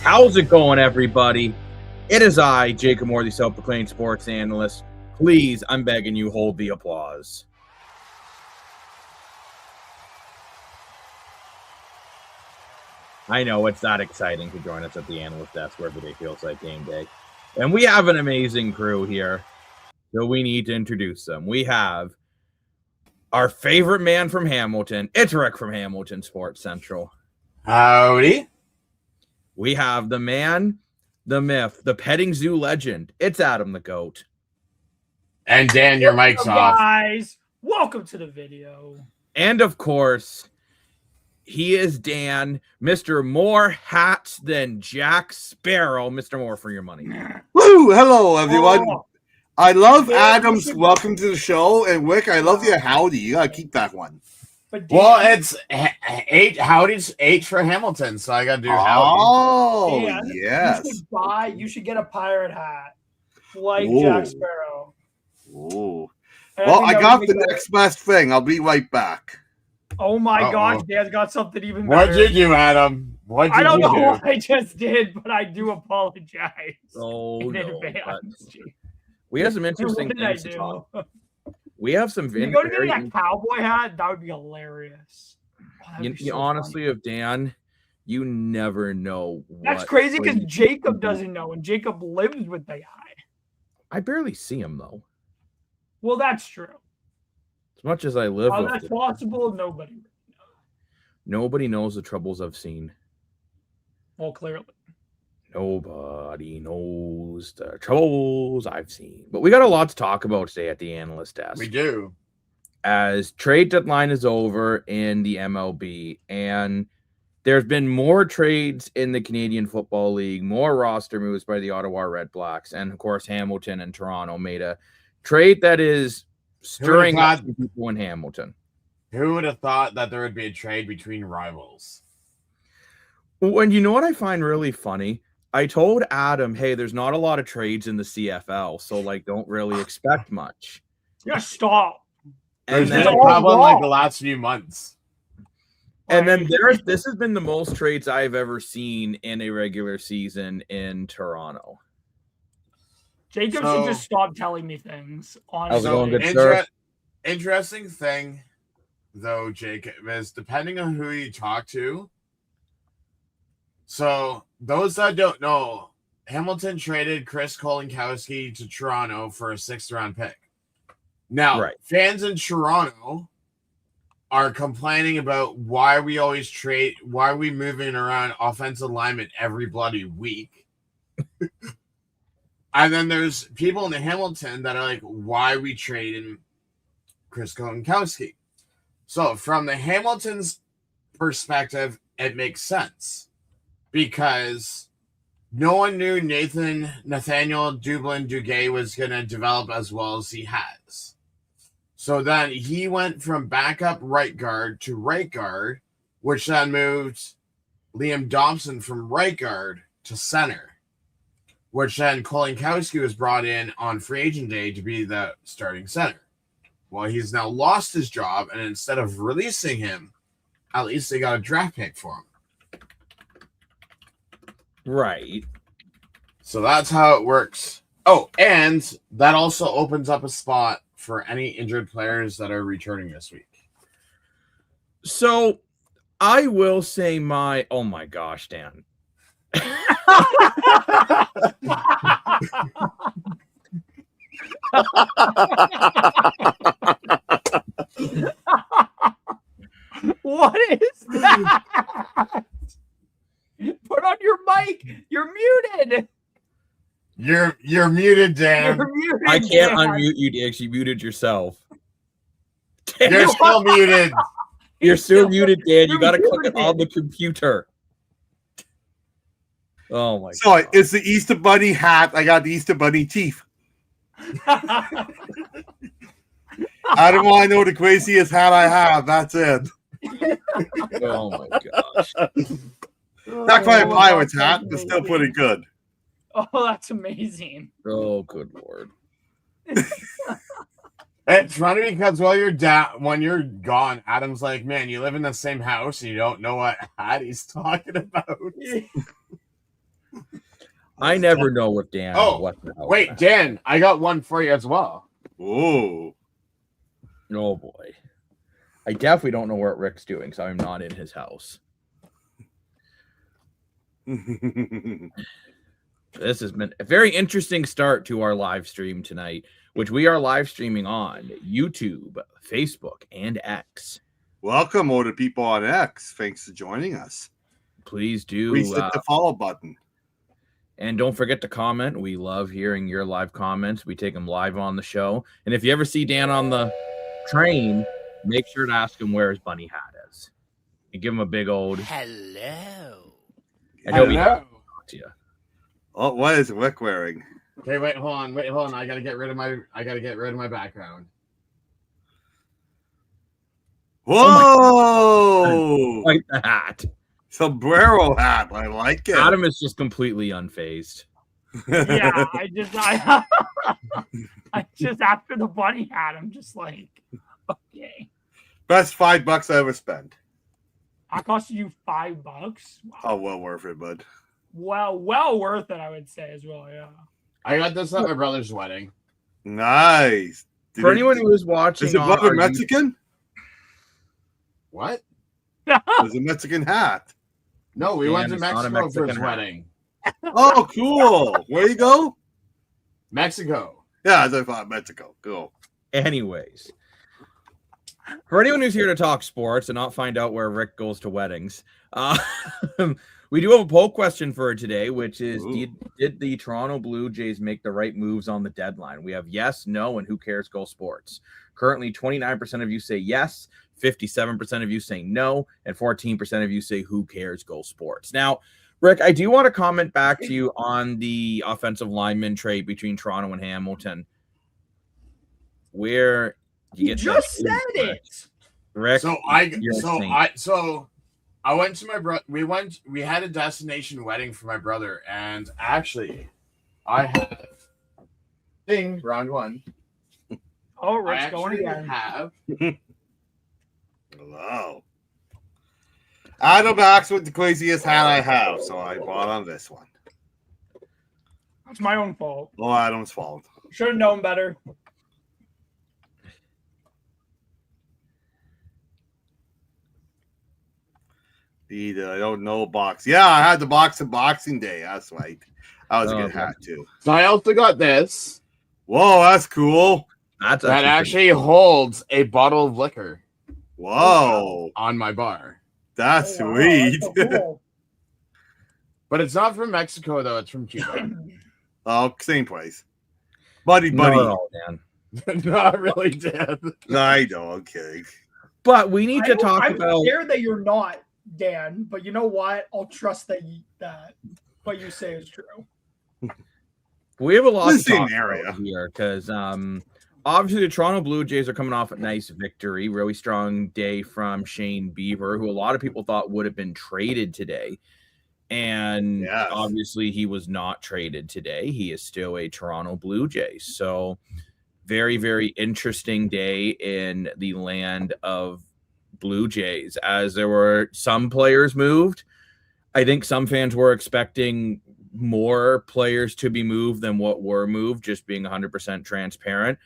How's it going, everybody? It is I, Jacob Moore, the self-proclaimed sports analyst. Please, I'm begging you, hold the applause. I know it's not exciting to join us at the analyst desk where every day feels like game day. And we have an amazing crew here, so we need to introduce them. We have our favorite man from Hamilton. It's Rick from Hamilton Sports Central. Howdy. We have the man, the myth, the petting zoo legend. It's Adam the Goat. And Dan, your mic's off. Guys, welcome to the video. And of course, he is Dan, Mr. More hats than Jack Sparrow. Mr. Moore, for your money. Woo! Hello, everyone. Oh. I love Adam's welcome to the show, and Wick, I love your howdy. You gotta keep that one. But Dan, Well, it's eight. Howdy's H for Hamilton, so I got to do howdy. Oh, Dan, yes. you should get a pirate hat like Ooh. Jack Sparrow. Ooh. And Well, think I that got would the make next best thing. I'll be right back. Oh my Uh-oh. gosh, Dan's got something even better. What'd you do, Adam? What'd you I don't know do? what I just did, but I do apologize Oh, in no. advance. We have some interesting What did I things to talk. do? We have some You go to get that cowboy hat, that would be hilarious. Oh, that'd be so honestly, funny. of Dan, you never know. That's crazy because when- Jacob doesn't know, and Jacob lives with the guy. I barely see him, though. Well, that's true. As much as I live How with that's him, possible, nobody. nobody knows the troubles I've seen. Well, clearly. Nobody knows the troubles I've seen. But we got a lot to talk about today at the analyst desk. We do. As trade deadline is over in the MLB, and there's been more trades in the Canadian Football League, more roster moves by the Ottawa REDBLACKS, and of course Hamilton and Toronto made a trade that is stirring up some people in Hamilton. Who would have thought that there would be a trade between rivals? And you know what I find really funny? I told Adam, hey, there's not a lot of trades in the CFL, so like don't really expect much. Yeah, stop. And There's been then a couple in like the last few months. This has been the most trades I've ever seen in a regular season in Toronto. Jacob should just stop telling me things. How's it Honestly. going, good sir? Interesting thing, though, Jacob, is depending on who you talk to. So, those that don't know, Hamilton traded Chris Kolinkowski to Toronto for a 6th-round pick. Now, fans in Toronto are complaining about why we moving around offensive linemen every bloody week. And then there's people in Hamilton that are like, why are we trading Chris Kolinkowski? So, from the Hamilton's perspective, it makes sense. Because no one knew Nathaniel Dublin-Duguay was going to develop as well as he has. So then he went from backup right guard to right guard, which then moved Liam Dobson from right guard to center, which then Kolinkowski was brought in on free agent day to be the starting center. Well, he's now lost his job, and instead of releasing him, at least they got a draft pick for him. Right. So that's how it works. Oh, and that also opens up a spot for any injured players that are returning this week. So I will say oh my gosh, Dan. What is that? Put on your mic. You're muted. You're muted, Dan. You're muted. I can't Dan. unmute you, Dan. You muted yourself. You're still muted. You're still muted, Dan. You You're got to click it muted. on the computer. Oh my So god. it's the Easter Bunny hat. I got the Easter Bunny teeth. I don't want to know the craziest hat I have. That's it. Oh my gosh. Not quite a pirate's hat, but still pretty good. Oh, that's amazing. Oh, good lord. It's funny because when you're gone, Adam's like, man, you live in the same house and you don't know what hat he's talking about. I never know with Dan. What the hell. Wait, Dan, I got one for you as well. Oh. Oh, boy. I definitely don't know what Rick's doing, so I'm not in his house. This has been a very interesting start to our live stream tonight, which we are live streaming on YouTube, Facebook, and X. Welcome, all the people on X. Thanks for joining us. Please do. Please hit the follow button. And don't forget to comment. We love hearing your live comments. We take them live on the show. And if you ever see Dan on the train, make sure to ask him where his bunny hat is. And give him a big old hello. And he'll be happy to talk to you. Oh, what is Rick wearing? Okay, wait, hold on. I gotta get rid of my background. Whoa! Like the hat. Sombrero hat. I like it. Adam is just completely unfazed. Yeah, I just after the bunny hat, I'm just like, okay. Best $5 I ever spent. I cost you $5. Wow. Oh, well worth it, bud. Well worth it, I would say as well. Yeah. I got this at my brother's wedding. Nice. For anyone who is watching, is it brother Mexican? What? It's a Mexican hat. No, we went to Mexico for his wedding. Oh, cool. Where you go? Mexico. Yeah, as I thought, Mexico. Cool. Anyways, for anyone who's here to talk sports and not find out where Rick goes to weddings, we do have a poll question for today, which is, did the Toronto Blue Jays make the right moves on the deadline? We have yes, no, and who cares, go sports. Currently, 29% of you say yes, 57% of you say no, and 14% of you say who cares, go sports. Now, Rick, I do want to comment back to you on the offensive lineman trade between Toronto and Hamilton. Where you just said it, Rick. I went to my brother. We had a destination wedding for my brother, and actually, I have round one. Oh, Rick's going again. Hello. Adam acts with the craziest hat I have, so I bought on this one. It's my own fault. Oh, Adam's fault. Should have known better. I don't know box. Yeah, I had the box of Boxing Day. That's right. That was a good hat too. So I also got this. Whoa, that's cool. That actually holds a bottle of liquor. Whoa. On my bar. That's sweet. Wow, that's so cool. But it's not from Mexico though. It's from Cuba. Oh, same place. Buddy. No, Dan. Not really, Dan. I know. I'm kidding. But we need to talk about. I'm scared that you're not, Dan. But you know what? I'll trust that what you say is true. We have a lot to talk area about here because obviously the Toronto Blue Jays are coming off a nice victory, really strong day from Shane Bieber, who a lot of people thought would have been traded today. And obviously he was not traded today. He is still a Toronto Blue Jay. So very, very interesting day in the land of Blue Jays, as there were some players moved. I think some fans were expecting more players to be moved than what were moved, just being 100% transparent.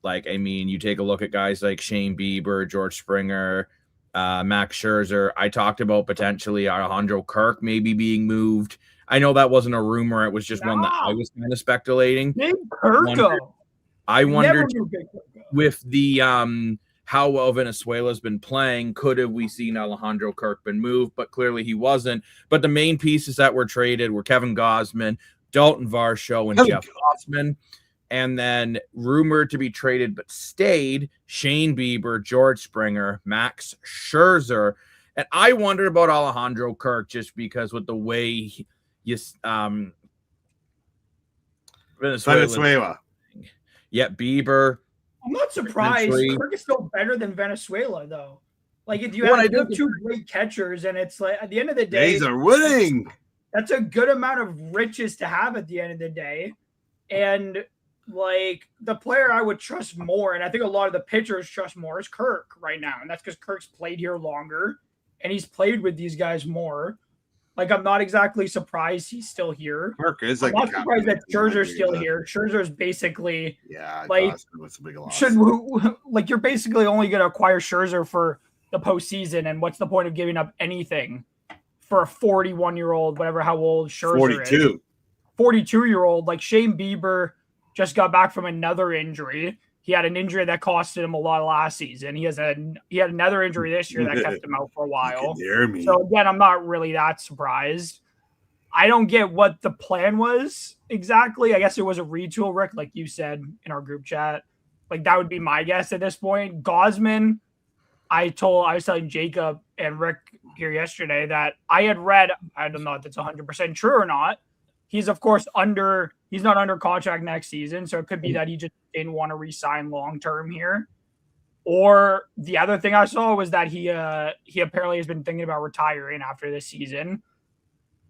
Like, I mean, you take a look at guys like Shane Bieber, George Springer, Max Scherzer. I talked about potentially Alejandro Kirk maybe being moved. I know that wasn't a rumor. It was just one that I was kind of speculating. I wondered with the how well Venezuela's been playing, could have we seen Alejandro Kirk been moved? But clearly he wasn't. But the main pieces that were traded were Kevin Gausman, Dalton Varsho, and Jeff Hoffman. And then rumored to be traded but stayed, Shane Bieber, George Springer, Max Scherzer. And I wondered about Alejandro Kirk just because with the way Venezuela. Yeah, Bieber. I'm not surprised. Kirk is still better than Venezuela, though. Like, if you have two great catchers, and it's like at the end of the day, Jays are winning. That's a good amount of riches to have at the end of the day. And like the player I would trust more, and I think a lot of the pitchers trust more, is Kirk right now. And that's because Kirk's played here longer and he's played with these guys more. Like, I'm not exactly surprised he's still here. Mark is I'm like not surprised that Scherzer's still here. Scherzer's basically like was a big loss. like you're basically only going to acquire Scherzer for the postseason, and what's the point of giving up anything for a 41-year-old, whatever how old Scherzer is? 42-year-old. Like Shane Bieber just got back from another injury. He had an injury that costed him a lot last season. He had another injury this year that kept him out for a while. So again, I'm not really that surprised. I don't get what the plan was exactly. I guess it was a retool, Rick, like you said in our group chat. Like that would be my guess at this point. Gosman, I was telling Jacob and Rick here yesterday that I had read, I don't know if that's 100% true or not. He's of course he's not under contract next season. So it could be that he just didn't want to re-sign long-term here. Or the other thing I saw was that he apparently has been thinking about retiring after this season,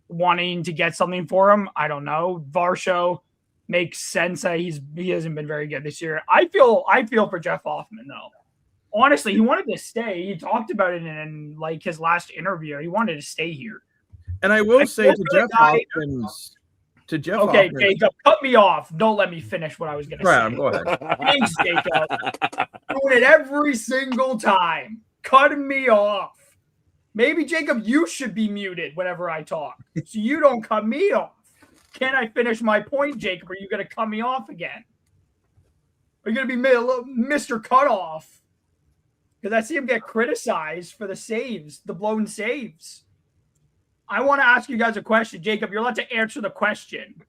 wanting to get something for him. I don't know. Varsho makes sense that he hasn't been very good this year. I feel for Jeff Hoffman though. Honestly, he wanted to stay. He talked about it in like his last interview. He wanted to stay here. And I will say to Jeff Hoffman's. Okay, Hoffman, Jacob, cut me off. Don't let me finish what I was going to say. Go ahead. Thanks, Jacob. Doing it every single time. Cutting me off. Maybe, Jacob, you should be muted whenever I talk, so you don't cut me off. Can I finish my point, Jacob? Or are you going to cut me off again? Are you going to be Mr. Cutoff? Because I see him get criticized for the saves, the blown saves. I want to ask you guys a question. Jacob, you're allowed to answer the question.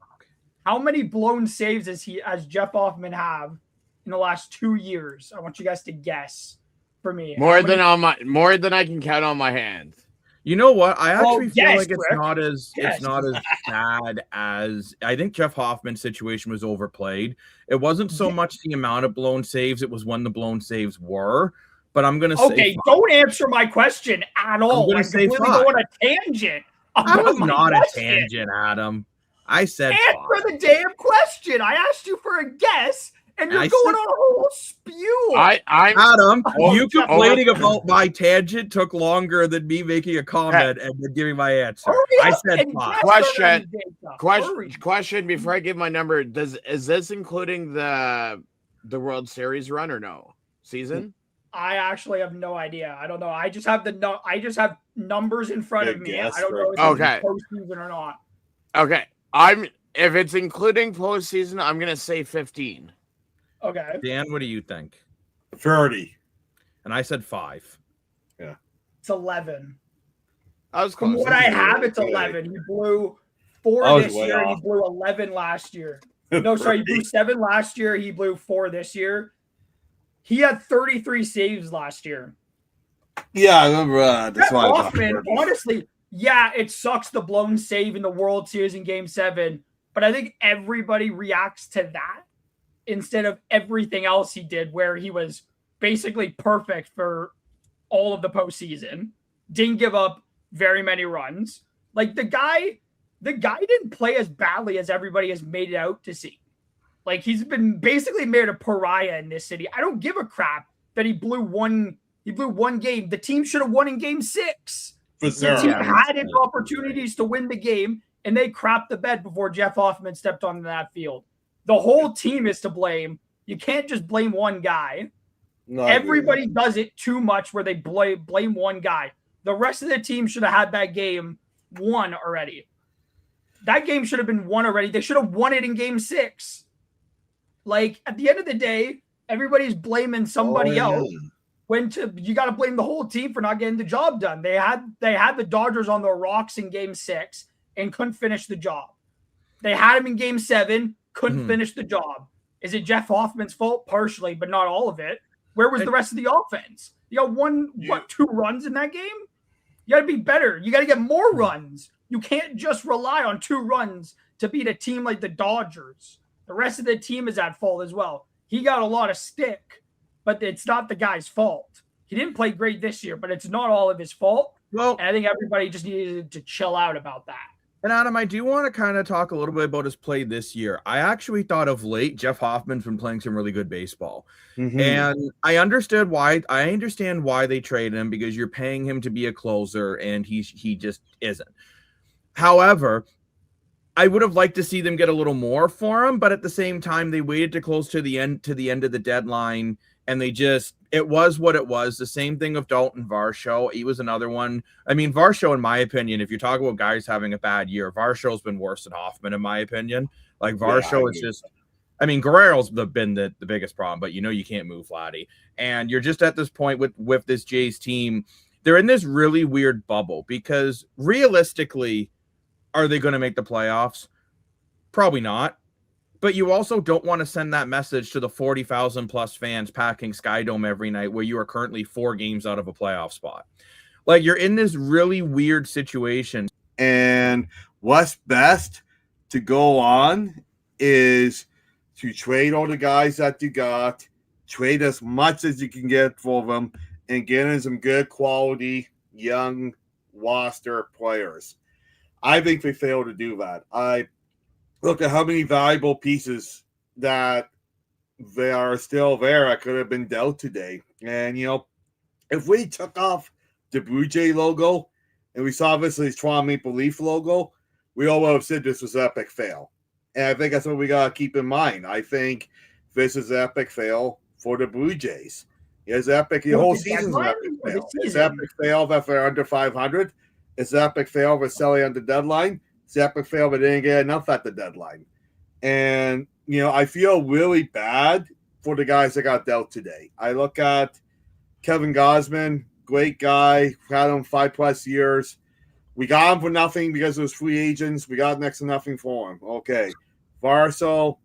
How many blown saves has Jeff Hoffman have in the last 2 years? I want you guys to guess for me. More than I can count on my hands. You know what? I actually feel like it's Rick. not as bad as I think Jeff Hoffman's situation was overplayed. It wasn't so much the amount of blown saves, it was when the blown saves were. But I'm going to say okay, don't answer my question at all. I'm completely going on a tangent. I was not a tangent, Adam. I said answer the damn question. I asked you for a guess, and you're going on a whole spew. Adam, you complaining about my tangent took longer than me making a comment and then giving my answer. I said Question before I give my number. Is this including the World Series run or no season? I actually have no idea. I don't know. I just have numbers in front of me. I don't know if it's postseason or not. Okay. If it's including postseason, I'm gonna say 15. Okay. Dan, what do you think? 30. And I said 5. Yeah. It's 11. I was close. From what I have, it's 11. He blew 4 this year. And he blew 11 last year. No, sorry. He blew 7 last year. He blew 4 this year. He had 33 saves last year. Yeah, I remember. That's why Hoffman, honestly, yeah, it sucks the blown save in the World Series in Game 7, but I think everybody reacts to that instead of everything else he did, where he was basically perfect for all of the postseason. Didn't give up very many runs. Like the guy didn't play as badly as everybody has made it out to see. Like he's been basically made a pariah in this city. I don't give a crap that he blew one game. The team should have won in Game 6. For sure. The team had its opportunities to win the game, and they crapped the bed before Jeff Hoffman stepped onto that field. The whole team is to blame. You can't just blame one guy. Everybody does it too much where they blame one guy. The rest of the team should have had that game won already. That game should have been won already. They should have won it in Game 6. Like, at the end of the day, everybody's blaming somebody else. You got to blame the whole team for not getting the job done. They had the Dodgers on the rocks in Game 6 and couldn't finish the job. They had him in Game 7, couldn't finish the job. Is it Jeff Hoffman's fault? Partially, but not all of it. Where was the rest of the offense? You got 2 runs in that game? You got to be better. You got to get more runs. You can't just rely on 2 runs to beat a team like the Dodgers. The rest of the team is at fault as well. He got a lot of stick, but it's not the guy's fault. He didn't play great this year, but it's not all of his fault. Well, and I think everybody just needed to chill out about that. And Adam, I do want to kind of talk a little bit about his play this year. I actually thought of late, Jeff Hoffman's been playing some really good baseball. And I understand why they traded him, because you're paying him to be a closer and he just isn't. However, I would have liked to see them get a little more for him, but at the same time, they waited to close to the end of the deadline, and it was what it was. The same thing of Dalton Varsho. He was another one. I mean, Varsho, in my opinion, if you talk about guys having a bad year, Varsho's been worse than Hoffman, in my opinion. Like Varsho is just, I mean, Guerrero's been the biggest problem, but you can't move Vladdy. And you're just at this point with this Jays team. They're in this really weird bubble because realistically, are they going to make the playoffs? Probably not. But you also don't want to send that message to the 40,000 plus fans packing Skydome every night where you are currently 4 games out of a playoff spot. Like, you're in this really weird situation. And what's best to go on is to trade all the guys that you got, trade as much as you can get for them, and get in some good quality young roster players. I think they failed to do that. I look at how many valuable pieces that they are still there that could have been dealt today. And, if we took off the Blue Jay logo and we saw obviously his Toronto Maple Leaf logo, we all would have said this was an epic fail. And I think that's what we got to keep in mind. I think this is an epic fail for the Blue Jays. It's epic. The whole season's an epic fail. It's an epic fail that they're under 500. It's an epic fail for selling on the deadline. It's an epic fail but didn't get enough at the deadline. And, I feel really bad for the guys that got dealt today. I look at Kevin Gausman, great guy, had him 5+ years. We got him for nothing because it was free agents. We got next to nothing for him. Okay. Varsho,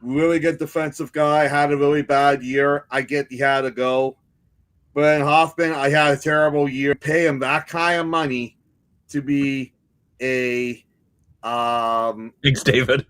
really good defensive guy, had a really bad year. I get he had to go. But in Hoffman, I had a terrible year. Pay him that kind of money to be a Thanks, David.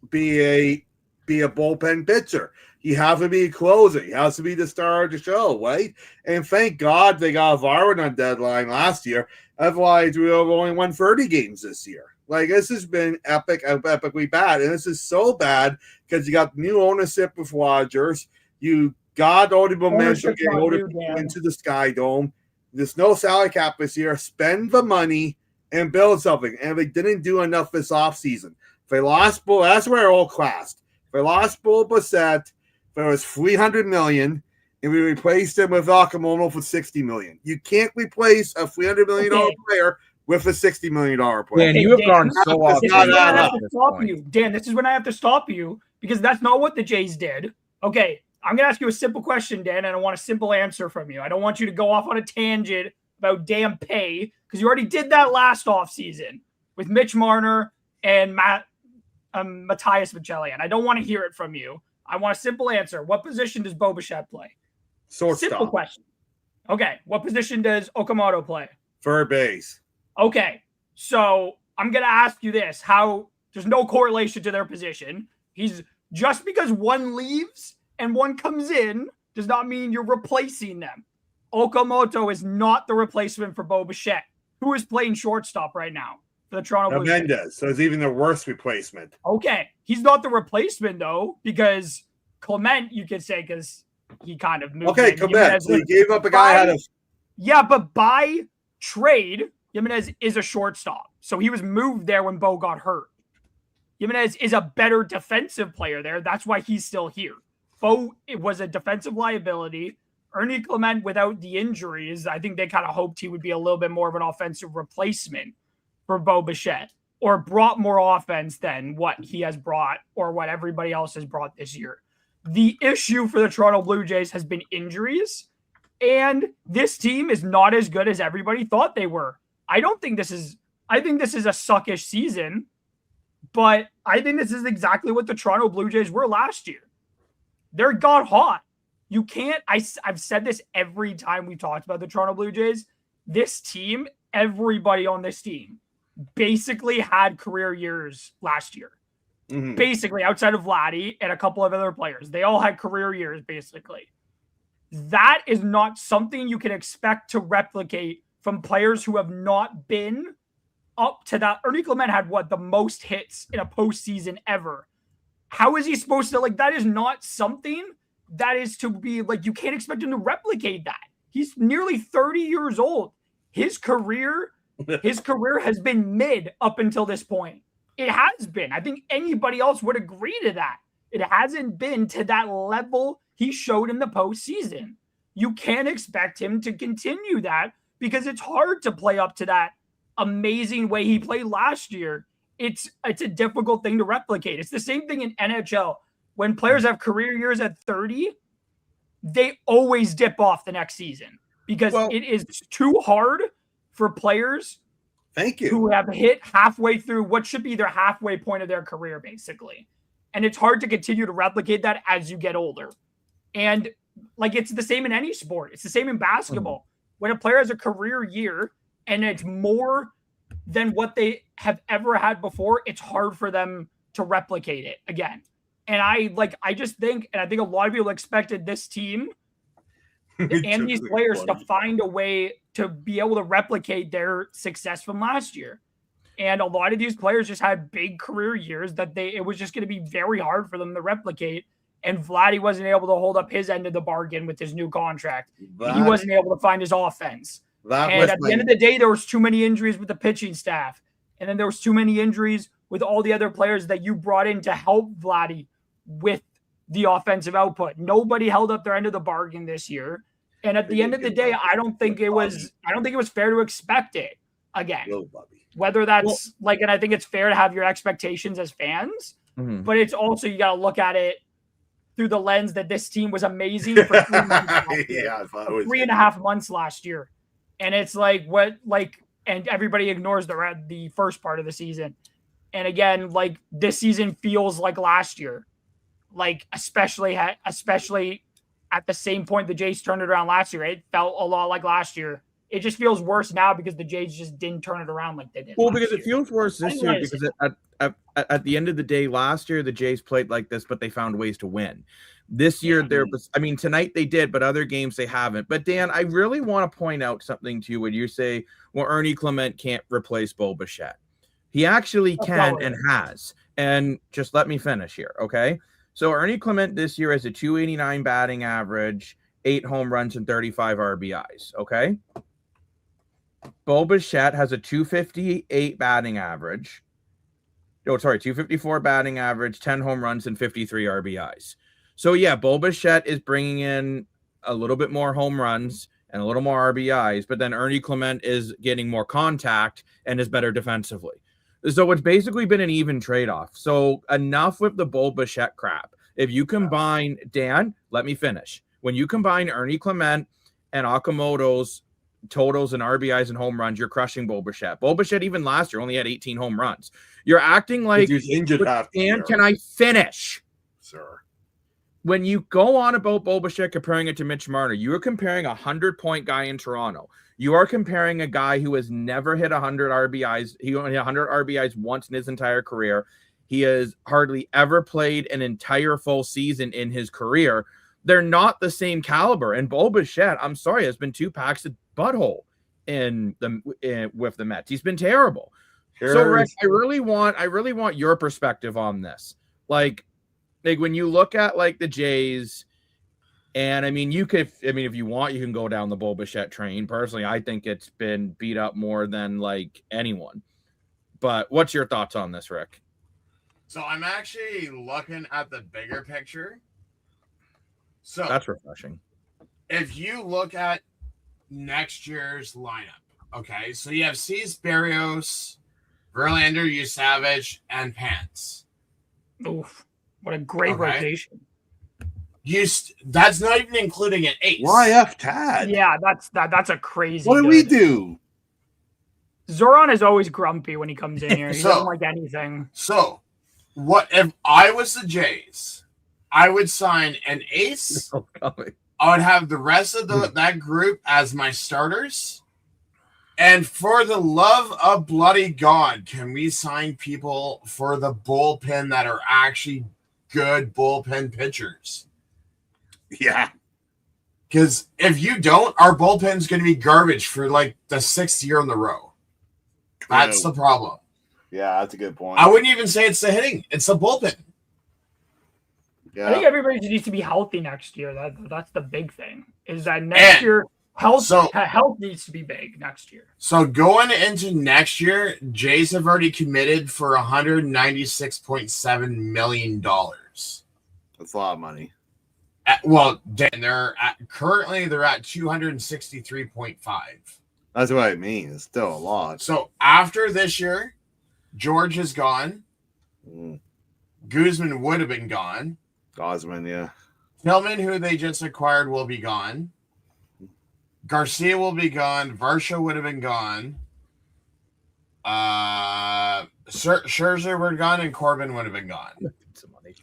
Be a bullpen pitcher. He has to be a closer. He has to be the star of the show, right? And thank God they got Varwin on deadline last year. Otherwise, we would have only won 30 games this year. Like, this has been epically bad. And this is so bad because you got new ownership with Rogers. You got all the momentum getting into the Skydome. There's no salary cap this year. Spend the money and build something. And they didn't do enough this offseason. If they lost Bull, that's where it all classed. If they lost Bull Bassett, there was $300 million, and we replaced him with Akamono for $60 million. You can't replace a $300 million player with a $60 million player. Dan, you have gone so off. Dan, this is when I have to stop you because that's not what the Jays did. Okay, I'm going to ask you a simple question, Dan, and I want a simple answer from you. I don't want you to go off on a tangent about damn pay because you already did that last offseason with Mitch Marner and Matthias Michellian. I don't want to hear it from you. I want a simple answer. What position does Bo Bichette play? Simple question. Okay. What position does Okamoto play? Third base. Okay. So I'm going to ask you this. There's no correlation to their position. Just because one leaves and one comes in does not mean you're replacing them. Okamoto is not the replacement for Bo Bichette, who is playing shortstop right now for the Toronto Blue Jays. Menendez, so it's even the worst replacement. Okay. He's not the replacement, though, because Clement, you could say, because he kind of moved. Okay, Clement. So he gave up a guy Yeah, but by trade, Jimenez is a shortstop. So he was moved there when Bo got hurt. Jimenez is a better defensive player there. That's why he's still here. Bo was a defensive liability. Ernie Clement, without the injuries, I think they kind of hoped he would be a little bit more of an offensive replacement for Bo Bichette, or brought more offense than what he has brought or what everybody else has brought this year. The issue for the Toronto Blue Jays has been injuries, and this team is not as good as everybody thought they were. I think this is a suckish season, but I think this is exactly what the Toronto Blue Jays were last year. They're got hot. You can't, I've said this every time we talked about the Toronto Blue Jays. This team, everybody on this team basically had career years last year. Mm-hmm. Basically, outside of Vladdy and a couple of other players. They all had career years, basically. That is not something you can expect to replicate from players who have not been up to that. Ernie Clement had the most hits in a postseason ever. How is he supposed to, that is not something that is to be, you can't expect him to replicate that. He's nearly 30 years old. His career His career has been mid up until this point. It has been. I think anybody else would agree to that. It hasn't been to that level he showed in the postseason. You can't expect him to continue that because it's hard to play up to that amazing way he played last year. It's a difficult thing to replicate. It's the same thing in NHL. When players have career years at 30, they always dip off the next season because it is too hard for players who have hit halfway through what should be their halfway point of their career, basically. And it's hard to continue to replicate that as you get older. And like, it's the same in any sport. It's the same in basketball. When a player has a career year and it's more than what they have ever had before, it's hard for them to replicate it again. And I just think, and I think a lot of people expected this team and these players to find a way to be able to replicate their success from last year. And a lot of these players just had big career years that it was just going to be very hard for them to replicate. And Vladdy wasn't able to hold up his end of the bargain with his new contract. He wasn't able to find his offense. And at the end of the day, there was too many injuries with the pitching staff. And then there was too many injuries with all the other players that you brought in to help Vladdy with the offensive output. Nobody held up their end of the bargain this year. And at the end of the day, I don't think it was fair to expect it again. Whether that's and I think it's fair to have your expectations as fans, but it's also, you got to look at it through the lens that this team was amazing for 3 months. 3.5 months last year. And it's and everybody ignores the first part of the season. And again, this season feels like last year, especially at the same point the Jays turned it around last year. It felt a lot like last year. It just feels worse now because the Jays just didn't turn it around like they did. Well, because it feels worse this year because at the end of the day, last year the Jays played like this, but they found ways to win. This year, tonight they did, but other games they haven't. But Dan, I really want to point out something to you when you say, well, Ernie Clement can't replace Bo Bichette. He actually can and has. And just let me finish here, okay? So Ernie Clement this year has a 289 batting average, 8 home runs, and 35 RBIs, okay? Bo Bichette has a 258 batting average. 254 batting average, 10 home runs, and 53 RBIs. So, yeah, Bo Bichette is bringing in a little bit more home runs and a little more RBIs, but then Ernie Clement is getting more contact and is better defensively. So it's basically been an even trade-off. So enough with the Bo Bichette crap. If you combine, Dan, let me finish. When you combine Ernie Clement and Okamoto's totals and RBIs and home runs, you're crushing Bo Bichette. Bo Bichette, even last year, only had 18 home runs. You're acting like, Dan, can I finish? Sir. When you go on about Bo Bichette comparing it to Mitch Marner, you are comparing a 100-point guy in Toronto. You are comparing a guy who has never hit 100 RBIs. He only hit 100 RBIs once in his entire career. He has hardly ever played an entire full season in his career. They're not the same caliber. And Bo Bichette, I'm sorry, has been 2 packs of butthole with the Mets. He's been terrible. So, Rick, I really want your perspective on this. Like when you look at the Jays, and if you want, you can go down the Bo Bichette train. Personally, I think it's been beat up more than anyone. But what's your thoughts on this, Rick? So I'm actually looking at the bigger picture. So that's refreshing. If you look at next year's lineup, okay, so you have Cease, Berrios, Verlander, Yusavage, and Pants. Oof. What a great rotation. That's not even including an ace. YF Tad. Yeah, that's a crazy. What do we do? Zoran is always grumpy when he comes in here. He doesn't like anything. So, what if I was the Jays? I would sign an ace. I would have the rest of that group as my starters. And for the love of bloody God, can we sign people for the bullpen that are actually good bullpen pitchers? Yeah. Because if you don't, our bullpen's going to be garbage for the 6th year in a row. That's the problem. Yeah, that's a good point. I wouldn't even say it's the hitting. It's the bullpen. Yeah. I think everybody needs to be healthy next year. That's the big thing. Is that next year Health needs to be big next year. So going into next year, Jays have already committed for $196.7 million. That's a lot of money. Currently they're at 263.5. That's what I mean. It's still a lot. So after this year, George is gone. Guzman would have been gone. Gosman, yeah. Tillman, who they just acquired, will be gone. Garcia will be gone. Varsho would have been gone. Scherzer would have gone, and Corbin would have been gone.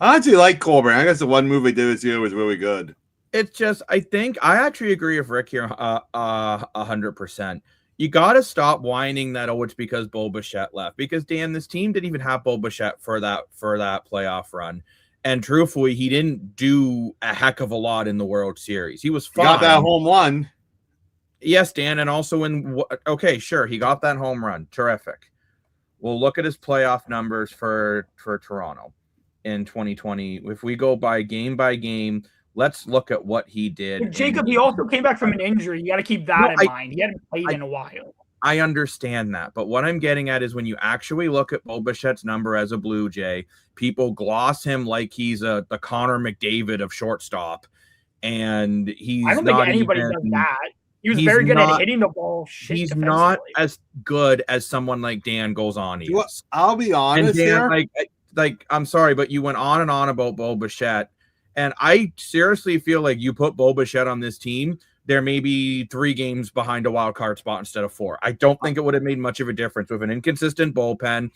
I actually like Corbin. I guess the one move he did this year was really good. It's just, I think I actually agree with Rick here 100%. You got to stop whining that, it's because Bo Bichette left. Because, Dan, this team didn't even have Bo Bichette for that playoff run. And truthfully, he didn't do a heck of a lot in the World Series. He was fine. He got that home run. Yes, Dan, and also okay, sure, he got that home run. Terrific. We'll look at his playoff numbers for Toronto in 2020. If we go by game, let's look at what he did. Jacob, he also came back from an injury. You got to keep that in mind. He hadn't played in a while. I understand that, but what I'm getting at is when you actually look at Bo Bichette's number as a Blue Jay, people gloss him like he's the Connor McDavid of shortstop, and he's I don't think anybody does that. He was very good at hitting the ball. He's not as good as someone like Dan Golzani is. I'll be honest Dan, like I'm sorry, but you went on and on about Bo Bichette, and I seriously feel like you put Bo Bichette on this team, there may be 3 games behind a wild card spot instead of 4. I don't think it would have made much of a difference with an inconsistent bullpen,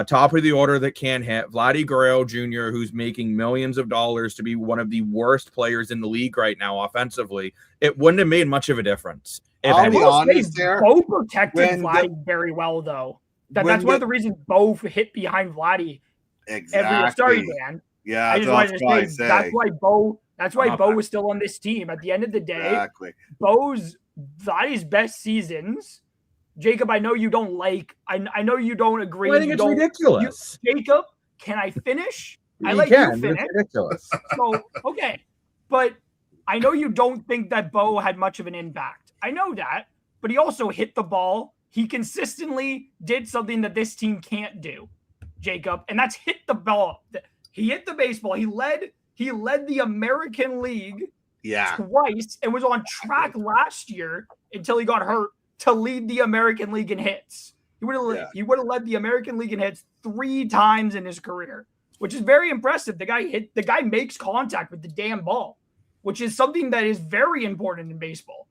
top of the order that can hit, Vladdy Guerrero Jr., who's making millions of dollars to be one of the worst players in the league right now offensively. It wouldn't have made much of a difference. I'll be honest there. Bo protected Vladdy very well, though. That's one of the reasons Bo hit behind Vladdy. Exactly. Sorry, Dan. Yeah, I just wanted to say that's why Bo was still on this team. At the end of the day, Vladdy's best seasons. Jacob, I know you don't like. I know you don't agree. I think it's ridiculous. Jacob, can I finish? I let you finish. It's ridiculous. So okay, but I know you don't think that Bo had much of an impact. I know that, but he also hit the ball. He consistently did something that this team can't do, Jacob, and that's hit the ball. He hit the baseball. He led the American League twice and was on track last year until he got hurt to lead the American League in hits. He would have led the American League in hits 3 times in his career, which is very impressive. The guy makes contact with the damn ball, which is something that is very important in baseball.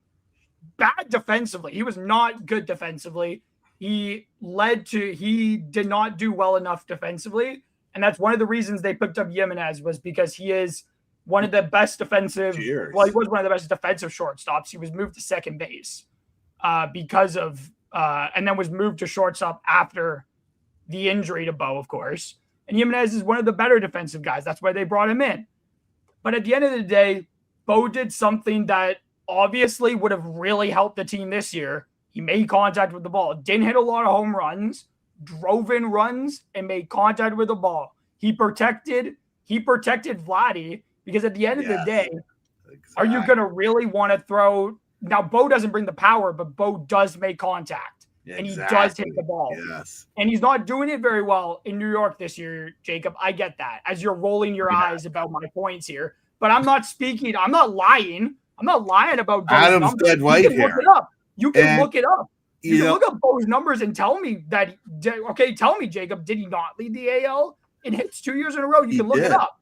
Bad defensively. He was not good defensively. He did not do well enough defensively. And that's one of the reasons they picked up Jimenez, was because he is one of the best defensive. Well, he was one of the best defensive shortstops. He was moved to second base and then was moved to shortstop after the injury to Bo, of course. And Jimenez is one of the better defensive guys. That's why they brought him in. But at the end of the day, Bo did something that obviously would have really helped the team this year. He made contact with the ball. Didn't hit a lot of home runs. Drove in runs and made contact with the ball. He protected Vladdy, because at the end of the day, are you going to really want to throw? Now, Bo doesn't bring the power, but Bo does make contact, and he does hit the ball. Yes. And he's not doing it very well in New York this year, Jacob. I get that, as you're rolling your eyes about my points here. But I'm not speaking. I'm not lying. I'm not lying about Bo's Adam's numbers. dead right here. Look it up. You can look it up. You can look up Bo's numbers and tell me that. Okay, tell me, Jacob, did he not lead the AL in hits 2 years in a row? You can look it up.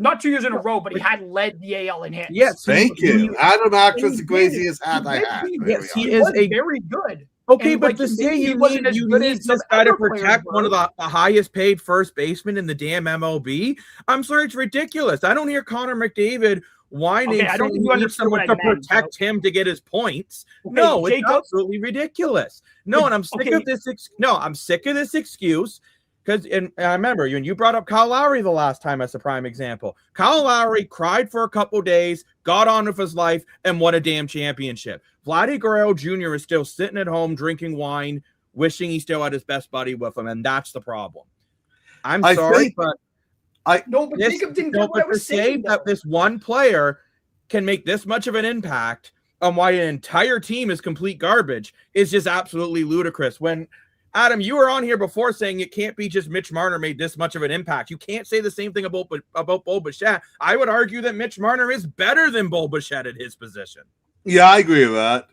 Not 2 years in a row, but he had led the AL in hits. Yes, thank you. Adam Actress, the craziest hat I had. Yes, he is very good. Okay, but to say you need this guy to protect one of the highest paid first basemen in the damn MLB, I'm sorry, it's ridiculous. I don't hear Connor McDavid whining. I don't think you understood someone to protect him to get his points. No, it's absolutely ridiculous. No, and I'm sick of this. I'm sick of this excuse. Because, and I remember when you brought up Kyle Lowry the last time as a prime example. Kyle Lowry cried for a couple days, got on with his life, and won a damn championship. Vladdy Guerrero Jr. is still sitting at home drinking wine, wishing he still had his best buddy with him, and that's the problem. I'm sorry, but Jacob didn't get what I was saying. That this one player can make this much of an impact on why an entire team is complete garbage is just absolutely ludicrous. When, Adam, you were on here before saying it can't be just Mitch Marner made this much of an impact. You can't say the same thing about Bo Bichette. I would argue that Mitch Marner is better than Bo Bichette at his position. Yeah, I agree with that.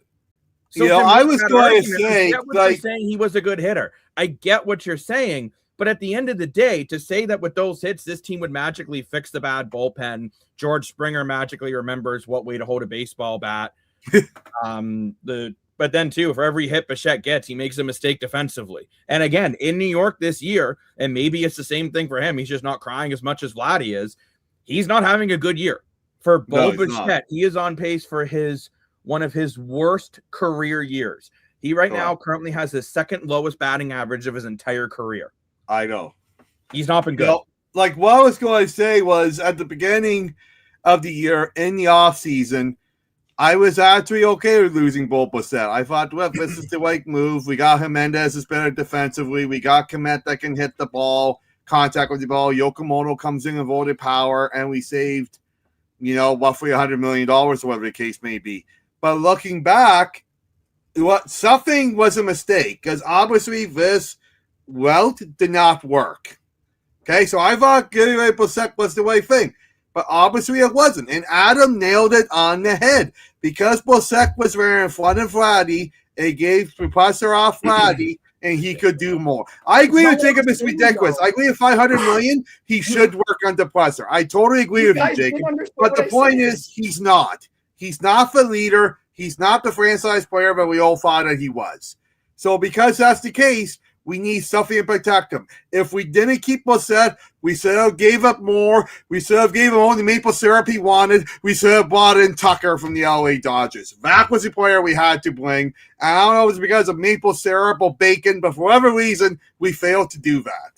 So I was going to say, I get what you're saying, he was a good hitter. I get what you're saying, but at the end of the day, to say that with those hits, this team would magically fix the bad bullpen, George Springer magically remembers what way to hold a baseball bat. But then too, for every hit Bichette gets, he makes a mistake defensively. And again, in New York this year, and maybe it's the same thing for him, he's just not crying as much as Vladdy is. He's not having a good year. For Bo Bichette, he is on pace for one of his worst career years. He now currently has the second lowest batting average of his entire career. I know. He's not been good. Like what I was going to say was at the beginning of the year in the offseason, I was actually okay with losing Bo Bichette. I thought, well, this is the right move. We got Jimenez is better defensively. We got Komet that can hit the ball, contact with the ball. Yokomoto comes in and voted power, and we saved, roughly $100 million or whatever the case may be. But looking back, something was a mistake because obviously this route did not work. Okay, so I thought getting rid of Bichette was the right thing. But obviously it wasn't. And Adam nailed it on the head. Because Bichette was there in front of Vladdy, it gave pressure off Vladdy, and he could do more. I agree with Jacob. It's ridiculous. I agree with $500 million. He should work under pressure. I totally agree with you, Jacob. But the point is, he's not. He's not the leader. He's not the franchise player that we all thought that he was. So because that's the case, we need something to protect him. If we didn't keep Bichette, we should have gave up more. We should have gave him all the maple syrup he wanted. We should have brought in Tucker from the LA Dodgers. That was the player we had to bring. And I don't know if it was because of maple syrup or bacon, but for whatever reason, we failed to do that.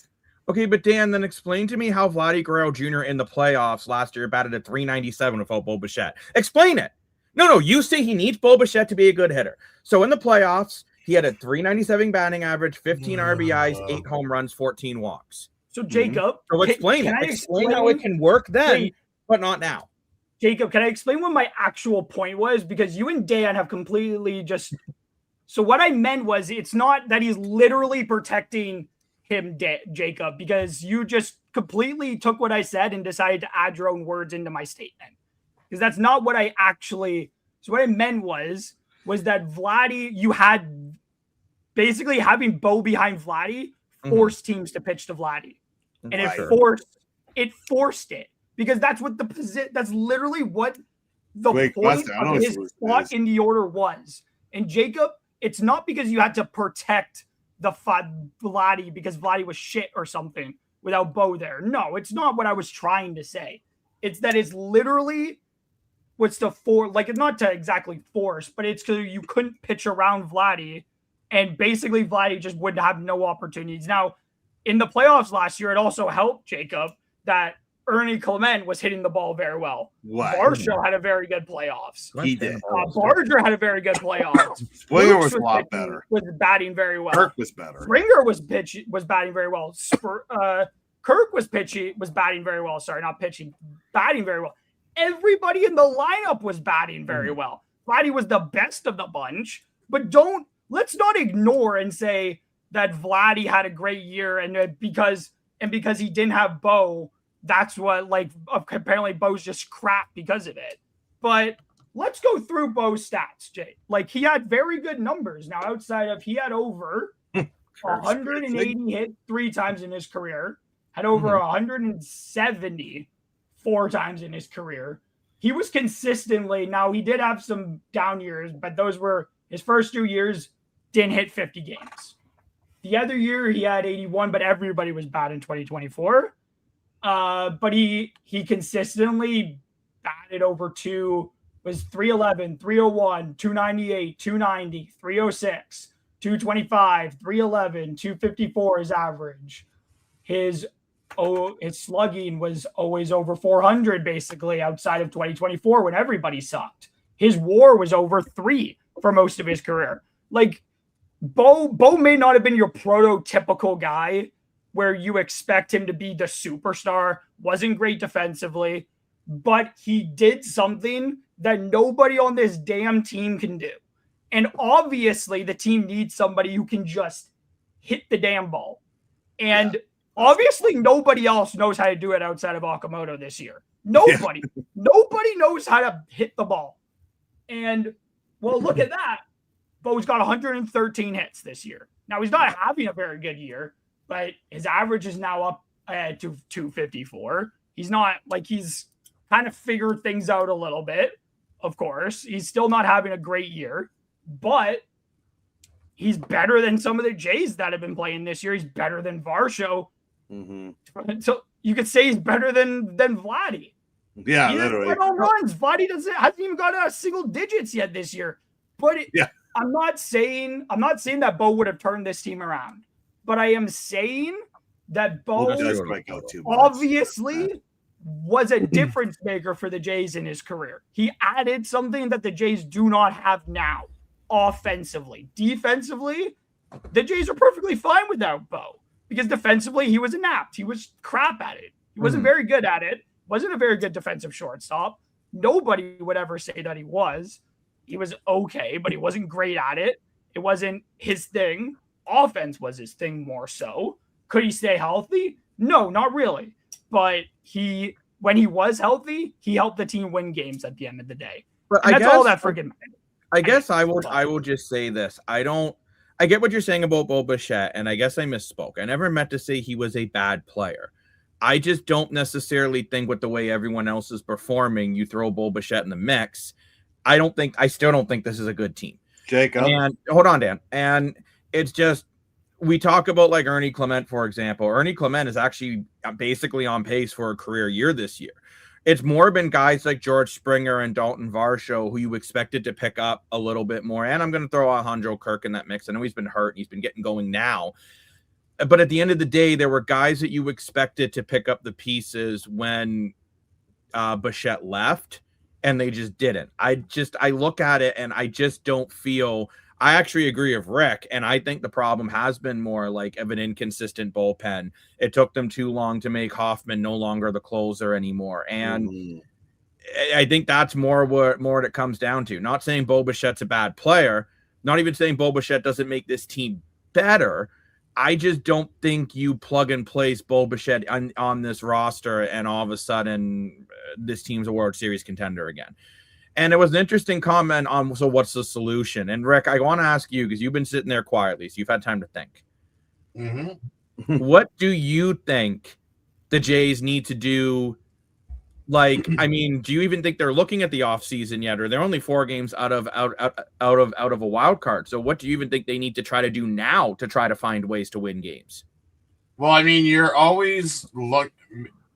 Okay, but Dan, then explain to me how Vladdy Guerrero Jr. in the playoffs last year batted at .397 without Bo Bichette. Explain it. No, you say he needs Bo Bichette to be a good hitter. So in the playoffs, he had a $397 batting average, 15 RBIs, 8 home runs, 14 walks. So, Jacob. So explain it. Explain how it can work then, but not now. Jacob, can I explain what my actual point was? Because you and Dan have completely just... So what I meant was it's not that he's literally protecting him, Jacob, because you just completely took what I said and decided to add your own words into my statement. Because that's not what I actually... So what I meant was that Vladdy, you had basically having Bo behind Vladdy forced teams to pitch to Vladdy. And it forced it because that's what that's literally what the point of his spot in the order was. And Jacob, it's not because you had to protect the Vladdy because Vladdy was shit or something without Bo there. No, it's not what I was trying to say. It's that it's literally what's the it's not to exactly force, but it's because you couldn't pitch around Vladdy, and basically Vladdy just would have no opportunities. Now, in the playoffs last year, it also helped, Jacob, that Ernie Clement was hitting the ball very well. Varsho had a very good playoffs. He did. Barger had a very good playoffs. Springer was a lot better. Was batting very well. Kirk was better. Springer was batting very well. Kirk was batting very well. Sorry, not pitching, batting very well. Everybody in the lineup was batting very well. Vladdy was the best of the bunch, but let's not ignore and say that Vladdy had a great year and because he didn't have Bo, that's what apparently Bo's just crap because of it. But let's go through Bo's stats, Jay. He had very good numbers. Now, outside of he had over 180 hit 3 times in his career, had over 170 4 times in his career. He was consistently, now he did have some down years, but those were his first 2 years, didn't hit 50 games. The other year he had 81, but everybody was bad in 2024. But he consistently batted over 2, was 311, 301, 298, 290, 306, 225, 311, 254 is average. His slugging was always over 400, basically, outside of 2024 when everybody sucked. His WAR was over 3 for most of his career. Bo may not have been your prototypical guy where you expect him to be the superstar, wasn't great defensively, but he did something that nobody on this damn team can do. And obviously the team needs somebody who can just hit the damn ball. And obviously nobody else knows how to do it outside of Okamoto this year. Nobody. Nobody knows how to hit the ball. And, well, look at that. Bo's got 113 hits this year. Now, he's not having a very good year, but his average is now up to 254. He's not like he's kind of figured things out a little bit, of course. He's still not having a great year, but he's better than some of the Jays that have been playing this year. He's better than Varsho. Mm-hmm. So you could say he's better than Vladdy. Yeah, literally. Home runs. Vladdy hasn't even got a single digits yet this year. But I'm not saying that Bo would have turned this team around. But I am saying that Bo obviously was a difference maker for the Jays in his career. He added something that the Jays do not have now. Offensively. Defensively, the Jays are perfectly fine without Bo. Because defensively, he was inept. He was crap at it. He wasn't very good at it. Wasn't a very good defensive shortstop. Nobody would ever say that he was. He was okay, but he wasn't great at it. It wasn't his thing. Offense was his thing more so. Could he stay healthy? No, not really. But when he was healthy, he helped the team win games at the end of the day. But that's all that friggin' matters. I guess I will just say this. I get what you're saying about Bo Bichette, and I guess I misspoke. I never meant to say he was a bad player. I just don't necessarily think with the way everyone else is performing, you throw Bo Bichette in the mix. I still don't think this is a good team. Jacob. And hold on, Dan. And it's just, we talk about like Ernie Clement, for example. Ernie Clement is actually basically on pace for a career year this year. It's more been guys like George Springer and Dalton Varsho who you expected to pick up a little bit more. And I'm going to throw Alejandro Kirk in that mix. I know he's been hurt. He's been getting going now. But at the end of the day, there were guys that you expected to pick up the pieces when Bichette left, and they just didn't. I look at it, and I just don't feel – I actually agree with Rick, and I think the problem has been more like of an inconsistent bullpen. It took them too long to make Hoffman no longer the closer anymore. And I think that's more what it comes down to. Not saying Bo Bichette's a bad player, not even saying Bo Bichette doesn't make this team better. I just don't think you plug and place Bo Bichette on this roster and all of a sudden this team's a World Series contender again. And it was an interesting comment on, so what's the solution? And Rick, I want to ask you, because you've been sitting there quietly, so you've had time to think. Mm-hmm. What do you think the Jays need to do? Like, I mean, do you even think they're looking at the offseason yet? Or they're only 4 games out of a wild card. So what do you even think they need to try to do now to try to find ways to win games? Well, I mean, you're always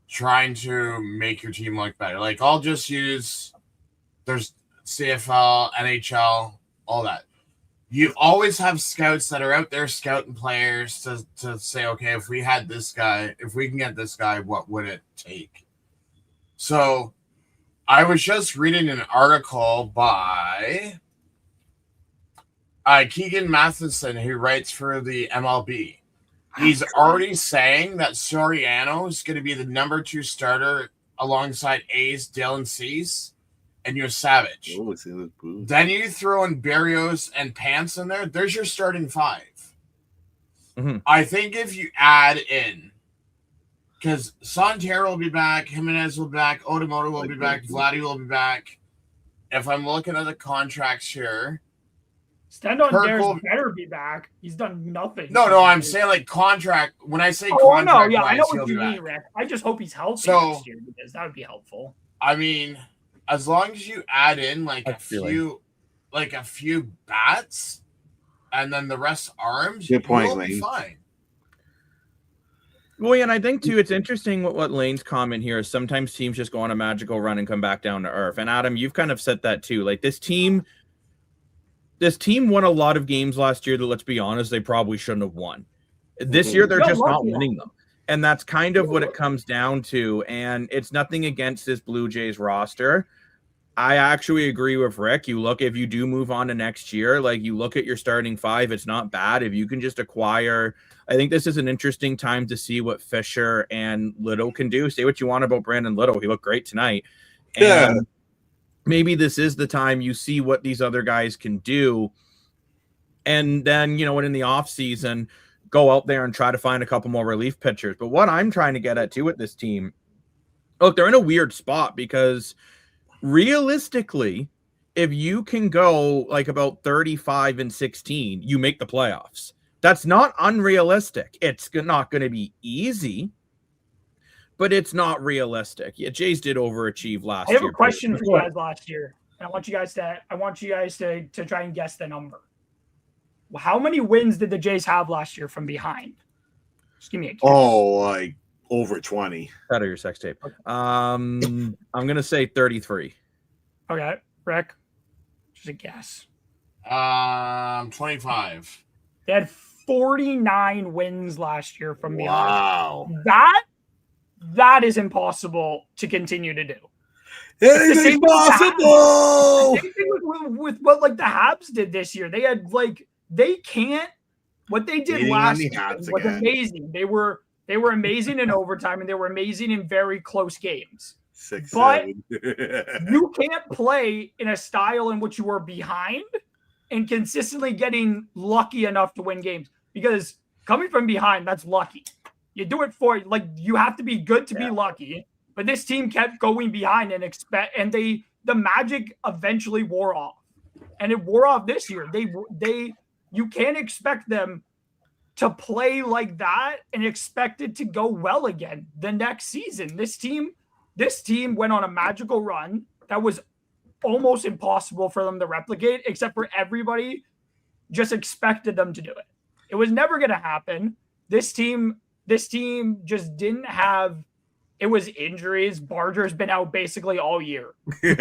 trying to make your team look better. Like, I'll just use, there's CFL, NHL, all that. You always have scouts that are out there scouting players to say, okay, if we had this guy, if we can get this guy, what would it take? So I was just reading an article by Keegan Matheson, who writes for the MLB. He's already saying that Soriano is going to be the number 2 starter alongside A's Dylan Cease and your Savage. Then you throw in Berrios and Pants in there. There's your starting 5. Mm-hmm. I think if you add in, because Santerre will be back, Jimenez will be back, Otomoto will be back, Vladdy will be back. If I'm looking at the contracts here, Stendon better be back. He's done nothing. No, I'm saying like contract. When I say contract, I know what you mean, Rick. I just hope he's healthy next year because that would be helpful. I mean, as long as you add in like a few bats, and then the rest arms, you'll be fine. Well, and I think, too, it's interesting what Lane's comment here is sometimes teams just go on a magical run and come back down to earth. And, Adam, you've kind of said that, too. Like, this team won a lot of games last year that, let's be honest, they probably shouldn't have won. This year, they're just not winning them. And that's kind of what it comes down to. And it's nothing against this Blue Jays roster. I actually agree with Rick. If you do move on to next year, like you look at your starting five, it's not bad. If you can just acquire, I think this is an interesting time to see what Fisher and Little can do. Say what you want about Brandon Little. He looked great tonight. And maybe this is the time you see what these other guys can do. And then, in the off season, go out there and try to find a couple more relief pitchers. But what I'm trying to get at too with this team, look, they're in a weird spot because realistically, if you can go like about 35-16, you make the playoffs. That's not unrealistic. It's not going to be easy, but it's not realistic. Yeah, Jays did overachieve last year. I have a question for you guys last year. And I want you guys to try and guess the number. How many wins did the Jays have last year from behind? Just give me a guess. Oh, like over 20. Out of your sex tape. Okay. I'm gonna say 33. Okay, Rick. Just a guess. 25. They had 49 wins last year from behind. Wow. That is impossible to continue to do. It is impossible. Same thing with what like the Habs did this year. They had they can't. What they did last year was amazing. They were amazing in overtime, and they were amazing in very close games. 6-7. You can't play in a style in which you were behind and consistently getting lucky enough to win games, because coming from behind, that's lucky. You do it for you have to be good to be lucky. But this team kept going behind and the magic eventually wore off, and it wore off this year. You can't expect them to play like that and expect it to go well again the next season. This team went on a magical run that was almost impossible for them to replicate, except for everybody just expected them to do it. It was never going to happen. This team just didn't have. It was injuries. Barger's been out basically all year. What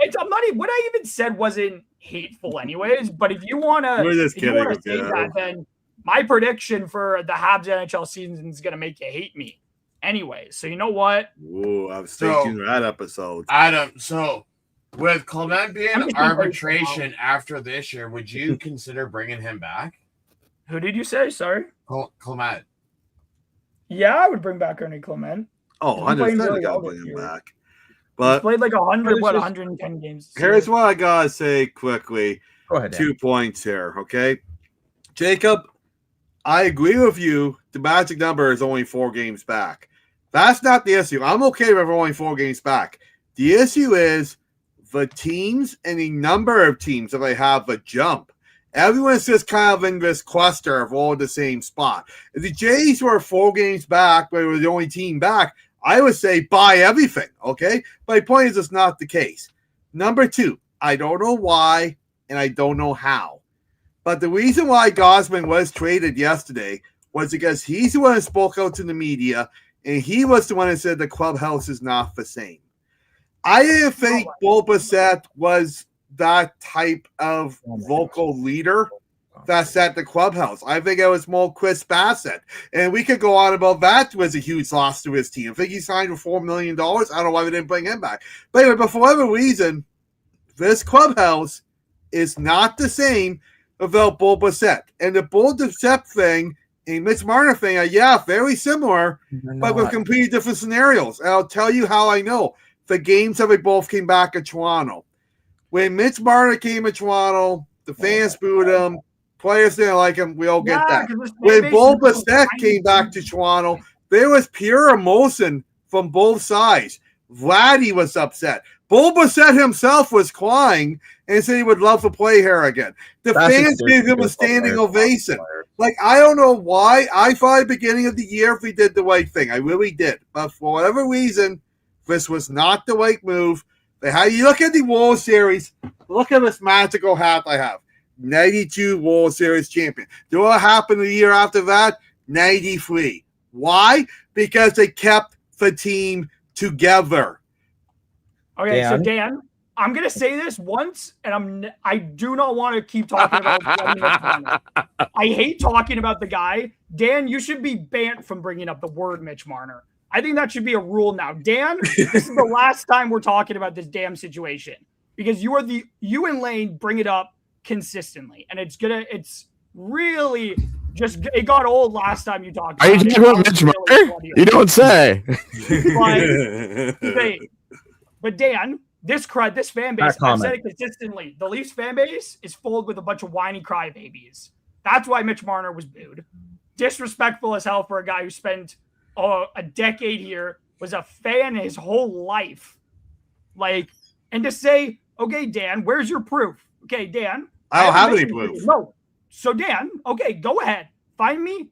I even said wasn't hateful, anyways. But if you want to say that, then my prediction for the Habs NHL season is going to make you hate me, anyway. So you know what? Ooh, I was thinking that episode. Adam, so with Clement being arbitration after this year, would you consider bringing him back? Who did you say? Sorry, Clement. Yeah, I would bring back Ernie Clement. Oh, 100% I'll bring him back. But he's played 110 games. Here's what I gotta say quickly. Go ahead, Dan. 2 points here, okay? Jacob, I agree with you. The magic number is only 4 games back. That's not the issue. I'm okay with only 4 games back. The issue is the teams and the number of teams that they have a jump. Everyone's just kind of in this cluster of all the same spot. If the Jays were 4 games back, but they were the only team back, I would say buy everything, okay? But my point is it's not the case. Number 2, I don't know why, and I don't know how. But the reason why Gausman was traded yesterday was because he's the one who spoke out to the media, and he was the one who said the clubhouse is not the same. I didn't think Bo Bissett was that type of vocal leader that set the clubhouse. I think it was more Chris Bassett. And we could go on about that was a huge loss to his team. I think he signed for $4 million. I don't know why we didn't bring him back. But anyway, but for whatever reason, this clubhouse is not the same without Bo Bissett. And the Bo Bissett thing and Mitch Marner thing are, very similar, but with completely different scenarios. And I'll tell you how I know. The games that we both came back at Toronto. When Mitch Marner came to Toronto, the fans booed him. Players didn't like him. We all get that. When Bo Bissett came back to Toronto, there was pure emotion from both sides. Vladdy was upset. Bo Bissett himself was crying and said he would love to play here again. The fans gave him a standing ovation. I don't know why. I thought at the beginning of the year if we did the right thing. I really did. But for whatever reason, this was not the right move. How you look at the World Series, look at this magical hat I have. 92 World Series champion. Do what happened the year after that? 93. Why? Because they kept the team together. Okay, Dan. So Dan, I'm gonna say this once, and I do not want to keep talking about I hate talking about the guy. Dan, you should be banned from bringing up the word Mitch Marner. I think that should be a rule now. Dan, this is the last time we're talking about this damn situation because you and Lane bring it up consistently, and it's really just it got old last time you talked. Are you talking about Mitch Marner? You don't say. But Dan, this fan base, I've said it consistently. The Leafs fan base is filled with a bunch of whiny crybabies. That's why Mitch Marner was booed. Disrespectful as hell for a guy who spent a decade here, was a fan his whole life. And to say, okay, Dan, where's your proof? Okay, Dan. I don't have any proof. No. So Dan, okay, go ahead. Find me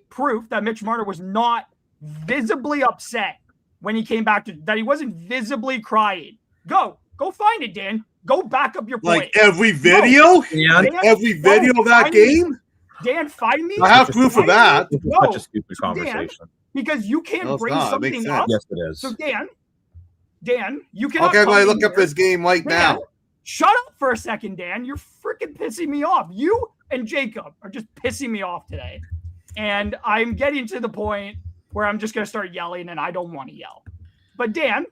proof that Mitch Marner was not visibly upset when he came back that he wasn't visibly crying. Go find it, Dan. Go back up your point. Like every video? Dan, every video of that game? Dan, find me. I have proof of that. Such a stupid conversation. Dan, because you can't bring something up. Yes, it is. So Dan, you can. Okay, I look up this game right now. Shut up for a second, Dan. You're freaking pissing me off. You and Jacob are just pissing me off today. And I'm getting to the point where I'm just going to start yelling, and I don't want to yell. But Dan,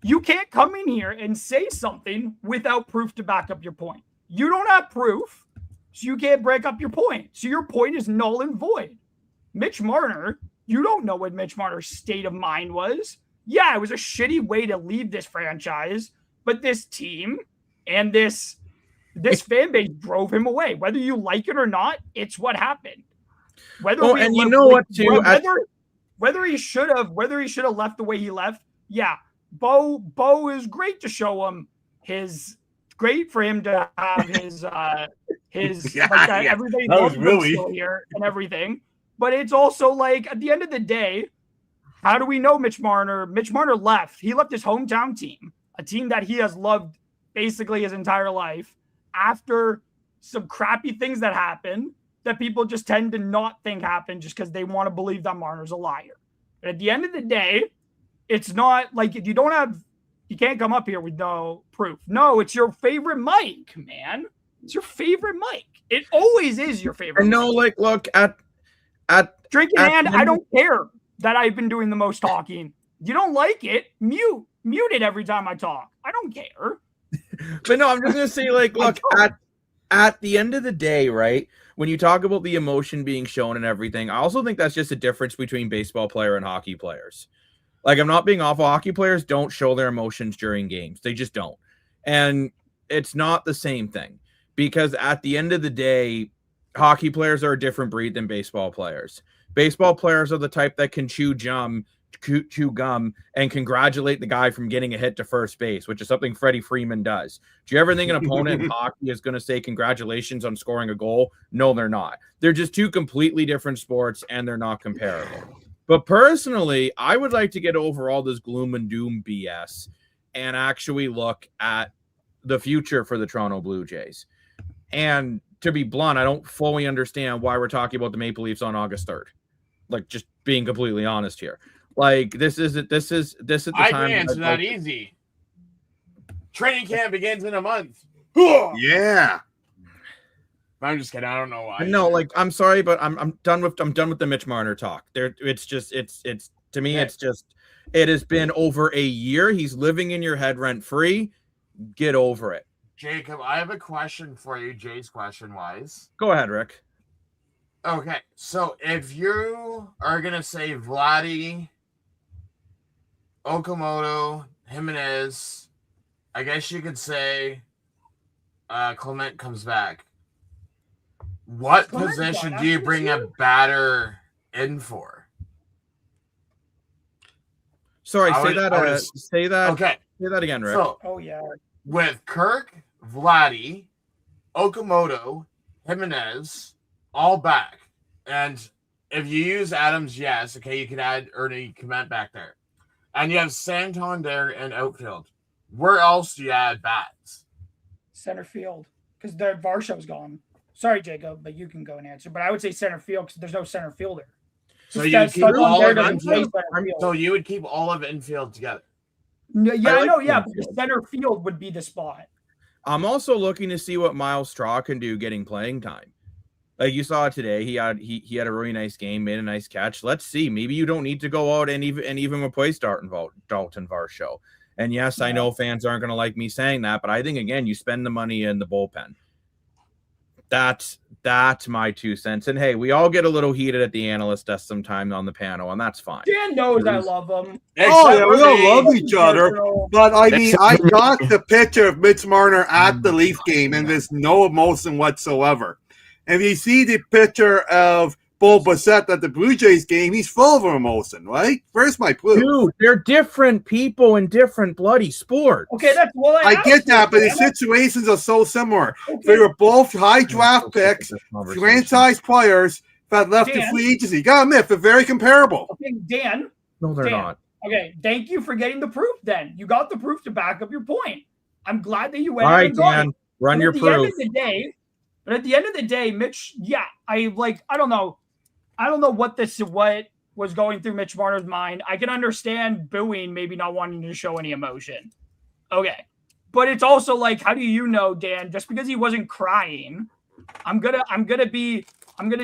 you can't come in here and say something without proof to back up your point. You don't have proof, so you can't break up your point. So your point is null and void. Mitch Marner, you don't know what Mitch Marner's state of mind was. Yeah, it was a shitty way to leave this franchise, but this team and this fan base drove him away. Whether you like it or not, it's what happened. Whether he should have left the way he left, yeah. Bo is great to show him great for him to have everybody that was really still here and everything. But it's also like at the end of the day, how do we know Mitch Marner? Mitch Marner left. He left his hometown team, a team that he has loved basically his entire life, after some crappy things that happened that people just tend to not think happen just because they want to believe that Marner's a liar. But at the end of the day, it's not like you can't come up here with no proof. No, it's your favorite mic, man. It's your favorite mic. It always is your favorite. And no, mic. look at drinking hand. I don't care that I've been doing the most talking. You don't like it? Mute it every time I talk. I don't care. But no, I'm just gonna say, look, at the end of the day, right? When you talk about the emotion being shown and everything, I also think that's just a difference between baseball player and hockey players. Like, I'm not being awful. Hockey players don't show their emotions during games. They just don't. And it's not the same thing, because at the end of the day, hockey players are a different breed than baseball players. Baseball players are the type that can chew gum and congratulate the guy from getting a hit to first base, which is something Freddie Freeman does. Do you ever think an opponent in hockey is going to say congratulations on scoring a goal? No, they're not. They're just two completely different sports, and they're not comparable. But personally, I would like to get over all this gloom and doom BS and actually look at the future for the Toronto Blue Jays. And to be blunt, I don't fully understand why we're talking about the Maple Leafs on August 3rd. Like, just being completely honest here. Like, this is the time. I can answer that easy. Training camp begins in a month. Yeah. I'm just kidding. I don't know why. No, like, I'm sorry, but I'm done with the Mitch Marner talk. It's to me, it's just, it has been over a year. He's living in your head rent free. Get over it. Jacob, I have a question for you, Jay's question wise. Go ahead, Rick. Okay, so if you are gonna say Vladdy, Okamoto, Jimenez, I guess you could say Clement comes back. What position do you bring a batter in for? Sorry, say that. Okay, say that again, Rick. So, with Kirk, Vladdy, Okamoto, Jimenez, all back, and if you use Adams, yes, okay, you can add Ernie Clement back there, and you have Santander and outfield. Where else do you add bats? Center field, because the Varshaw's gone. Sorry, Jacob, but you can go and answer. But I would say center field because there's no center fielder. So you keep all of infield. So you would keep all of infield together. Yeah, I know. Yeah, but center field would be the spot. I'm also looking to see what Miles Straw can do getting playing time. Like you saw today, he had a really nice game, made a nice catch. Let's see. Maybe you don't need to go out and even replace Dalton Varsho. And yes, I know fans aren't going to like me saying that, but I think again, you spend the money in the bullpen. That's my 2 cents. And hey, we all get a little heated at the analyst desk sometime on the panel, and that's fine. Dan knows I love him. Oh, yeah, we all love each other. But I mean, I got the picture of Mitch Marner at the Leaf game, and there's no emotion whatsoever. And if you see the picture of Bo Bichette at the Blue Jays game, he's full of emotion, right? Where's my clue? Dude, they're different people in different bloody sports. Okay, that's what I get that, but the situations are so similar. Okay. They were both high draft picks, franchise players that left the free agency. You gotta admit, they're very comparable. Okay, Dan. No, they're not. Okay, thank you for getting the proof then. You got the proof to back up your point. I'm glad that you went All right, and got Dan, it. run your proof. But at the end of the day, Mitch, I don't know what was going through Mitch Marner's mind. I can understand booing, maybe not wanting to show any emotion. Okay. But it's also like, how do you know, Dan, just because he wasn't crying, I'm gonna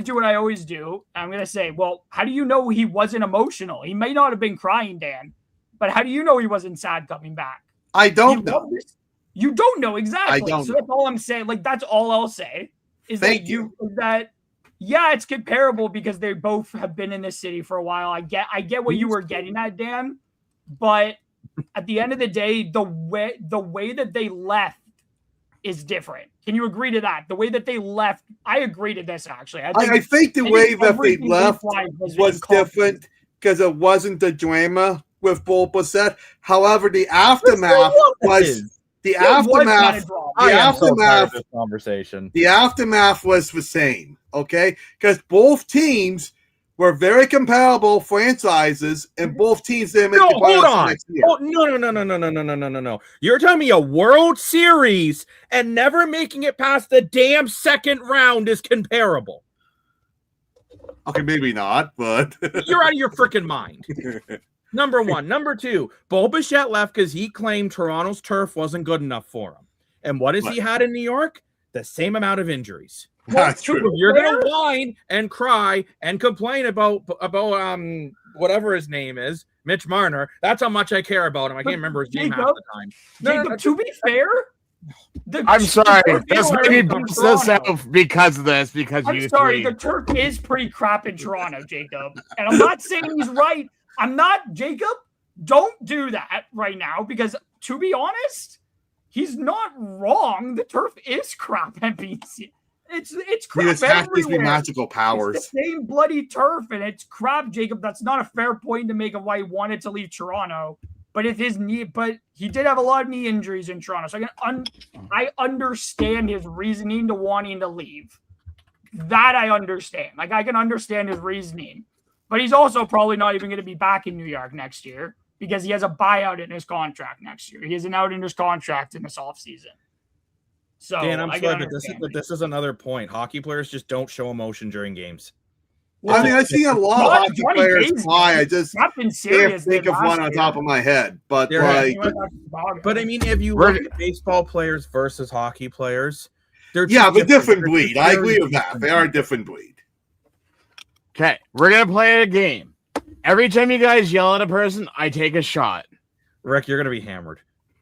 do what I always do. I'm gonna say, well, how do you know he wasn't emotional? He may not have been crying, Dan, but how do you know he wasn't sad coming back? I don't know. You don't know exactly. I don't so that's all I'm saying. Like, that's all I'll say is Thank that you. It's comparable because they both have been in this city for a while. I get what you were getting at, Dan, but at the end of the day, the way that they left is different. Can you agree to that? The way that they left, I agree to this actually. I think the way that they left was different because it wasn't the drama with Bo Bichette. However, the aftermath was the aftermath. Conversation. The aftermath was the same, okay? Because both teams were very comparable franchises, and both teams didn't make the playoffs next year. Oh, no. You're telling me a World Series and never making it past the damn second round is comparable? Okay, maybe not, but you're out of your freaking mind. Number one. Number two, Bo Bichette left because he claimed Toronto's turf wasn't good enough for him. And what has he had in New York? The same amount of injuries. That's true. You're gonna whine and cry and complain about whatever his name is, Mitch Marner. That's how much I care about him. I can't remember his name half the time. Jacob, to be fair, I'm sorry. This maybe bumps us out because of this. I'm sorry. The turf is pretty crap in Toronto, Jacob. And I'm not saying he's right. I'm not, Jacob. Don't do that right now because, to be honest, he's not wrong. The turf is crap at BC. It's crap. He just has these magical powers. It's the same bloody turf, and it's crap, Jacob. That's not a fair point to make of why he wanted to leave Toronto. But he did have a lot of knee injuries in Toronto, so I understand his reasoning to wanting to leave. That I understand. Like, I can understand his reasoning, but he's also probably not even going to be back in New York next year because he has a buyout in his contract next year. He has an out in his contract in this offseason. So, Dan, I'm sorry, but this is another point. Hockey players just don't show emotion during games. Well, I mean, I see a lot of hockey players fly. I just can't think of one on top of my head. But but I mean, if you look at baseball players versus hockey players, they're but different breed. I agree with that. They are a different breed. Okay, we're gonna play a game. Every time you guys yell at a person, I take a shot. Rick, you're gonna be hammered.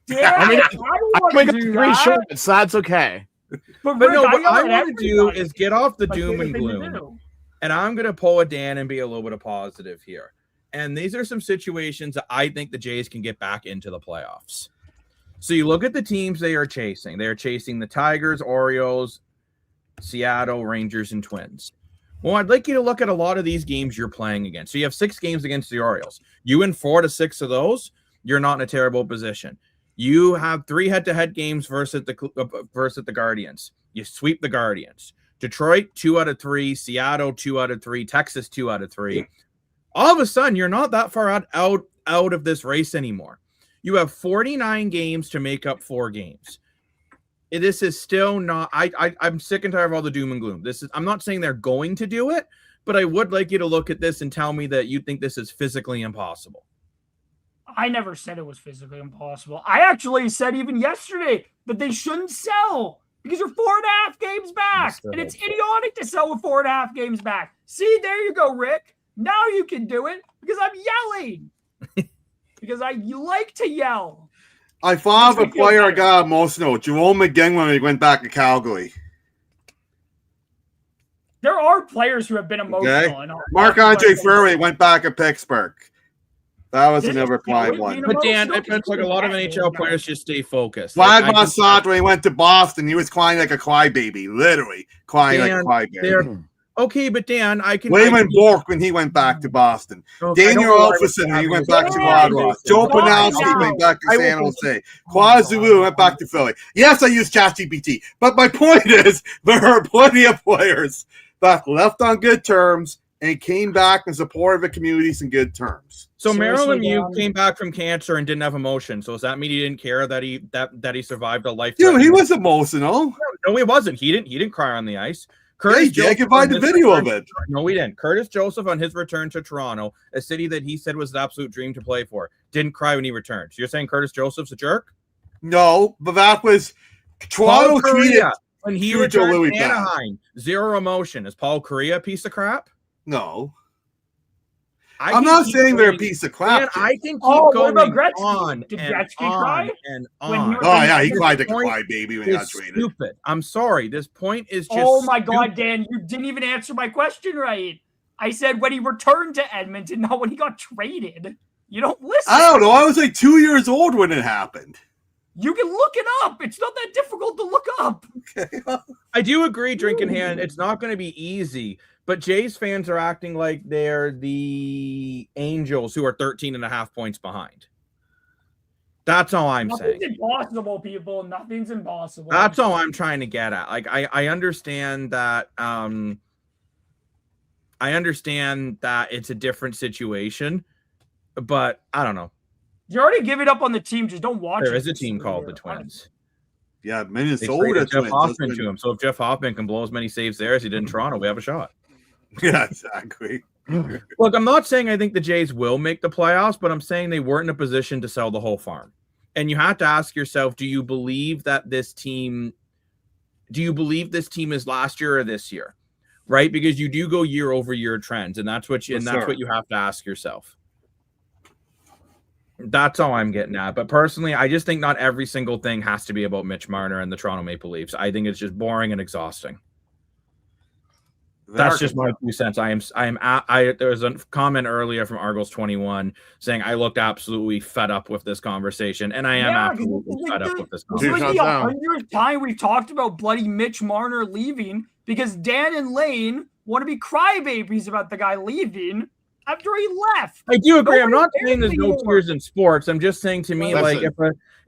Yeah, I'm making 3 shots, so that's okay. But no, what I want to do is get off the doom and gloom. And I'm going to pull a Dan and be a little bit of positive here. And these are some situations that I think the Jays can get back into the playoffs. So you look at the teams they are chasing. They are chasing the Tigers, Orioles, Seattle, Rangers, and Twins. Well, I'd like you to look at a lot of these games you're playing against. So you have 6 games against the Orioles. You win 4 to 6 of those, you're not in a terrible position. You have 3 head-to-head games versus the Guardians. You sweep the Guardians. Detroit, 2 out of 3. Seattle, 2 out of 3. Texas, 2 out of 3. All of a sudden, you're not that far out of this race anymore. You have 49 games to make up 4 games. This is still not. I'm sick and tired of all the doom and gloom. I'm not saying they're going to do it, but I would like you to look at this and tell me that you think this is physically impossible. I never said it was physically impossible. I actually said even yesterday that they shouldn't sell because you're 4.5 games back. And it's idiotic to sell with 4.5 games back. See, there you go, Rick. Now you can do it because I'm yelling. Because I like to yell. I thought of a player I got emotional. Jerome McGinn when he went back to Calgary. There are players who have been emotional. Okay. Marc-Andre Fleury went back to Pittsburgh. That was another quiet one. But Dan, it looks like a lot of NHL players just stay focused. Vlad Mossad, when he went to Boston, he was crying like a crybaby. Literally crying like a crybaby. Okay, but Dan, I can. Wayman Bork when he went back to Boston. Daniel Alfredsson when he went back to Ottawa. Joe Panalski went back to San Jose. Claude Giroux went back to Philly. Yes, I use ChatGPT, but my point is there are plenty of players that left on good terms and came back in support of the communities in good terms. So Marilyn Mew came back from cancer and didn't have emotion. So does that mean he didn't care that he survived a life? Dude, he was emotional. No, he wasn't. He didn't cry on the ice. I can find the video of it. No, we didn't. Curtis Joseph on his return to Toronto, a city that he said was an absolute dream to play for, didn't cry when he returned. So you're saying Curtis Joseph's a jerk? No, but that was Toronto treated when he returned to Anaheim. Zero emotion. Is Paul Kariya a piece of crap? No. I'm not saying they're a piece of crap. Man, I can keep going on. Did Gretzky cry? And on. Oh, yeah, he cried like a crybaby when he got traded. Stupid. I'm sorry. This point is just Oh, my God, Dan, you didn't even answer my question right. I said when he returned to Edmonton, not when he got traded. You don't listen. I don't know. I was like 2 years old when it happened. You can look it up. It's not that difficult to look up. Okay. I do agree, Drinking Hand. It's not going to be easy. But Jays fans are acting like they're the Angels who are 13.5 points behind. That's all I'm saying. Nothing's impossible, people. Nothing's impossible. That's all I'm trying to get at. Like, I understand that. I understand that it's a different situation, but I don't know. You're already giving up on the team. Just don't watch. There is a team called the Twins. Yeah, Minnesota Jeff Hoffman to him. So if Jeff Hoffman can blow as many saves there as he did in Toronto, we have a shot. Yeah, exactly. Look, I'm not saying I think the Jays will make the playoffs, but I'm saying they weren't in a position to sell the whole farm. And you have to ask yourself, do you believe this team is last year or this year? Right? Because you do go year over year trends, and that's what you have to ask yourself. That's all I'm getting at. But personally, I just think not every single thing has to be about Mitch Marner and the Toronto Maple Leafs. I think it's just boring and exhausting. That's just my 2 cents. There was a comment earlier from Argos 21 saying I looked absolutely fed up with this conversation, and I am absolutely fed up with this conversation. It's like the 100th time we've talked about bloody Mitch Marner leaving because Dan and Lane want to be crybabies about the guy leaving after he left. I do agree. I'm not saying there's no tears in sports. I'm just saying to me, like,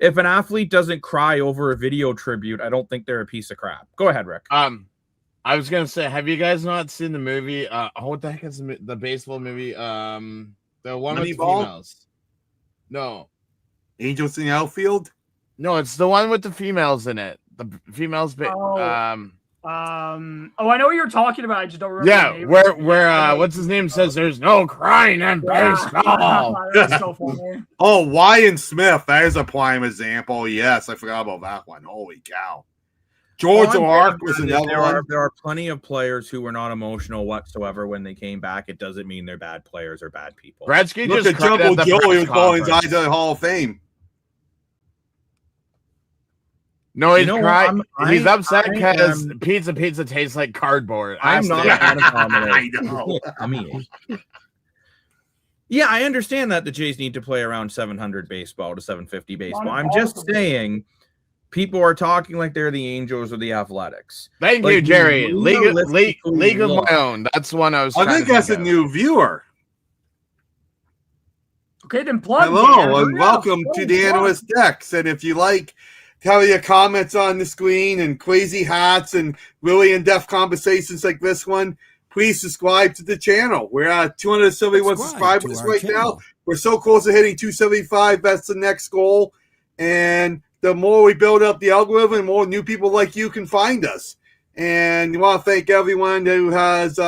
if an athlete doesn't cry over a video tribute, I don't think they're a piece of crap. Go ahead, Rick. I was gonna say, have you guys not seen the movie? What the heck is the baseball movie? The one with the females. No, Angels in the Outfield. No, it's the one with the females in it. The females. I know what you're talking about. I just don't remember. Yeah, where what's his name says there's no crying in baseball. That's so funny. Oh, Wyan Smith. That is a prime example. Yes, I forgot about that one. Holy cow. George O'Ark was another one. There are plenty of players who were not emotional whatsoever when they came back. It doesn't mean they're bad players or bad people. Gretzky Look just at Jumbo Joe. He was calling his eyes out of the Hall of Fame. No, he's crying. He's upset because pizza tastes like cardboard. I'm not I know. I mean, yeah, I understand that the Jays need to play around 700 baseball to 750 baseball. I'm just saying. People are talking like they're the Angels or the Athletics. Thank you, Jerry. League of my own. That's one I was. I think that's a new viewer. Okay, then plug. Hello, and welcome to the Analyst Decks. And if you like having your comments on the screen and crazy hats and really in-depth conversations like this one, please subscribe to the channel. We're at 271 subscribers right now. We're so close to hitting 275. That's the next goal. And the more we build up the algorithm, the more new people like you can find us. And we want to thank everyone who has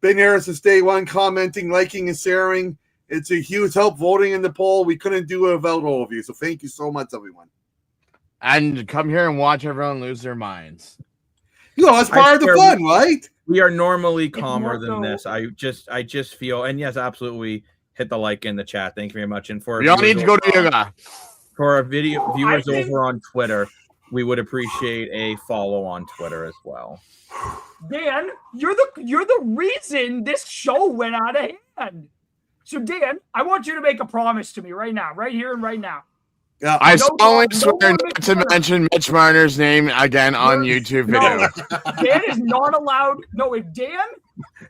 been here since day one, commenting, liking, and sharing. It's a huge help voting in the poll. We couldn't do it without all of you. So thank you so much, everyone. and come here and watch everyone lose their minds. That's part of the fun, right? We are normally calmer more than this. I just feel, and yes, absolutely, hit the like in the chat. Thank you very much. And for We all need to go to yoga. For our viewers over on Twitter, we would appreciate a follow on Twitter as well. Dan, you're the reason this show went out of hand. So Dan, I want you to make a promise to me right now, right here and right now. Yeah, I solemnly swear not to mention Mitch Marner's name again on YouTube video. Dan is not allowed. No, if Dan,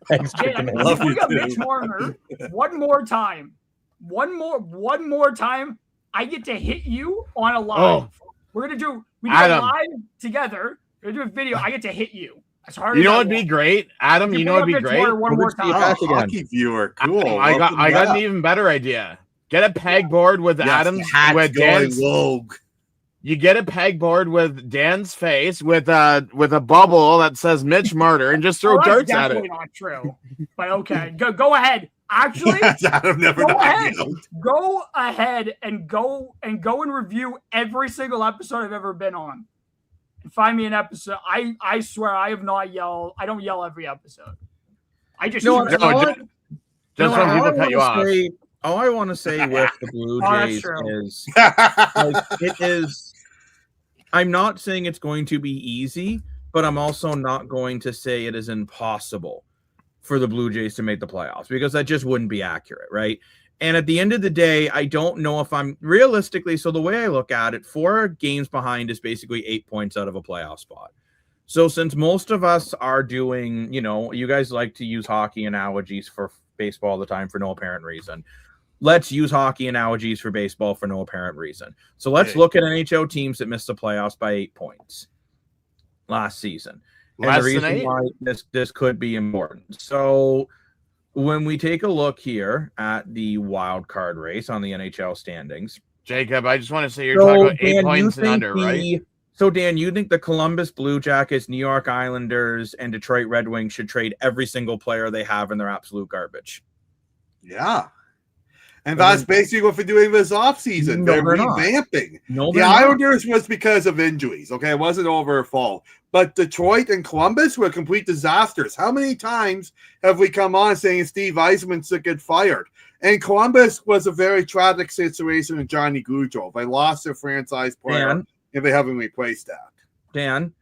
Thanks, Dan, Dan. if we got Mitch Marner one more time, I get to hit you on a live. Oh. We do a Adam. live together. We're gonna do a video. I get to hit you as hard. You as know I what'd be want. great, Adam? You know what'd be great? One more time. hockey viewer, cool. I got an even better idea. Get a pegboard with Adam's with Dan's. Rogue. You get a pegboard with Dan's face with a bubble that says Mitch Marner and just throw darts at it. Definitely not true. But okay, go ahead. Actually, Adam never go ahead and go and review every single episode I've ever been on. And find me an episode. I swear I have not yelled. I don't yell every episode. I just just when people cut you off. All I want to say with the Blue Jays is it is. I'm not saying it's going to be easy, but I'm also not going to say it is impossible for the Blue Jays to make the playoffs, because that just wouldn't be accurate, right? And at the end of the day, I don't know if I'm realistically. So the way I look at it, 4 games behind is basically 8 points out of a playoff spot. So since most of us are doing, you guys like to use hockey analogies for baseball all the time for no apparent reason. Let's use hockey analogies for baseball for no apparent reason. So let's look at NHL teams that missed the playoffs by 8 points last season. And the reason why this could be important. So when we take a look here at the wild card race on the NHL standings, Jacob, I just want to say you're talking about 8 points and under, right? So Dan, you think the Columbus Blue Jackets, New York Islanders, and Detroit Red Wings should trade every single player they have in their absolute garbage? Yeah. And that's basically what we're doing this offseason. No, they're revamping. The Islanders was because of injuries. Okay, it wasn't over a fall. But Detroit and Columbus were complete disasters. How many times have we come on saying Steve Yzerman should get fired? And Columbus was a very tragic situation with Johnny Gaudreau. They lost their franchise player, and they haven't replaced that. Dan,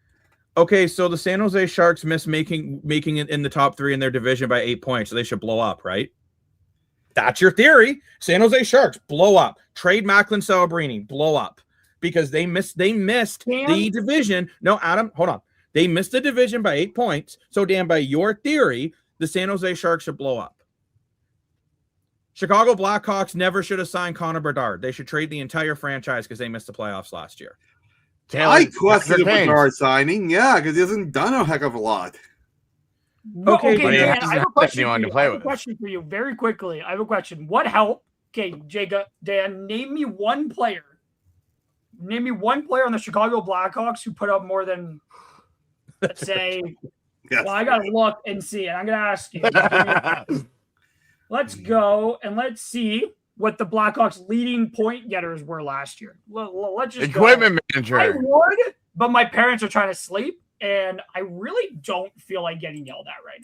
okay, so the San Jose Sharks missed making it in the top 3 in their division by 8 points, so they should blow up, right? That's your theory. San Jose Sharks blow up. Trade Macklin Celebrini, blow up, because they missed the division. No, Adam, hold on. They missed the division by 8 points. So, Dan, by your theory, the San Jose Sharks should blow up. Chicago Blackhawks never should have signed Connor Bedard. They should trade the entire franchise because they missed the playoffs last year. I question the Bedard signing, because he hasn't done a heck of a lot. Okay, Dan, I have a question for you very quickly. I have a question. What help? Okay, Jacob, Dan, name me one player. Name me one player on the Chicago Blackhawks who put up more than, let's say, well, I got to look and see. And I'm going to ask you. Let's go and let's see what the Blackhawks' leading point getters were last year. Let's just equipment manager. I would, but my parents are trying to sleep. And I really don't feel like getting yelled at right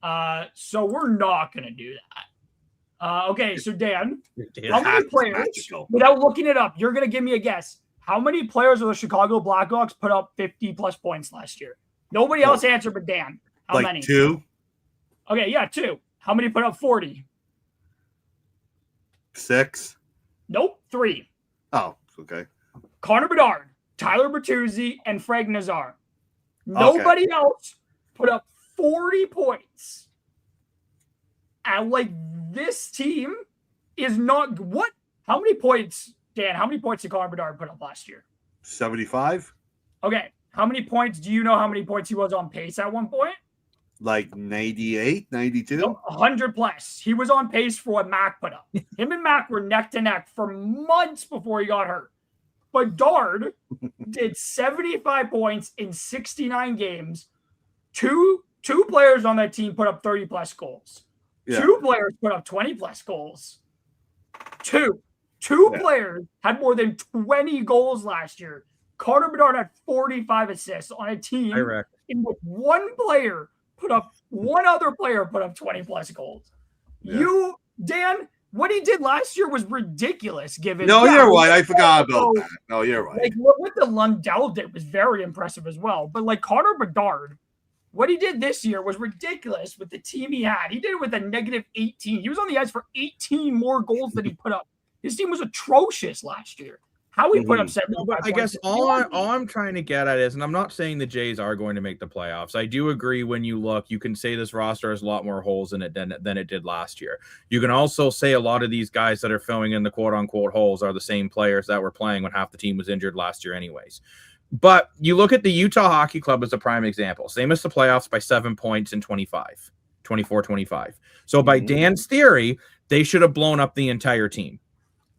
now. So we're not going to do that. Okay, so Dan, how many players, without looking it up, you're going to give me a guess. How many players of the Chicago Blackhawks put up 50-plus points last year? Nobody else answered but Dan. How many? 2? Okay, yeah, 2. How many put up 40? 6? Nope, 3. Oh, okay. Connor Bedard, Tyler Bertuzzi, and Frank Nazar. Nobody else put up 40 points. And this team is not what? How many points, Dan? How many points did Connor Bedard put up last year? 75. Okay. How many points? Do you know how many points he was on pace at one point? Like 98, 92? No, 100 plus. He was on pace for what Mac put up. Him and Mac were neck to neck for months before he got hurt. Bedard did 75 points in 69 games. Two players on that team put up 30-plus goals. Yeah. 2 players put up 20-plus goals. Two players had more than 20 goals last year. Connor Bedard had 45 assists on a team in which one other player put up 20 plus goals. Yeah. Dan, what he did last year was ridiculous. Given you're right. I forgot about that. No, you're right. Like what the Lundell did was very impressive as well. But like Connor Bedard, what he did this year was ridiculous with the team he had. He did it with a negative 18. He was on the ice for 18 more goals than he put up. His team was atrocious last year. How he put up 75 I guess all I'm trying to get at is, and I'm not saying the Jays are going to make the playoffs. I do agree when you look, you can say this roster has a lot more holes in it than it did last year. You can also say a lot of these guys that are filling in the quote-unquote holes are the same players that were playing when half the team was injured last year anyways. But you look at the Utah Hockey Club as a prime example. So they missed the playoffs by 7 points in 24-25. So by Dan's theory, they should have blown up the entire team.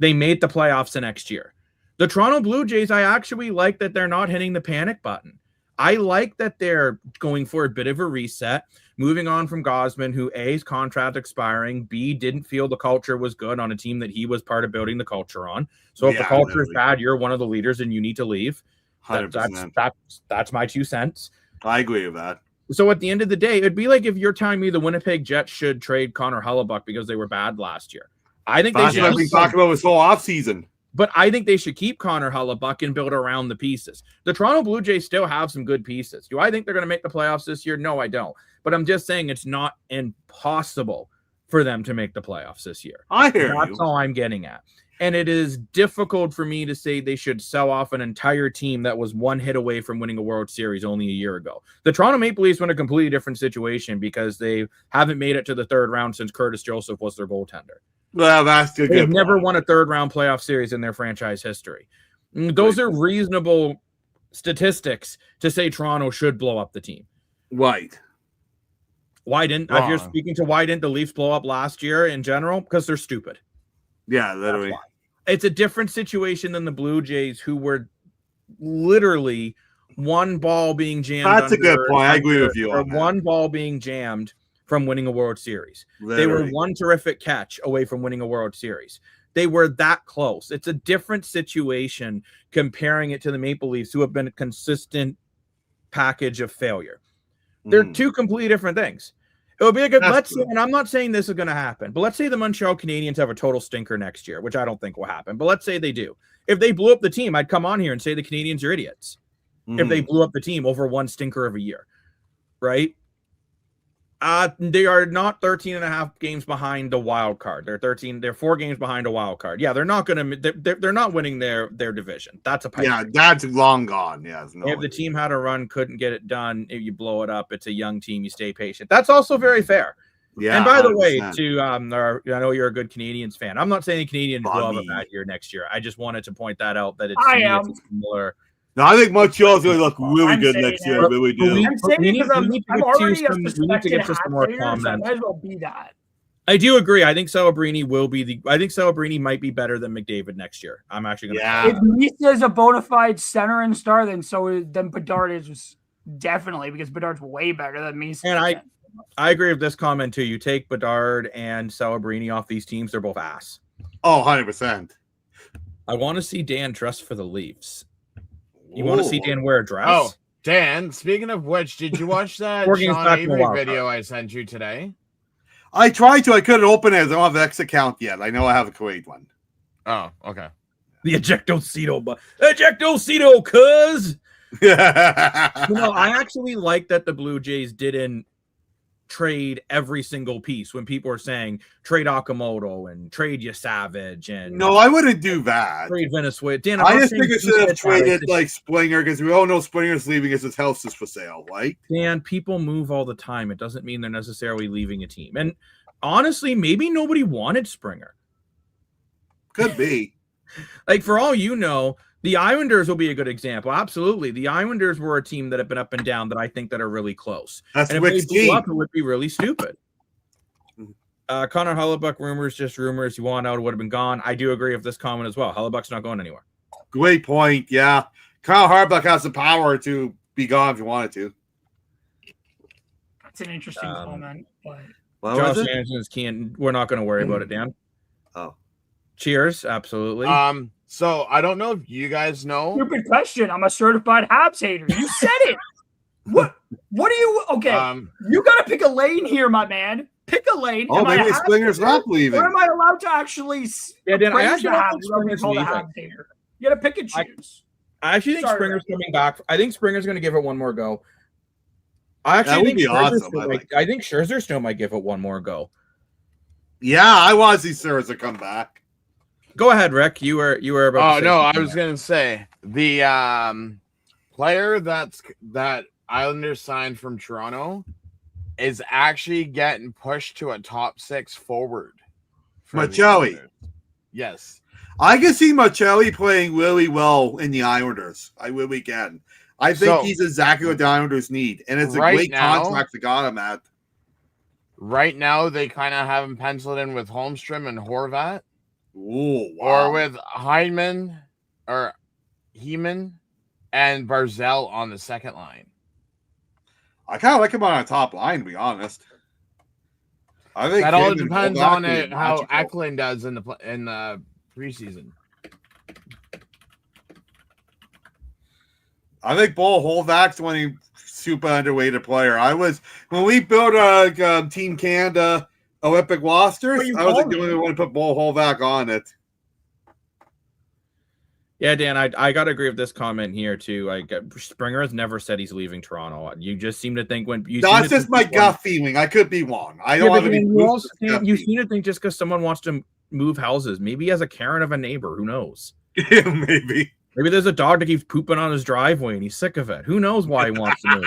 They made the playoffs the next year. The Toronto Blue Jays, I actually like that they're not hitting the panic button. I like that they're going for a bit of a reset, moving on from Gosman, who A's contract expiring, B, didn't feel the culture was good on a team that he was part of building the culture on. So if the culture is bad, you're one of the leaders and you need to leave. 100%. That's my 2 cents. I agree with that. So at the end of the day, it'd be like if you're telling me the Winnipeg Jets should trade Connor Hellebuyck because they were bad last year. I think that's what I've been talking about this whole offseason. But I think they should keep Connor Hellebuyck and build around the pieces. The Toronto Blue Jays still have some good pieces. Do I think they're going to make the playoffs this year? No, I don't. But I'm just saying it's not impossible for them to make the playoffs this year. I hear you. That's all I'm getting at. And it is difficult for me to say they should sell off an entire team that was one hit away from winning a World Series only a year ago. The Toronto Maple Leafs were in a completely different situation because they haven't made it to the third round since Curtis Joseph was their goaltender. Well, that's good. They've never won a third round playoff series in their franchise history. Those are reasonable statistics to say Toronto should blow up the team. Right. Why didn't, if you're speaking to why didn't the Leafs blow up last year in general? Because they're stupid. Yeah, literally. It's a different situation than the Blue Jays, who were literally one ball being jammed. That's a good point. I agree with you on that. One ball being jammed from winning a World Series. Literally. They were one terrific catch away from winning a World Series. They were that close. It's a different situation comparing it to the Maple Leafs, who have been a consistent package of failure. They're two completely different things. It would be like, let's say, and I'm not saying this is going to happen, but let's say the Montreal Canadiens have a total stinker next year, which I don't think will happen, but let's say they do. If they blew up the team, I'd come on here and say the Canadiens are idiots. If they blew up the team over one stinker of a year, right? They are not 13 and a half games behind the wild card. They're 4 games behind a wild card. Yeah, they're not going to, they're not winning their division. That's a pipe. Yeah, that's long gone. Yeah. If the team had a run, couldn't get it done, if you blow it up, it's a young team, you stay patient. That's also very fair. Yeah. And by the way, I know you're a good Canadiens fan. I'm not saying the Canadiens will have a bad year next year. I just wanted to point that out that it's similar. No, I think Montreal's going to look really good next year. I really do. We need to get to some more comments. I might as well be that. I do agree. I think Celebrini might be better than McDavid next year. I'm actually going to. Yeah. If Misa is a bona fide center and star, then Bedard is definitely, because Bedard's way better than Misa. And I agree with this comment too. You take Bedard and Celebrini off these teams, they're both ass. Oh, 100%. I want to see Dan dress for the Leafs. You want to see Dan wear a dress? Oh, Dan, speaking of which, did you watch that Sean Avery video I sent you today? I tried to. I couldn't open it. I don't have an X account yet. I know I have a Kuwait one. Oh, okay. The Ejectocito, cuz. I actually like that the Blue Jays didn't trade every single piece when people are saying trade Okamoto and trade Savage and no, I wouldn't do that. Trade Venezuela. Dan, I just think it should have traded like Springer, because we all know Springer's leaving because his house is for sale, right? Dan, people move all the time. It doesn't mean they're necessarily leaving a team. And honestly, maybe nobody wanted Springer. Could be. Like, for all you know, the Islanders will be a good example. Absolutely. The Islanders were a team that have been up and down that I think that are really close. That's and if they blew up, it would be really stupid. Connor Hellebuyck, rumors, just rumors. You want out, it would have been gone. I do agree with this comment as well. Hellebuck's not going anywhere. Great point. Yeah. Kyle Hellebuyck has the power to be gone if you wanted to. That's an interesting comment. But Josh Anderson's key, and we're not going to worry about it, Dan. Oh. Cheers. Absolutely. So I don't know if you guys know. Stupid question. I'm a certified Habs hater. You said it. What do you? Okay, you got to pick a lane here, my man. Pick a lane. Oh, maybe Springer's not leaving. Or am I allowed to actually? Yeah, Dan, I actually have think Springer's leaving. You got to pick and choose. I actually think Springer's coming back. I think Springer's going to give it one more go. I think Scherzer still might give it one more go. Yeah, I want to see Scherzer come back. Go ahead, Rick. You were about. Oh no, I was going to say the player that Islanders signed from Toronto is actually getting pushed to a top 6 forward. Machelli. Yes. I can see Machelli playing really well in the Islanders. I really can. I think he's exactly what the Islanders need. And it's a great contract they got him at. Right now, they kind of have him penciled in with Holmstrom and Horvat. Ooh, wow. Or with Heeman and Barzell on the second line. I kind of like him on a top line, to be honest. I think that all depends on how Eklund does in the preseason. I think Bo Holvack's one super underrated player. When we built Team Canada Olympic rosters, I was the only one to put Bo Holvack on it. Yeah, Dan, I got to agree with this comment here, too. Like, Springer has never said he's leaving Toronto. You just seem to think when... That's just my gut feeling. I could be wrong. I don't have any... You seem to think just because someone wants to move houses. Maybe he has a Karen of a neighbor. Who knows? Yeah, maybe. Maybe there's a dog that keeps pooping on his driveway and he's sick of it. Who knows why he wants to move?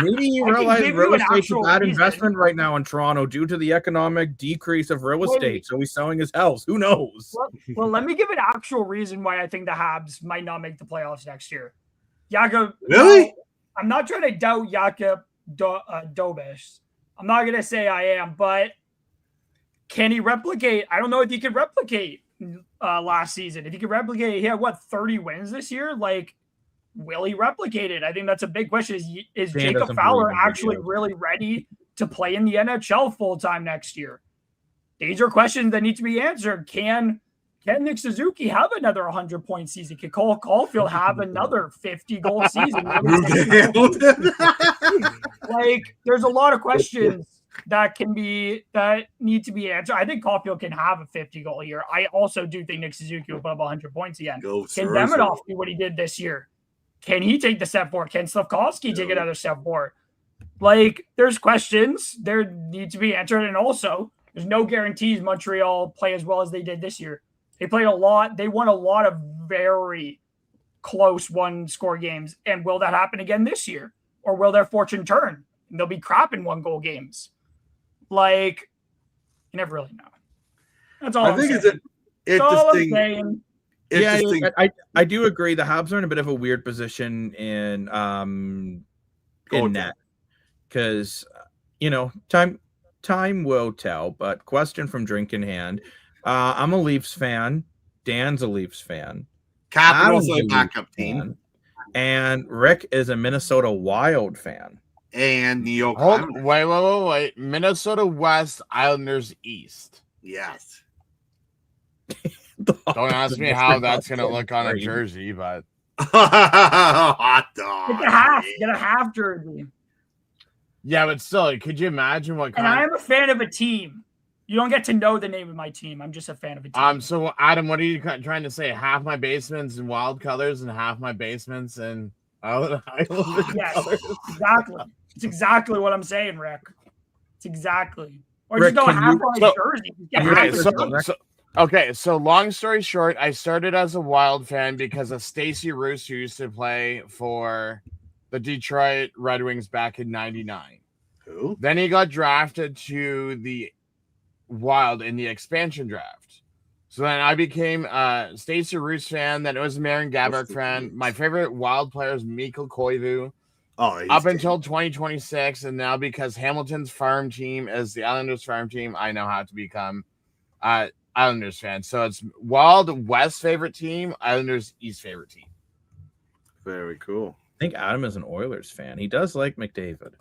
Maybe you realize real estate's a bad investment right now in Toronto due to the economic decrease of real estate. So he's selling his house. Who knows? Well, let me give an actual reason why I think the Habs might not make the playoffs next year. Jakob, really? I'm not trying to doubt Jakob Dobes. I'm not going to say I am, but can he replicate? I don't know if he could replicate last season. If he could replicate, he had 30 wins this year? Like, will he replicate it? I think that's a big question. Is Jacob Fowler actually really ready to play in the NHL full time next year? These are questions that need to be answered. Can Nick Suzuki have another 100-point season? Can Cole Caulfield have another 50-goal season? Like, there's a lot of questions that need to be answered. I think Caulfield can have a 50-goal year. I also do think Nick Suzuki will put up 100 points again. Can Demidov do what he did this year? Can he take the step forward? Can Slavkovsky take another step forward? Like, there's questions. There need to be answered. And also, there's no guarantees Montreal play as well as they did this year. They played a lot. They won a lot of very close one-score games. And will that happen again this year? Or will their fortune turn? And they'll be crap in one-goal games. Like, you never really know. That's all I think. It's interesting. Yeah, I do agree. The Habs are in a bit of a weird position in net because time will tell. But question from Drink in Hand: I'm a Leafs fan. Dan's a Leafs fan. Capitals a backup team, and Rick is a Minnesota Wild fan. And New York. Wait. Minnesota West, Islanders East. Yes. Don't ask me how that's going to look on a jersey, but hot dog. Get a half jersey. Yeah, but still, could you imagine what kind? And I am a fan of a team. You don't get to know the name of my team. I'm just a fan of a team. So Adam, what are you trying to say? Half my basement's in wild colors and half my basement's in Islanders colors. Exactly. It's exactly what I'm saying, Rick. It's exactly. Or Rick, just don't have my jersey. Okay, so long story short, I started as a Wild fan because of Stacey Roos, who used to play for the Detroit Red Wings back in '99. Who? Then he got drafted to the Wild in the expansion draft. So then I became a Stacey Roos fan. Then it was a Marin Gaborik fan. My favorite Wild player is Mikko Koivu. Up until 2026, and now because Hamilton's farm team is the Islanders farm team, I now have to become Islanders fan. So it's Wild West favorite team, Islanders East favorite team. Very cool. I think Adam is an Oilers fan. He does like McDavid.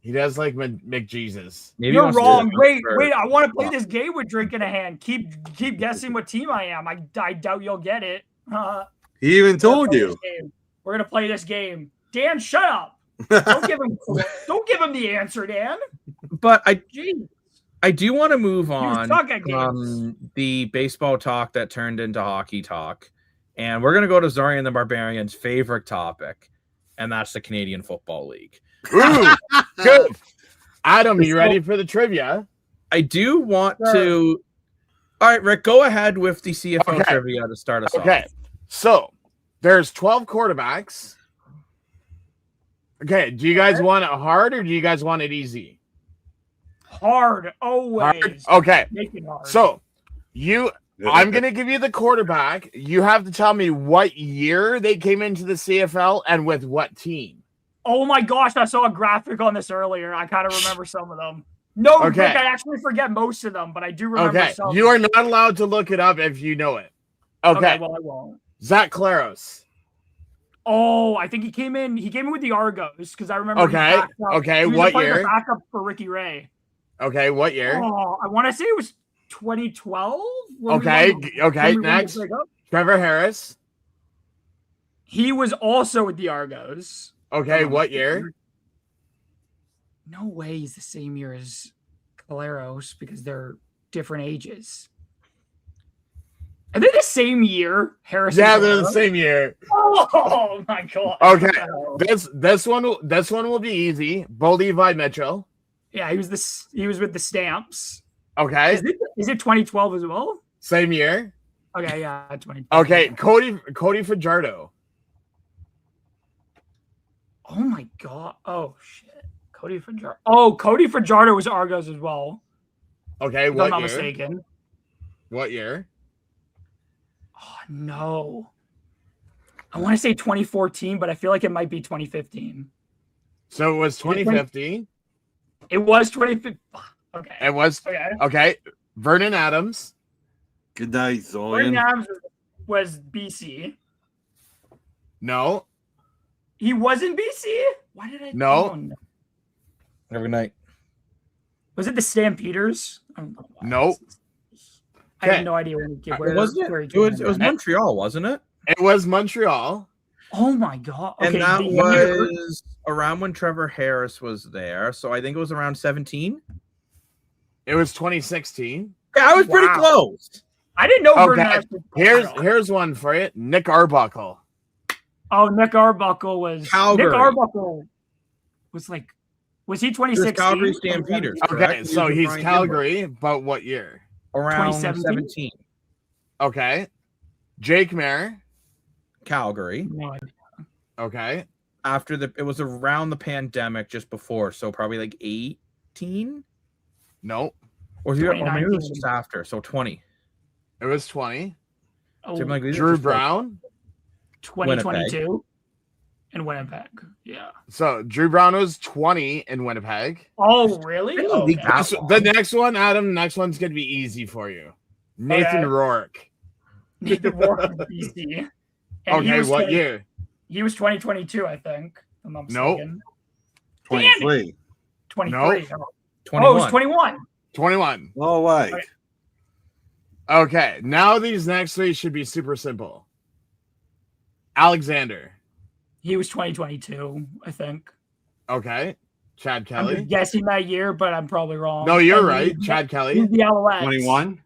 He does like McJesus. Maybe he You're wants to wrong. do it Wait. for- I want to play this game with drink in a hand. Keep guessing what team I am. I doubt you'll get it. He even told you. We're gonna play this game. Dan, shut up. Don't give him the answer, Dan. But Jeez. I do want to move on suck at games. from the baseball talk that turned into hockey talk. And we're going to go to Zorian the Barbarian's favorite topic, and that's the Canadian Football League. Ooh, good. Adam, you ready for the trivia? I do want to... All right, Rick, go ahead with the CFL trivia to start us off. Okay, so there's 12 quarterbacks. Okay, do you guys want it hard or do you guys want it easy? Hard, always. Hard? Okay, Make it hard. so I'm going to give you the quarterback. You have to tell me what year they came into the CFL and with what team. Oh my gosh, I saw a graphic on this earlier. I kind of remember some of them. No, Okay. Rick, I actually forget most of them, but I do remember Okay, some. you are not allowed to look it up if you know it. Okay, well, I won't. Zach Claros. Oh, I think he came in with the Argos because I remember. Okay, he backed up. okay, He was what the year? Backup for Ricky Ray. Okay, what year? Oh, I want to say it was 2012. Okay, next. Trevor Harris. He was also with the Argos. Okay, what year? No way he's the same year as Caleros because they're different ages. Are they the same year, Harris? Yeah, they're the same year. Oh my god. Okay, this one will be easy. Bo Levi Mitchell. Yeah, he was with the Stamps. Okay, Is it 2012 as well? same year. Okay, yeah, 2012. Okay, Cody Fajardo. Oh my god. Oh shit. Cody Fajardo. Oh, Cody Fajardo was Argos as well. Okay, If what I'm not year? mistaken. What year? Oh no. I want to say 2014, but I feel like it might be 2015. So it was 2015. It was 2015. Okay. It was okay. Vernon Adams. Good night, Vernon Zorian. Adams was BC. No. He was in BC? Why did I? No. Oh, no. Have a good night. Was it the Stampeders? I don't know why. Nope. I have no idea where he came. It was Montreal, wasn't it? It was Montreal. Oh my god! Okay, And that the year- was around when Trevor Harris was there. So I think it was around 17. It was 2016. Yeah, I was pretty Wow. close. I didn't know. Vernon Okay. Adams was Here's one for you. Nick Arbuckle. Oh, Nick Arbuckle was Calgary. Nick Arbuckle was like, was he It was 2016? Calgary Stampeders. Okay, correct? so He was he's Brian Calgary, but what year? Gilbert. Around 2017? 17. Okay. Jake Mayer. Calgary. No idea. Okay. It was around the pandemic just before, so probably like 18? Nope. Or maybe it was 2019. just after, so 20. It was 20. Oh, So I'm like, these are Drew just like- Brown. 2022 in Winnipeg. Yeah. So Drew Brown was 20 in Winnipeg. Oh, really? I didn't Okay. leak that. The next one, Adam, next one's going to be easy for you. Nathan Okay. Rourke. Nathan Rourke from BC. And he Okay, was what 20 year? He was 2022, I think. If I'm not Nope. mistaken. 23. 23. Nope. Oh, 21. it was 21. 21. No way. Okay. Okay, now these next three should be super simple. Alexander. He was 2022, I think. Okay. Chad I'm Kelly. just guessing that year, but I'm probably wrong. No, you're And right. he's- Chad He's Kelly. the Alouettes. 21.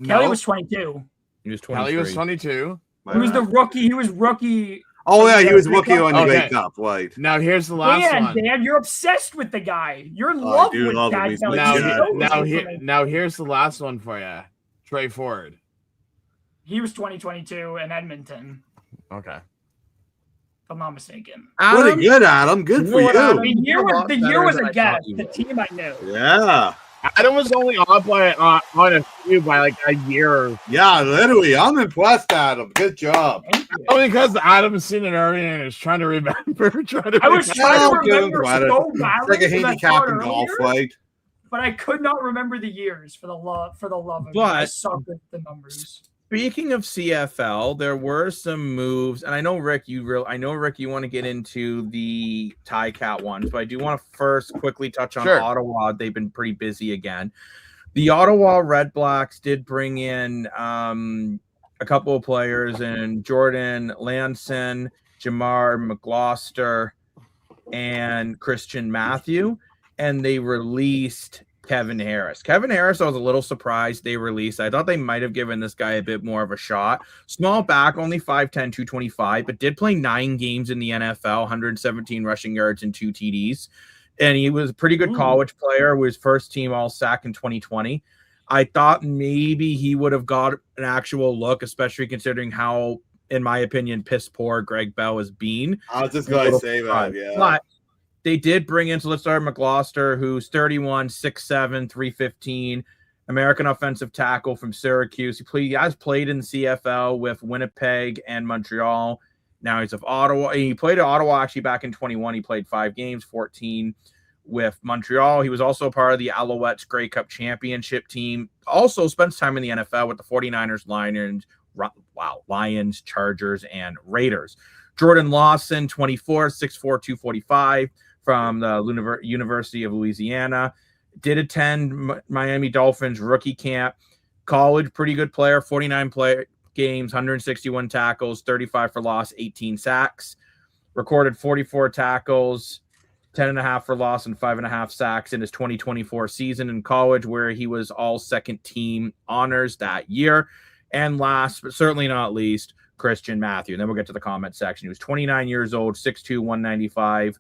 Kelly No. was 22. He was 23. Kelly was 22. He was the rookie. He was rookie. Oh, yeah, he was rookie on the Okay. Wake Up. Right. Now here's the last Dan, one. Dan, you're obsessed with the guy. You're in I love do with love him. Chad He's Kelly. my Now, You dad. know now, this here, information. now here's the last one for you. Trey Ford. He was 2022 in Edmonton, Okay. if I'm not mistaken. Pretty Adam, good, Adam. Good You for know what, you. Adam? The year was, lot the year better was than a I guess. thought you The would. team I knew. Yeah. Adam was only off by on a few by like a year. Yeah, literally. I'm impressed, Adam. Good job. Thank you. Only because Adam's seen it already and is trying to remember. I was trying I'll to give him remember credit. so It's badly like a because I handicap saw it in golf, earlier, right? but I could not remember the years for the love of it. I But- suck with the numbers. Speaking of CFL, there were some moves, and I know Rick, you want to get into the Cat ones, but I do want to first quickly touch on Ottawa. They've been pretty busy again. The Ottawa REDBLACKS did bring in a couple of players, and Jordan Lanson, Jamar McGloster, and Christian Matthew, and they released Kevin Harris. Kevin Harris, I was a little surprised they released. I thought they might have given this guy a bit more of a shot. Small back, only 5'10", 225, but did play 9 games in the NFL, 117 rushing yards and 2 TDs. And he was a pretty good college player, was first team All-SAC in 2020. I thought maybe he would have got an actual look, especially considering how, in my opinion, piss poor Greg Bell has been. I was just going to say that, yeah. But they did bring in, so let's start with McGloster, who's 31, 6'7", 315, American offensive tackle from Syracuse. He has played in the CFL with Winnipeg and Montreal. Now he's of Ottawa. He played at Ottawa actually back in 21. He played 5 games, 14 with Montreal. He was also part of the Alouettes Grey Cup championship team. Also spent time in the NFL with the 49ers, Lions, Chargers, and Raiders. Jordan Lawson, 24, 6'4", 245, from the University of Louisiana. Did attend Miami Dolphins rookie camp. College, pretty good player, 49 games, 161 tackles, 35 for loss, 18 sacks. Recorded 44 tackles, 10.5 for loss, and 5.5 sacks in his 2024 season in college, where he was all second team honors that year. And last, but certainly not least, Christian Matthew. And then we'll get to the comment section. He was 29 years old, 6'2", 195.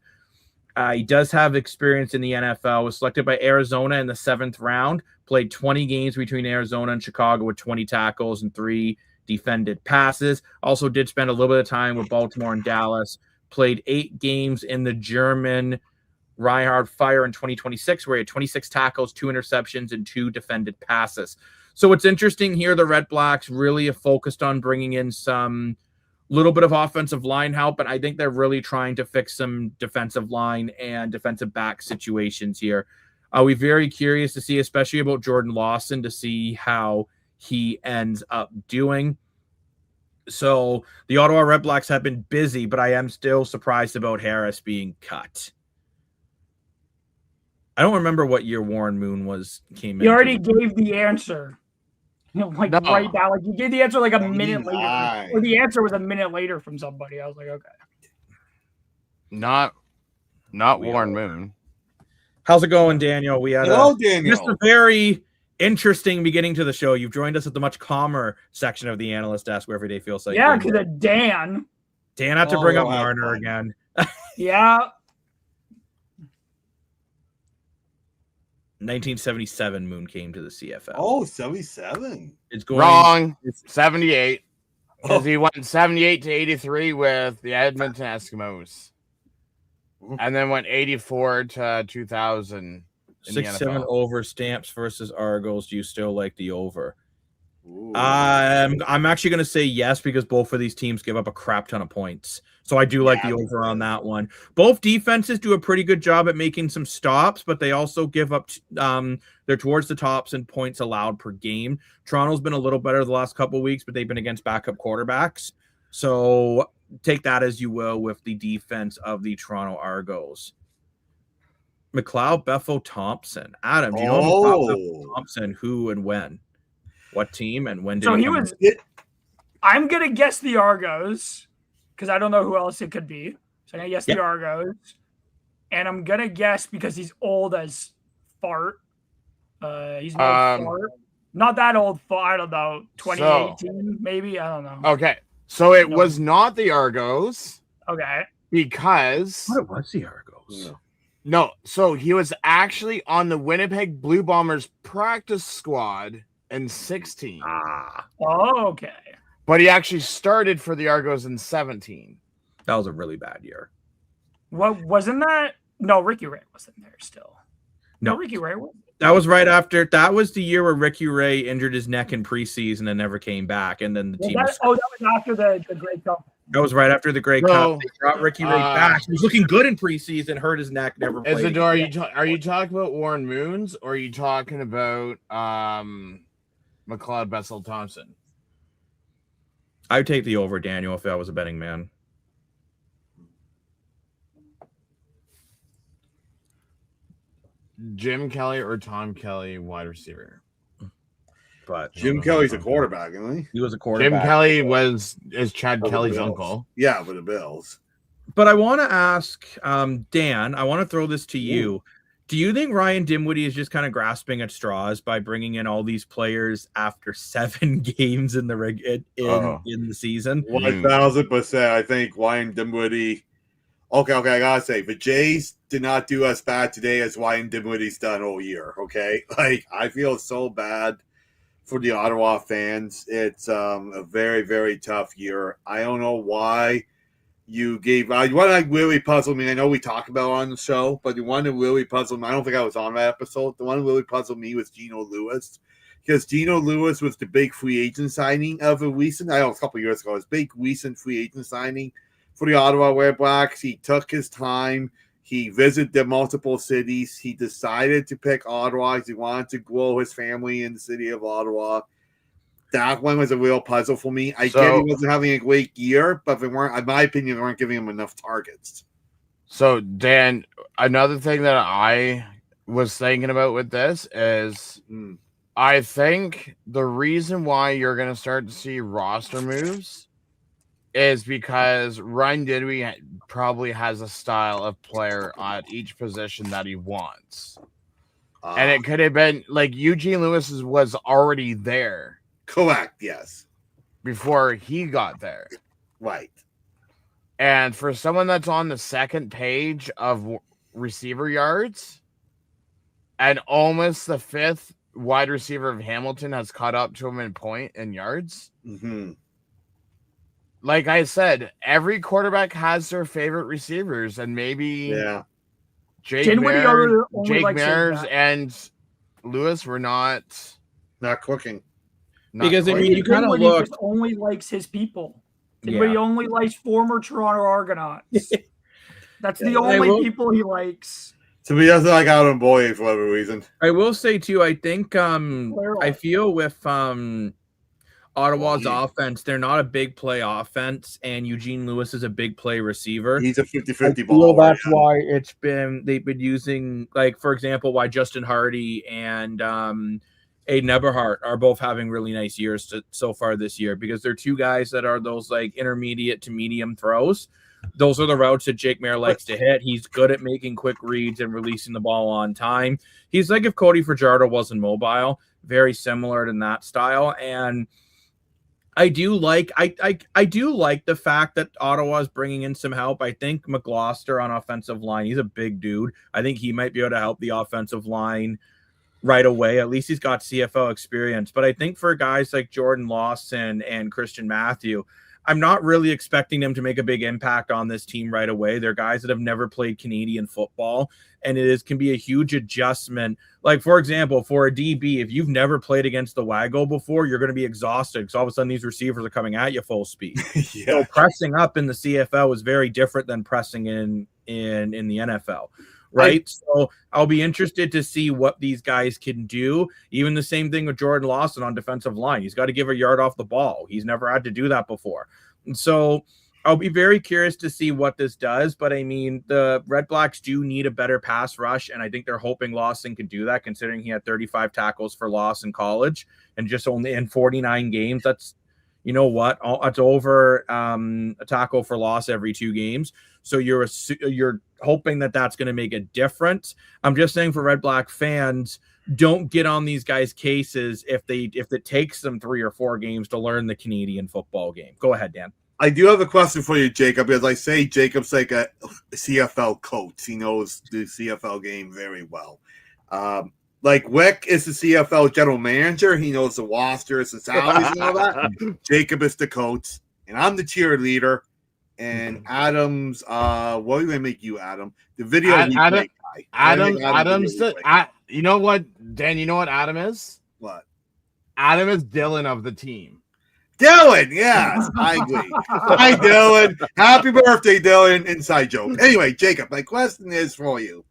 He does have experience in the NFL, was selected by Arizona in the 7th round, played 20 games between Arizona and Chicago with 20 tackles and 3 defended passes. Also did spend a little bit of time with Baltimore and Dallas, played 8 games in the German Reinhard Fire in 2026, where he had 26 tackles, 2 interceptions, and 2 defended passes. So what's interesting here, the REDBLACKS really have focused on bringing in some little bit of offensive line help, and I think they're really trying to fix some defensive line and defensive back situations here. We're very curious to see, especially about Jordan Lawson, to see how he ends up doing. So the Ottawa REDBLACKS have been busy, but I am still surprised about Harris being cut. I don't remember what year Warren Moon came in. You already gave the answer. Right now, like you gave the answer like a minute later, or the answer was a minute later from somebody. I was like, okay, not Warren Moon. How's it going, Daniel? We had Daniel. Just a very interesting beginning to the show. You've joined us at the much calmer section of the analyst desk, where every day feels like because of Dan had to bring up Marner again. Yeah. 1977 Moon came to the CFL. Oh, 77. It's going wrong. It's 78. Because he went 78 to 83 with the Edmonton Eskimos. And then went 84 to 2000. 6-7 over Stamps versus Argos. Do you still like the over? I'm actually going to say yes, because both of these teams give up a crap ton of points. So I do like the over on that one. Both defenses do a pretty good job at making some stops, but they also give up they're towards the tops in points allowed per game. Toronto's been a little better the last couple of weeks, but they've been against backup quarterbacks. So take that as you will with the defense of the Toronto Argos. McLeod, Beffo, Thompson. Adam, do you know McLeod, Thompson, who and when? What team and when did he was I'm going to guess the Argos, because I don't know who else it could be. So I'm going to guess the Argos. And I'm going to guess because he's old as fart. He's fart. Not that old. I don't know. 2018, maybe. I don't know. Okay. So it was not the Argos. Okay. Because. What was the Argos? No. So he was actually on the Winnipeg Blue Bombers practice squad in 16. Oh, okay. But he actually started for the Argos in 17. That was a really bad year. What wasn't that? No, Ricky Ray wasn't there still. No, Ricky Ray was. That was right after. That was the year where Ricky Ray injured his neck in preseason and never came back. And then the team. That was after the Grey Cup. That was right after the Grey Cup. They brought Ricky Ray back. He was looking good in preseason. Hurt his neck. Never played. Isidore, are you talking about Warren Moons, or are you talking about McLeod, Bessel, Thompson? I'd take the over, Daniel, if I was a betting man. Jim Kelly or Tom Kelly, wide receiver. But Jim Kelly's a quarterback, isn't he? He was a quarterback. Jim Kelly is Chad For the Kelly's Bills. uncle. Yeah, for the Bills. But I want to ask, Dan, I want to throw this to you. Ooh. Do you think Ryan Dinwiddie is just kind of grasping at straws by bringing in all these players after 7 games in the in the season? 1,000%. I think Ryan Dinwiddie. Okay, I gotta say, the Jays did not do as bad today as Ryan Dinwiddie's done all year. Okay, like I feel so bad for the Ottawa fans. It's a very, very tough year. I don't know why you gave what like really puzzled me. I know we talked about it on the show, but the one that really puzzled me, I don't think I was on that episode. The one that really puzzled me was Geno Lewis, because Geno Lewis was the big free agent signing of a recent, I know a couple of years ago, his big recent free agent signing for the Ottawa REDBLACKS. He took his time. He visited the multiple cities. He decided to pick Ottawa because he wanted to grow his family in the city of Ottawa. That one was a real puzzle for me. I get he wasn't having a great year, but they weren't, in my opinion, they weren't giving him enough targets. So, Dan, another thing that I was thinking about with this is I think the reason why you're going to start to see roster moves is because Ryan Dinwiddie probably has a style of player at each position that he wants. And it could have been like Eugene Lewis was already there. Correct, yes. Before he got there. Right. And for someone that's on the second page of receiver yards and almost the 5th wide receiver of Hamilton has caught up to him in point and yards. Mm-hmm. Like I said, every quarterback has their favorite receivers, and maybe Jake Mears and Lewis were not cooking. Because I mean, you kind of look. Only likes his people. Dinwiddie only likes former Toronto Argonauts. That's the only people he likes. So he doesn't like Adam Boyd for whatever reason. I will say too. I think I feel with Ottawa's offense, they're not a big play offense, and Eugene Lewis is a big play receiver. He's a 50-50 ball. That's why they've been using, like, for example, why Justin Hardy and Aiden Eberhardt are both having really nice years so far this year, because they're two guys that are those like intermediate to medium throws. Those are the routes that Jake Maier likes to hit. He's good at making quick reads and releasing the ball on time. He's like if Cody Fajardo wasn't mobile, very similar to that style. And I do like the fact that Ottawa is bringing in some help. I think McGloster on offensive line, he's a big dude. I think he might be able to help the offensive line right away. At least he's got CFL experience. But I think for guys like Jordan Lawson and Christian Matthew, I'm not really expecting them to make a big impact on this team right away. They're guys that have never played Canadian football, and can be a huge adjustment. Like, for example, for a DB, if you've never played against the Wago before, you're going to be exhausted because all of a sudden these receivers are coming at you full speed. So pressing up in the CFL is very different than pressing in the NFL. Right. So I'll be interested to see what these guys can do. Even the same thing with Jordan Lawson on defensive line. He's got to give a yard off the ball. He's never had to do that before. And so I'll be very curious to see what this does. But I mean, the REDBLACKS do need a better pass rush. And I think they're hoping Lawson can do that, considering he had 35 tackles for loss in college and just only in 49 games. That's, you know what? It's over a tackle for loss every 2 games. So you're hoping that that's going to make a difference. I'm just saying for REDBLACK fans, don't get on these guys' cases if it takes them 3 or 4 games to learn the Canadian football game. Go ahead, Dan. I do have a question for you, Jacob. As I say, Jacob's like a CFL coach. He knows the CFL game very well. Like Wick is the CFL general manager. He knows the rosters, the salaries, and all that. Jacob is the coach, and I'm the cheerleader. And Adam's, what are we going to make you, Adam? The video Adam's you know what, Dan, you know what Adam is? What? Adam is Dylan of the team. Dylan, yes, I agree. Hi, Dylan. Happy birthday, Dylan. Inside joke. Anyway, Jacob, my question is for you.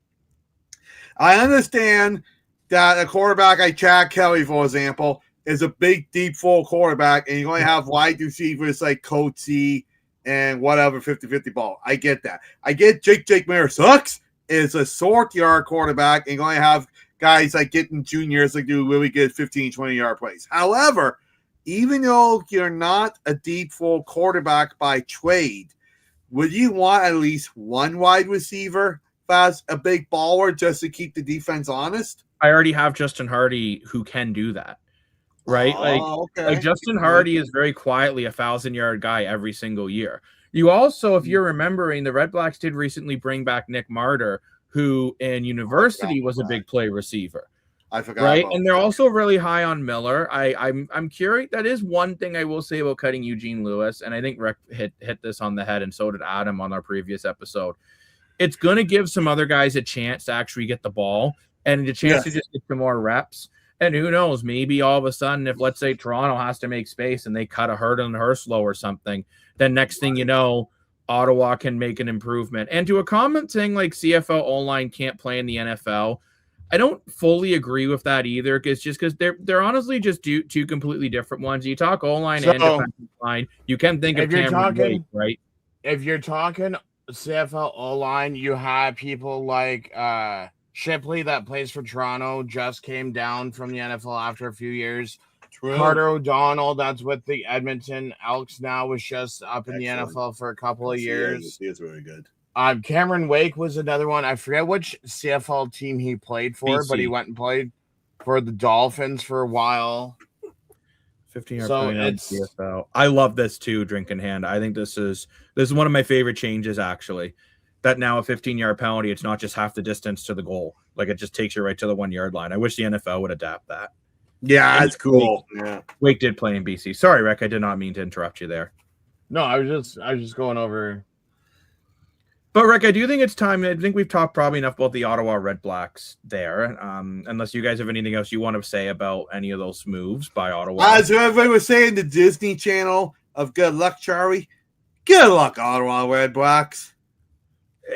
I understand that a quarterback like Chad Kelly, for example, is a big, deep, full quarterback, and you're going to have wide receivers like Coatsy and whatever 50-50 ball. I get that. I get Jake Mayer sucks. Is a short yard quarterback, and you're going to have guys like getting juniors like do really good 15, 20-yard plays. However, even though you're not a deep, full quarterback by trade, would you want at least one wide receiver that's a big baller just to keep the defense honest? I already have Justin Hardy who can do that, right? Like Justin Hardy is very quietly a 1,000-yard guy every single year. You also, if you're remembering, the Red Blacks did recently bring back Nick Martyr, who in university was a big play receiver. I forgot. Right, and they're also really high on Miller. I'm curious. That is one thing I will say about cutting Eugene Lewis, and I think Rick hit this on the head, and so did Adam on our previous episode. It's going to give some other guys a chance to actually get the ball and a chance to just get some more reps. And who knows, maybe all of a sudden, if let's say Toronto has to make space and they cut a Hurd and Herslow or something, then next thing you know, Ottawa can make an improvement. And to a comment saying like CFL O-line can't play in the NFL, I don't fully agree with that either. Because they're honestly just two completely different ones. You talk O-line and defensive line, you can think of Cameron Wake, right? If you're talking CFL O-line, you have people like Shipley that plays for Toronto, just came down from the NFL after a few years. True. Carter O'Donnell, that's with the Edmonton Elks now, was just up in the NFL for a couple of years. He is really good. Cameron Wake was another one. I forget which CFL team he played for, but he went and played for the Dolphins for a while. 15-yard CFL. I love this too, drink in hand. I think this is one of my favorite changes, actually. That now a 15-yard penalty, it's not just half the distance to the goal. Like it just takes you right to the 1-yard line. I wish the NFL would adapt that. Yeah, that's cool. Wake did play in BC. Sorry, Rick, I did not mean to interrupt you there. No, I was just going over. But Rick, I do think it's time. I think we've talked probably enough about the Ottawa REDBLACKS there. Unless you guys have anything else you want to say about any of those moves by Ottawa. As everybody was saying, the Disney Channel of good luck, Charlie. Good luck, Ottawa REDBLACKS.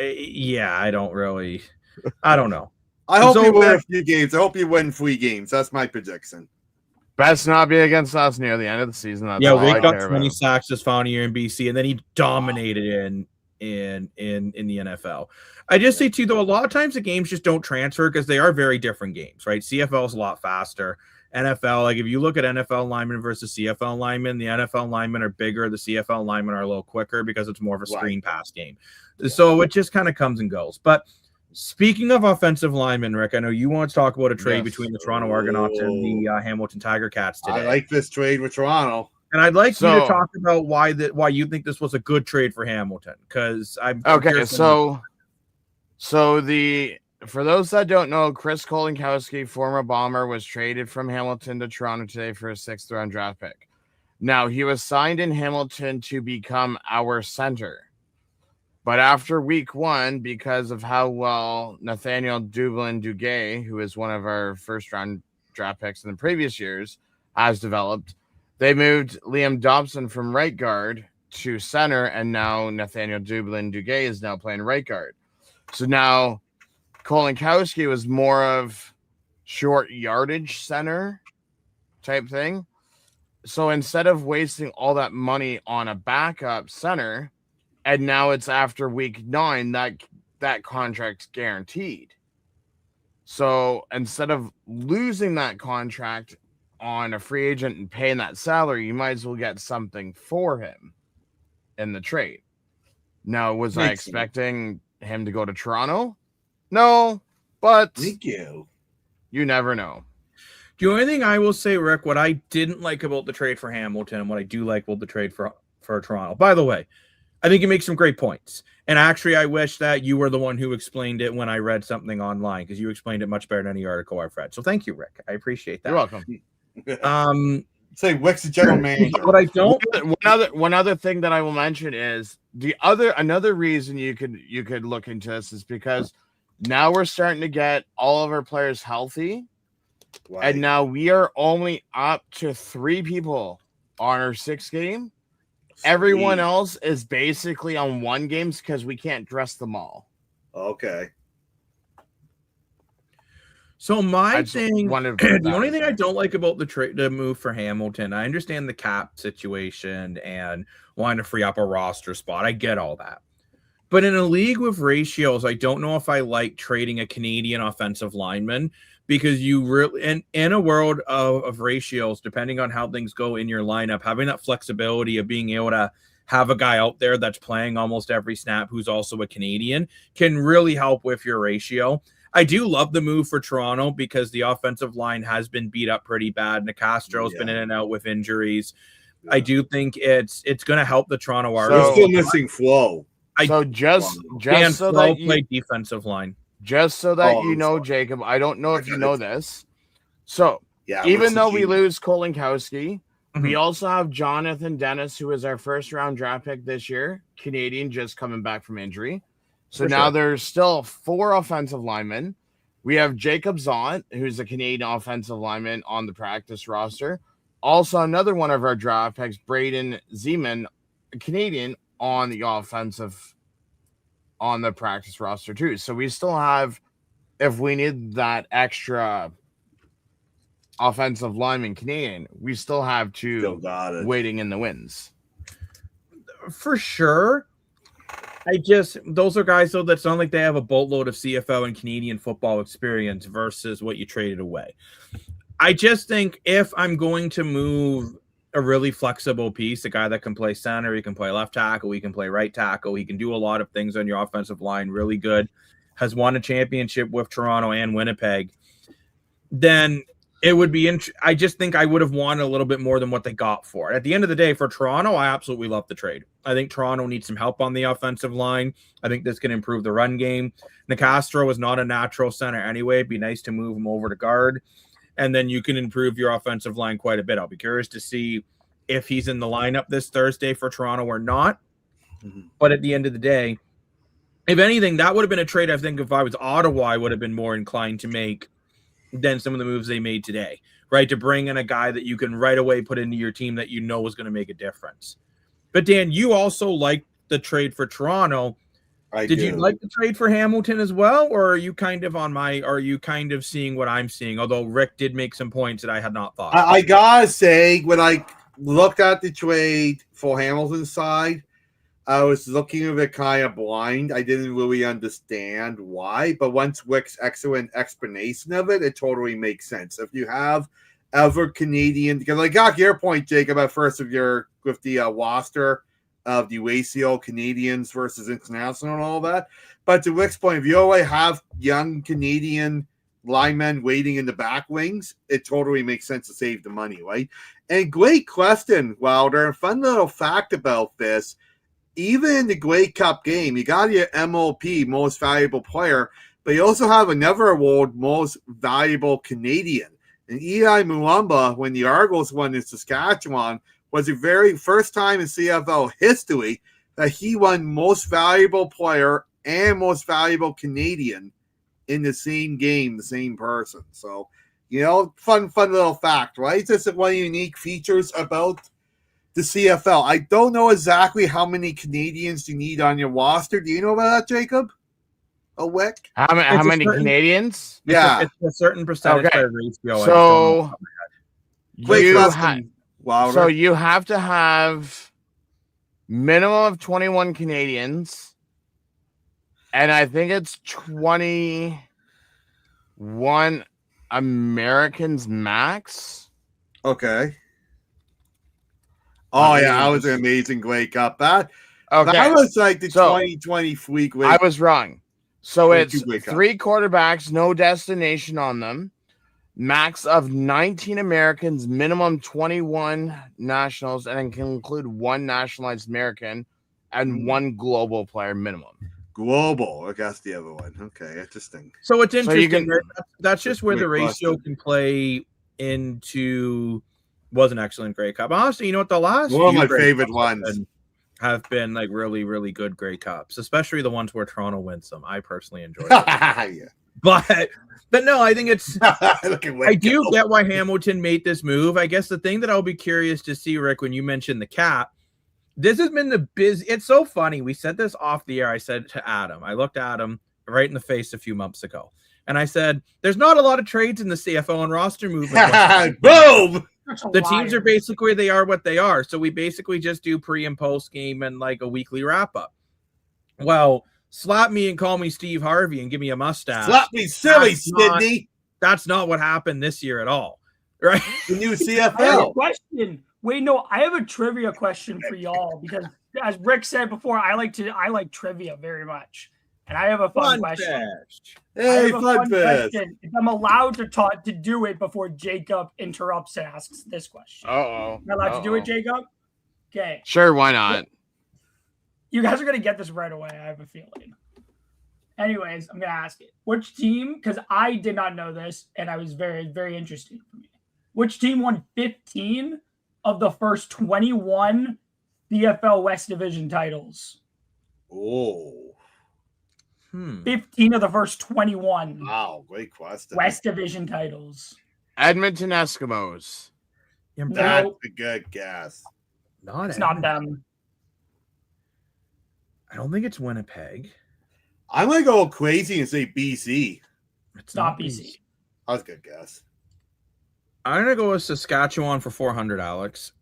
Yeah, I don't know. I hope you win a few games. I hope you win 3 games. That's my prediction. Best not be against us near the end of the season. That's Wake got 20 sacks this final year in BC, and then he dominated in the NFL. I just say too, though, a lot of times the games just don't transfer because they are very different games, right? CFL is a lot faster. NFL, like if you look at NFL linemen versus CFL linemen, the NFL linemen are bigger. The CFL linemen are a little quicker because it's more of a screen pass game. So it just kind of comes and goes. But speaking of offensive linemen, Rick, I know you want to talk about a trade between the Toronto Argonauts and the Hamilton Tiger Cats today. I like this trade with Toronto. And I'd like you to talk about why you think this was a good trade for Hamilton. Because I'm okay. For those that don't know, Chris Kolinkowski, former Bomber, was traded from Hamilton to Toronto today for a 6th-round draft pick. Now, he was signed in Hamilton to become our center. But after week 1, because of how well Nathaniel Dublin-Duguay, who is one of our first-round draft picks in the previous years, has developed, they moved Liam Dobson from right guard to center, and now Nathaniel Dublin-Duguay is now playing right guard. So now Kolinkowski was more of short yardage center type thing. So instead of wasting all that money on a backup center, and now it's after week 9, that contract's guaranteed. So instead of losing that contract on a free agent and paying that salary, you might as well get something for him in the trade. Now, was I expecting him to go to Toronto? No, but thank you. You never know. The only thing I will say, Rick, what I didn't like about the trade for Hamilton and what I do like about the trade for Toronto. By the way, I think you make some great points. And actually, I wish that you were the one who explained it when I read something online, because you explained it much better than any article I've read. So thank you, Rick. I appreciate that. You're welcome. Say Wick's the general manager. But I don't. One other thing that I will mention is another reason you could look into this is because now we're starting to get all of our players healthy, and now we are only up to 3 people on our 6th game. Everyone else is basically on 1 games because we can't dress them all. Okay. So my just thing, wanted to put the that only out thing I there. don't like about the move for Hamilton, I understand the cap situation and wanting to free up a roster spot. I get all that. But in a league with ratios, I don't know if I like trading a Canadian offensive lineman, because you really, in a world of ratios, depending on how things go in your lineup, having that flexibility of being able to have a guy out there that's playing almost every snap who's also a Canadian can really help with your ratio. I do love the move for Toronto because the offensive line has been beat up pretty bad. Nicastro's been in and out with injuries. Yeah. I do think it's going to help the Toronto We're Argonauts. still missing Flo. So just Dan so Flo that you played defensive line. just so that Oh, you I'm know, sorry. Jacob, I don't know if you know this. So Yeah, even though we lose Kolinkowski, we Mhm. also have Jonathan Dennis, who is our first round draft pick this year, Canadian, just coming back from injury. So For now sure. there's still 4 offensive linemen. We have Jacob Zont, who's a Canadian offensive lineman on the practice roster. Also, another one of our draft picks, Braden Zeman, a Canadian on the practice roster too. So we still have, if we need that extra offensive lineman Canadian, we still have Still 2 got it. waiting in the wings. For sure. Those are guys though that's not like they have a boatload of CFL and Canadian football experience versus what you traded away. I just think if I'm going to move a really flexible piece, a guy that can play center, he can play left tackle, he can play right tackle, he can do a lot of things on your offensive line, really good, has won a championship with Toronto and Winnipeg, then it would be I just think I would have wanted a little bit more than what they got for it. At the end of the day, for Toronto, I absolutely love the trade. I think Toronto needs some help on the offensive line. I think this can improve the run game. Nicastro is not a natural center anyway. It'd be nice to move him over to guard, and then you can improve your offensive line quite a bit. I'll be curious to see if he's in the lineup this Thursday for Toronto or not. Mhm. But at the end of the day, if anything, that would have been a trade I think if I was Ottawa, I would have been more inclined to make than some of the moves they made today, right? To bring in a guy that you can right away put into your team that you know is going to make a difference. But Dan, you also like the trade for Toronto. Did you like the trade for Hamilton as well, or are you kind of seeing what I'm seeing? Although Rick did make some points that I had not thought. I gotta say, when I looked at the trade for Hamilton's side, I was looking at it kind of blind. I didn't really understand why, but once Rick's excellent explanation of it, it totally makes sense. If you have ever Canadian, because I got your point, Jacob, at first with the roster of the ratio Canadians versus international and all that. But to Rick's point, if you already have young Canadian linemen waiting in the back wings, it totally makes sense to save the money, right? And great question, Wilder. And fun little fact about this. Even in the Grey Cup game, you got your MLP, most valuable player, but you also have another award, most valuable Canadian. And Eli Mulumba, when the Argos won in Saskatchewan, was the very first time in CFL history that he won most valuable player and most valuable Canadian in the same game, the same person. So, fun little fact, right? This is one of the unique features about the CFL. I don't know exactly how many Canadians you need on your roster. Do you know about that, Jacob? A Wick? How many Canadians? Yeah. It's a certain percentage Okay. by ratio. So Wilder. you have to have minimum of 21 Canadians, and I think it's 21 Americans max. Okay. Oh, yeah, that was an amazing Grey Cup. That was like the 2020 freak. I was wrong. So it's 3 quarterbacks, no destination on them. Max of 19 Americans, minimum 21 nationals, and it can include 1 nationalized American and 1 global player minimum. Global, I guess the other one. Okay, interesting. So it's interesting. So that's just where the ratio can play into. Was an excellent Grey Cup. Honestly, you know what? The last one of my favorite ones have been like really, really good Grey Cups, especially the ones where Toronto wins them. I personally enjoy it. Yeah. But no, I think it's. I do get why Hamilton made this move. I guess the thing that I'll be curious to see, Rick, when you mentioned the cap, this has been the It's so funny. We said this off the air. I said to Adam, I looked at him right in the face a few months ago. And I said, there's not a lot of trades in the CFL and roster movement. Boom! The teams are basically, they are what they are. So we basically just do pre and post game and like a weekly wrap up. Well, slap me and call me Steve Harvey and give me a mustache. Slap me silly, Sydney. That's not what happened this year at all. Right? The new I have a CFL. question. Wait, no, I have a trivia question for y'all because, as Rick said before, I like trivia very much, and I have a fun question. Hey, fun fest. If I'm allowed to do it before Jacob interrupts and asks this question. Uh-oh. Am I allowed to do it, Jacob? Okay. Sure, why not? You guys are gonna get this right away. I have a feeling. Anyways, I'm gonna ask it. Which team? Because I did not know this, and I was very, very interesting for me. Which team won 15 of the first 21 CFL West Division titles? Oh. 15 of the first 21. Wow, great question. West Division titles. Edmonton Eskimos. That's No, a good guess. it's not them. I don't think it's Winnipeg. I'm going to go crazy and say BC. It's not BC. That's a good guess. I'm going to go with Saskatchewan for 400, Alex.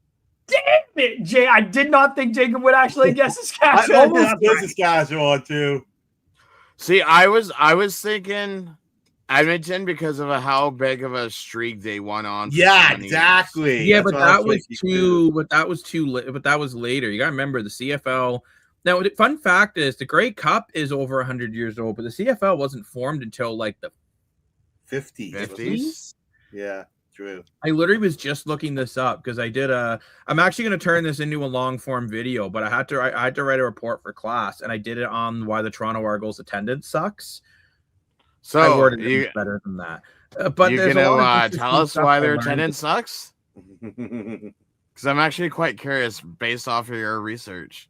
Damn it, Jay. I did not think Jacob would actually guess I Saskatchewan. almost did Saskatchewan, too. See, I was thinking Edmonton because of how big of a streak they won on. Yeah, exactly. Yeah, That's but what I that was thinking, too. But that was too late. But that was later. You got to remember the CFL. Now, the fun fact is the Grey Cup is over 100 years old, but the CFL wasn't formed until like the 50s. 50s. Yeah, true. I literally was just looking this up because I did I'm actually going to turn this into a long form video, but I had to write a report for class, and I did it on why the Toronto Argos attendance sucks. So I worded it better than that. But you there's gonna a tell us why their attendance sucks? Because I'm actually quite curious based off of your research.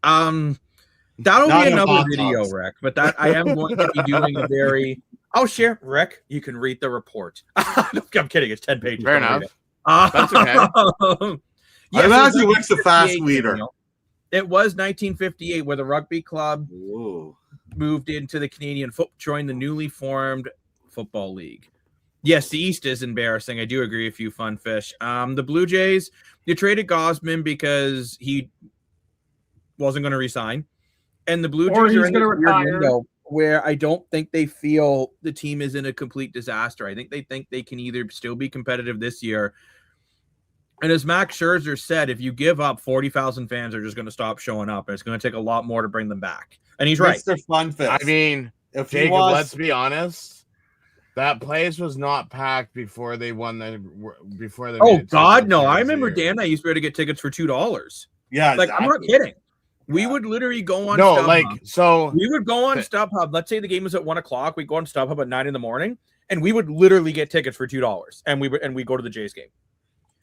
That'll Not be in another hot video, dogs. Rick. But that I am going to be doing a very. I'll share, Rick. You can read the report. I'm kidding. It's 10 pages. Fair Don't read enough. it. That's okay. Yes, I'm it actually was Rick's the fast 1958, reader. Daniel. It was 1958 where the rugby club Ooh. moved into the Canadian joined the newly formed Football League. Yes, the East is embarrassing. I do agree with you, Fun Fish. The Blue Jays, you traded Gosman because he wasn't going to resign. And the Blue Or Jays are he's in this gonna weird retire. window where I don't think they feel the team is in a complete disaster. I think they can either still be competitive this year. And as Max Scherzer said, if you give up, 40,000 fans are just going to stop showing up. And it's going to take a lot more to bring them back. And he's right. Mr. Funfest. I mean, if he Jacob, wants, let's be honest. That place was not packed before they won before they. Oh, made it to God, the no. I Series remember here. Dan and I used to be able to get tickets for $2. yeah, Like, I'm not exactly. kidding. We would literally go on No, StubHub. like so. We would go on StubHub. Let's say the game was at 1 o'clock. We'd go on StubHub at 9 a.m, and we would literally get tickets for $2. And we go to the Jays game.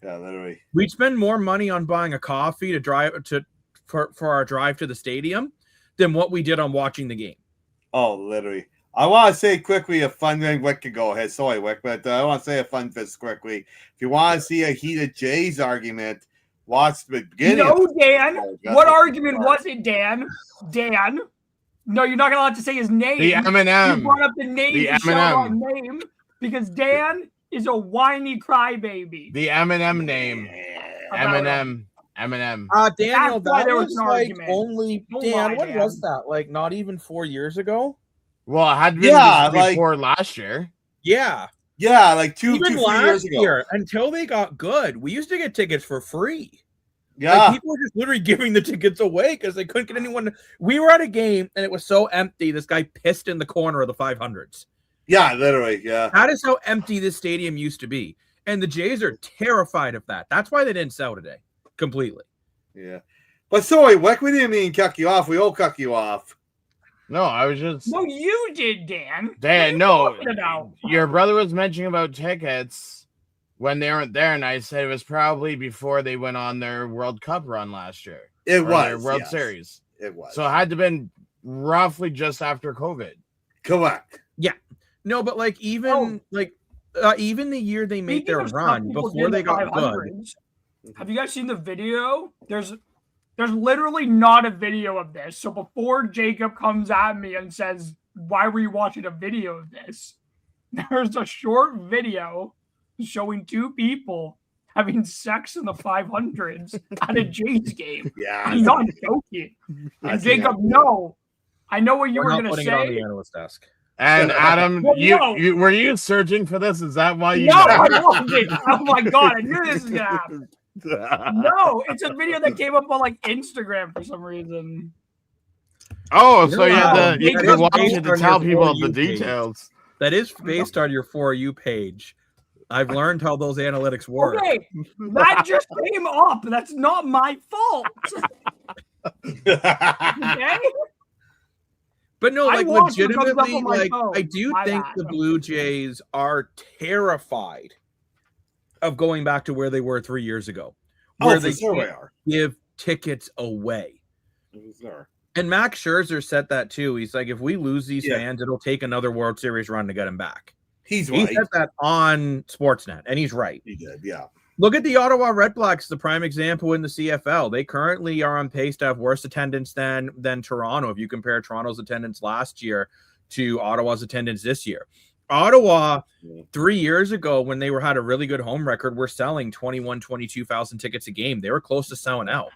Yeah, literally. We'd spend more money on buying a coffee for our drive to the stadium than what we did on watching the game. Oh, literally. I want to say quickly a fun thing. Wick can go ahead. Sorry, Wick, but I want to say a fun fist quickly. If you want to see a heated Jays argument, watch the beginning. No, Dan. That's What the argument part. was it, Dan? Dan? No, you're not allowed to say his name. The You M&M. brought up the name. The You shout out M&M. name because Dan is a whiny crybaby. The M&M name. About M&M. M&M. Daniel, That's why that there was was an like argument. only Don't Dan. lie, When Dan. was that? Like not even 4 years ago. Well, it had been Yeah, like- before last year. Yeah, Yeah, like two, even 3 last years ago. year until they got good. We used to get tickets for free. Yeah. Like people were just literally giving the tickets away because they couldn't get anyone. We were at a game and it was so empty. This guy pissed in the corner of the 500s. Yeah, literally. Yeah. That is how empty this stadium used to be. And the Jays are terrified of that. That's why they didn't sell today completely. Yeah. But sorry, Wick, we didn't mean to cuck you off. We all cuck you off. No, I was just. No, you did, Dan. Dan, What are no. you talking about? Your brother was mentioning about tickets when they weren't there, and I said it was probably before they went on their World Cup run last year. It or their was. World yes. Series. It was. So it had to have been roughly just after COVID. Correct. No, but like even even the year they made Speaking their of stuff run people before did they in the got good. 500s, have you guys seen the video? There's literally not a video of this. So before Jacob comes at me and says, "Why were you watching a video of this?" there's a short video showing two people having sex in the 500s at a Jays game. Yeah, I'm not joking. And Jacob, no. I know what you were going to putting it on the say. analyst desk. And Adam, Well, no. you were you searching for this? Is that why you? No, I wasn't. Oh my god, I knew this was gonna happen. No, it's a video that came up on like Instagram for some reason. Oh, so you had Wow. to you had That to watch based it to on tell your people For the You page. details. That is based on your For You page. I've learned how those analytics work. Okay, that just came up. That's not my fault. Okay. But no, I like watched what comes up legitimately, on my like phone. I do My think bad. the Blue Jays are terrified of going back to where they were 3 years ago, where they they can't are. give tickets away. Sure. And Max Scherzer said that too. He's like, if we lose these Yeah. fans, it'll take another World Series run to get him back. He's He right. said that on Sportsnet, and he's right. He did, yeah. Look at the Ottawa REDBLACKS, the prime example in the CFL. They currently are on pace to have worse attendance than Toronto if you compare Toronto's attendance last year to Ottawa's attendance this year. Ottawa, 3 years ago, when they had a really good home record, were selling 22,000 tickets a game. They were close to selling out.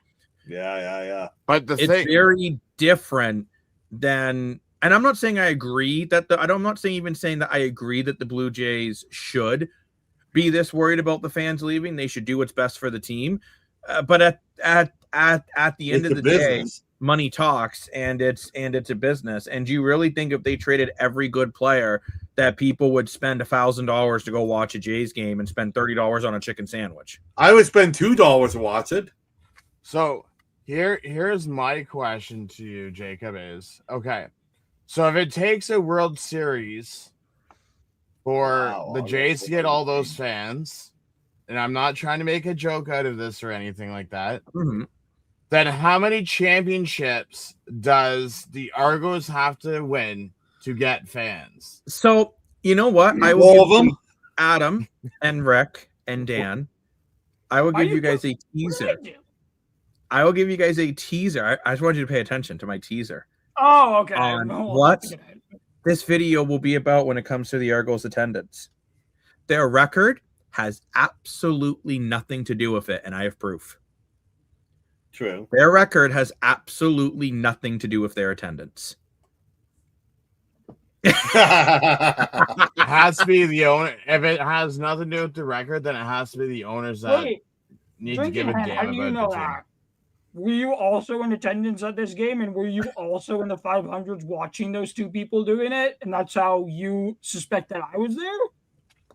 Yeah. But the It's thing, very different than, and I'm not saying I agree that I'm not saying that I agree that the Blue Jays should be this worried about the fans leaving. They should do what's best for the team. But at the end It's of a the day, business. money talks, and it's a business. And do you really think if they traded every good player that people would spend $1,000 to go watch a Jays game and spend $30 on a chicken sandwich? I would spend $2 to watch it. so here's my question to you, Jacob, is okay. So if it takes a World Series for the Jays to get all those fans, and I'm not trying to make a joke out of this or anything like that, then how many championships does the Argos have to win to get fans? So you know what? I All will of give them? you Adam and Rick and Dan. I will give you guys a teaser. I will give you guys a teaser. I just want you to pay attention to my teaser. Oh, okay. On No, what okay. this video will be about when it comes to the Argos attendance. Their record has absolutely nothing to do with it, and I have proof. True. Their record has absolutely nothing to do with their attendance. It has to be the owner. If it has nothing to do with the record, then it has to be the owners that Wait, need to give a Drinking Head, how damn do you about know the team. that? Were you also in attendance at this game, and were you also in the 500s watching those two people doing it? And that's how you suspect that I was there?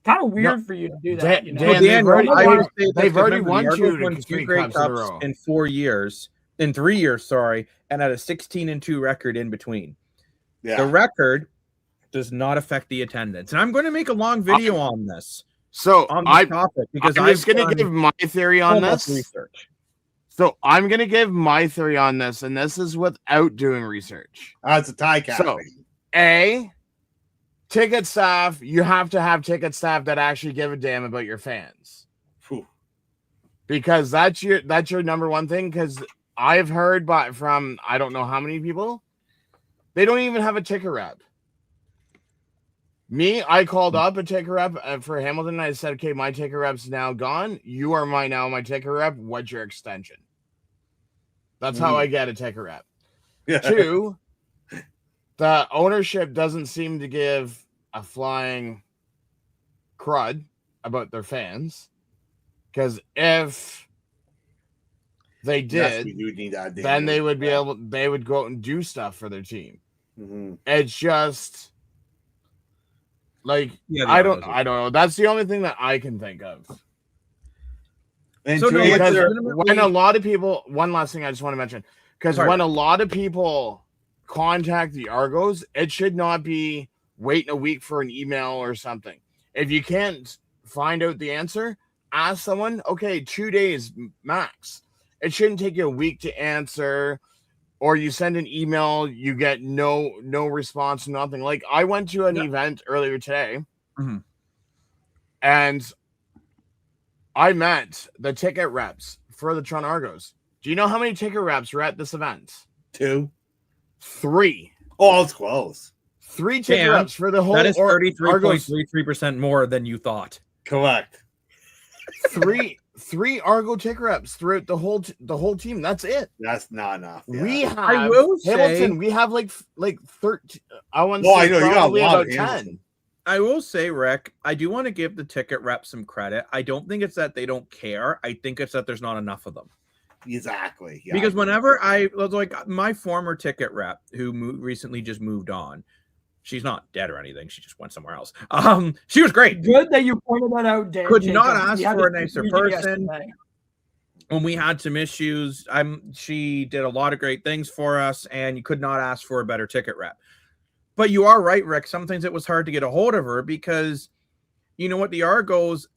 Kind of weird for you to do that. You know? Dan, Dan, they've already won the Argos two won three Grey cups in a Cups row. in 3 years, sorry, and had a 16-2 record in between. Yeah. The record does not affect the attendance, and I'm going to make a long video on this. So On this topic because I'm just going to give my theory on this. Research. So I'm going to give my theory on this, and this is without doing research. It's a tie cap. So, A, ticket staff, you have to have ticket staff that actually give a damn about your fans. Whew. Because that's your number one thing. Because I've heard from I don't know how many people, they don't even have a ticket rep. Me, I called up a ticket rep for Hamilton, and I said, okay, my ticket rep's now gone. You are my ticket rep. What's your extension? That's how I get a ticket rep. Yeah. 2, the ownership doesn't seem to give a flying crud about their fans. Because if they Yes, did, we do need that. then they would be they would go out and do stuff for their team. Mm-hmm. It's just like Yeah, I don't know. That's the only thing that I can think of. And So to no, Because answer, when a lot of people, one last thing I just want to mention, because Sorry. when a lot of people contact the Argos, it should not be waiting a week for an email or something. If you can't find out the answer, ask someone. Okay, 2 days max. It shouldn't take you a week to answer, or you send an email, you get no response, nothing. Like I went to an event earlier today, and I met the ticket reps for the Toronto Argos. Do you know how many ticket reps were at this event? 2. 3. Oh, it's close. 3 ticket reps for the whole. That is Argos 33.33% more than you thought. Correct. three Argo ticket reps throughout the whole team. That's it. That's not enough. Yeah. We have I will Hamilton. say, We have like 13. I want to Well, I say know, you got a probably lot about of 10. Hamilton. I will say, Rick, I do want to give the ticket reps some credit. I don't think it's that they don't care. I think it's that there's not enough of them. Exactly. Yeah, Because whenever I was like my former ticket rep who recently just moved on, she's not dead or anything. She just went somewhere else. She was great. Good that you pointed that out, Dan. Could Jacob. not ask We had for a this nicer meeting person. yesterday. When we had some issues, she did a lot of great things for us, and you could not ask for a better ticket rep. But you are right, Rick. Sometimes it was hard to get a hold of her because, you know what, the Argos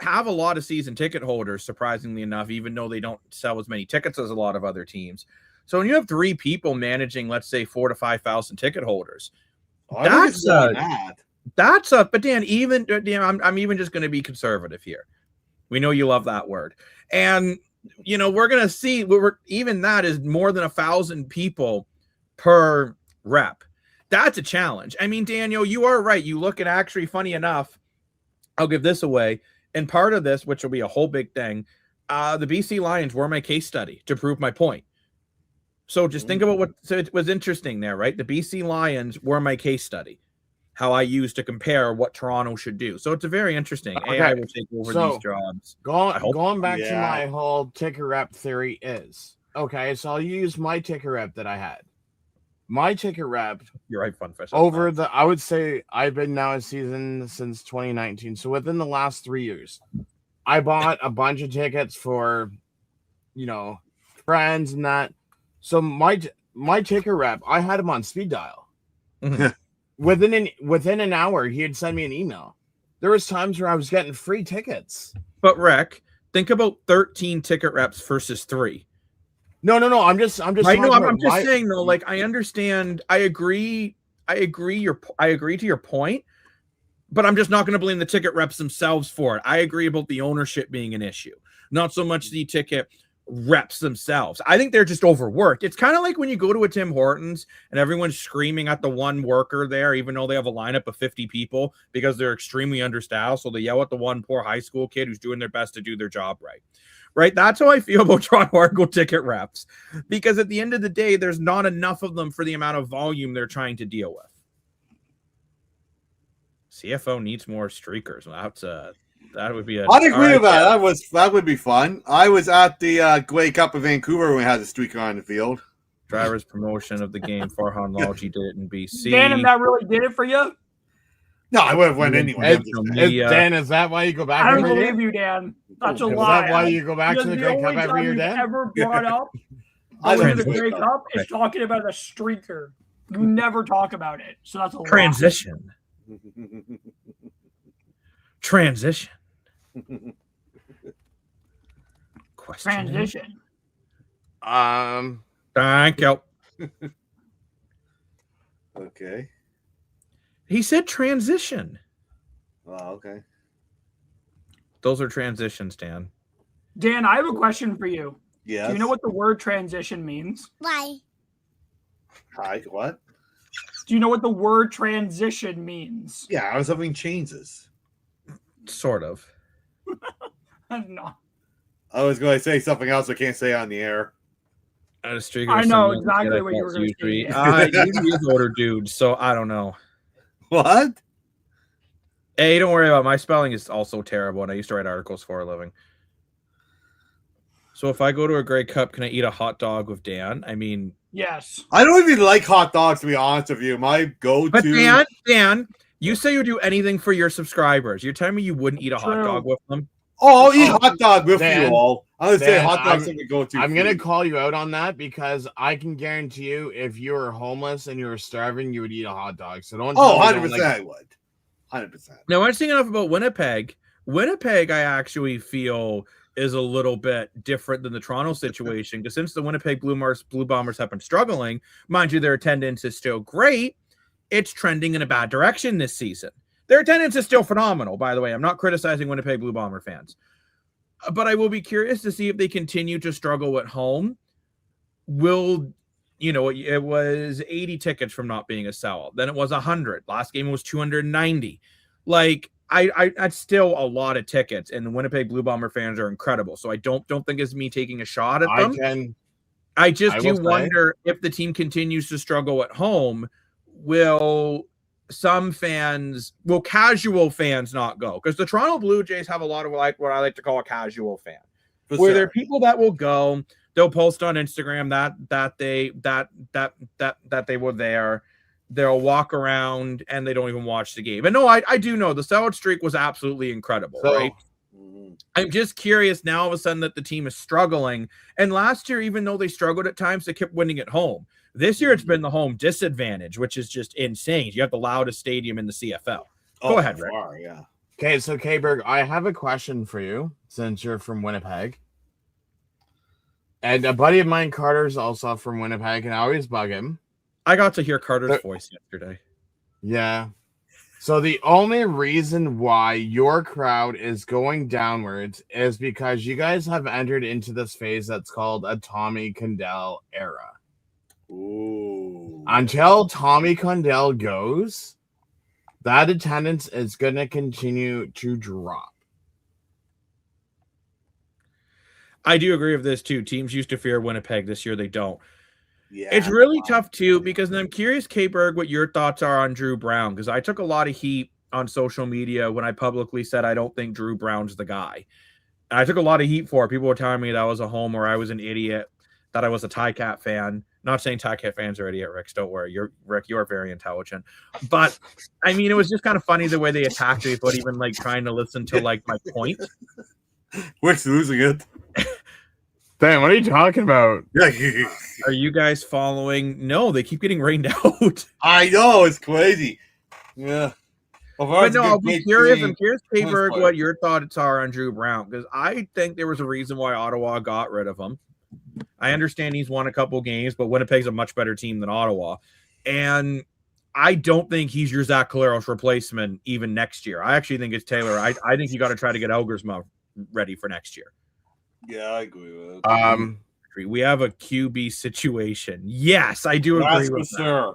have a lot of season ticket holders, surprisingly enough, even though they don't sell as many tickets as a lot of other teams. So when you have 3 people managing, let's say, 4,000 to 5,000 ticket holders, but Dan, I'm even just going to be conservative here. We know you love that word. And, you know, we're going to see even that is more than 1,000 people per rep. That's a challenge. I mean, Daniel, you are right. You look at actually, funny enough, I'll give this away. And part of this, which will be a whole big thing, the BC Lions were my case study to prove my point. So just think about so it was interesting there, right? The BC Lions were my case study, how I used to compare what Toronto should do. So it's a very interesting. Okay. AI will take over these jobs. Going back to my whole ticker rep theory is, okay, so I'll use my ticker rep that I had. My ticker rep, you're right, Funfish. I would say I've been now a season since 2019. So within the last 3 years, I bought a bunch of tickets for, you know, friends and that. So my ticker rep, I had him on speed dial. Within an hour, he had sent me an email. There was times where I was getting free tickets. But Rick, think about 13 ticket reps versus 3. No. I'm just. I'm just saying though. Like I understand. I agree to your point, but I'm just not going to blame the ticket reps themselves for it. I agree about the ownership being an issue, not so much the ticket reps themselves. I think they're just overworked. It's kind of like when you go to a Tim Hortons and everyone's screaming at the one worker there, even though they have a lineup of 50 people because they're extremely understaffed. So they yell at the one poor high school kid who's doing their best to do their job right. Right? That's how I feel about Toronto Argo ticket reps, because at the end of the day, there's not enough of them for the amount of volume they're trying to deal with. CFO needs more streakers. That would be a. I'd agree with that. That would be fun. I was at the Grey Cup of Vancouver when we had the streaker on the field. Driver's promotion of the game. Farhan Lalji did it in BC. Dan, and that really did it for you? No, I would have went anyway. Dan, is that why you go back? I don't believe you, Dan. That's a lie. Is that why you go back to the Grey Cup every year, Dan? Ever brought up going to the Grey Cup is talking about a streaker. You never talk about it, so that's a lie. Transition. Question. Transition. Thank you. Okay. He said transition. Oh, okay. Those are transitions, Dan. Dan, I have a question for you. Yes. Do you know what the word transition means? Why? Hi, what? Do you know what the word transition means? Yeah, I was having changes. Sort of. No. I was going to say something else I can't say on the air. I know exactly what you were going to say. Usually is older dudes, so I don't know. What? Hey, don't worry about it. My spelling is also terrible, and I used to write articles for a living. So if I go to a Grey Cup, can I eat a hot dog with Dan? I mean, yes. I don't even like hot dogs, to be honest with you. My go-to. But Dan, you say you do anything for your subscribers. You're telling me you wouldn't eat a hot dog with them? Oh, I'll eat hot dog with Dan, you all. I would say hot dogs are the go-to. I'm going to call you out on that because I can guarantee you if you were homeless and you were starving, you would eat a hot dog. So don't. Oh, 100% I would. 100%. Now, I'm saying enough about Winnipeg. Winnipeg, I actually feel is a little bit different than the Toronto situation because since the Winnipeg Blue Bombers have been struggling, mind you, their attendance is still great. It's trending in a bad direction this season. Their attendance is still phenomenal, by the way. I'm not criticizing Winnipeg Blue Bomber fans. But I will be curious to see if they continue to struggle at home. Will it was 80 tickets from not being a sellout. Then it was 100. Last game was 290. Like, that's still a lot of tickets, and the Winnipeg Blue Bomber fans are incredible. So I don't think it's me taking a shot at them. I just do wonder if the team continues to struggle at home, will casual fans not go? Because the Toronto Blue Jays have a lot of what I like to call a casual fan, where there are people that will go. They'll post on Instagram that they were there. They'll walk around and they don't even watch the game. And no, I do know the sellout streak was absolutely incredible, right? I'm just curious now all of a sudden that the team is struggling. And last year, even though they struggled at times, they kept winning at home. This year, it's been the home disadvantage, which is just insane. You have the loudest stadium in the CFL. Go ahead, Rick. Yeah. Okay, so K-Berg, I have a question for you since you're from Winnipeg. And a buddy of mine, Carter's also from Winnipeg, and I always bug him. I got to hear Carter's voice yesterday. Yeah. So the only reason why your crowd is going downwards is because you guys have entered into this phase that's called a Tommy Condell era. Ooh. Until Tommy Condell goes, that attendance is going to continue to drop. I do agree with this too. Teams used to fear Winnipeg. This year they don't. Yeah, it's really tough too, because I'm curious, K-Berg, what your thoughts are on Drew Brown, because I took a lot of heat on social media when I publicly said I don't think Drew Brown's the guy. And I took a lot of heat for it. People were telling me that I was a homer, I was an idiot, that I was a Ticat fan. Not saying Ticat fans are idiot, Rick. Don't worry. You're very intelligent. But I mean, it was just kind of funny the way they attacked me without even like trying to listen to like my point. Rick's losing it. Damn, what are you talking about? Are you guys following? No, they keep getting rained out. I know, it's crazy. Yeah. But no, I'll be curious. I'm curious, K-Berg, what your thoughts are on Drew Brown, because I think there was a reason why Ottawa got rid of him. I understand he's won a couple games, but Winnipeg's a much better team than Ottawa. And I don't think he's your Zach Collaros replacement even next year. I actually think it's Taylor. I think you got to try to get Elgersma ready for next year. Yeah, I agree with it. We have a QB situation. Yes, I do agree with that.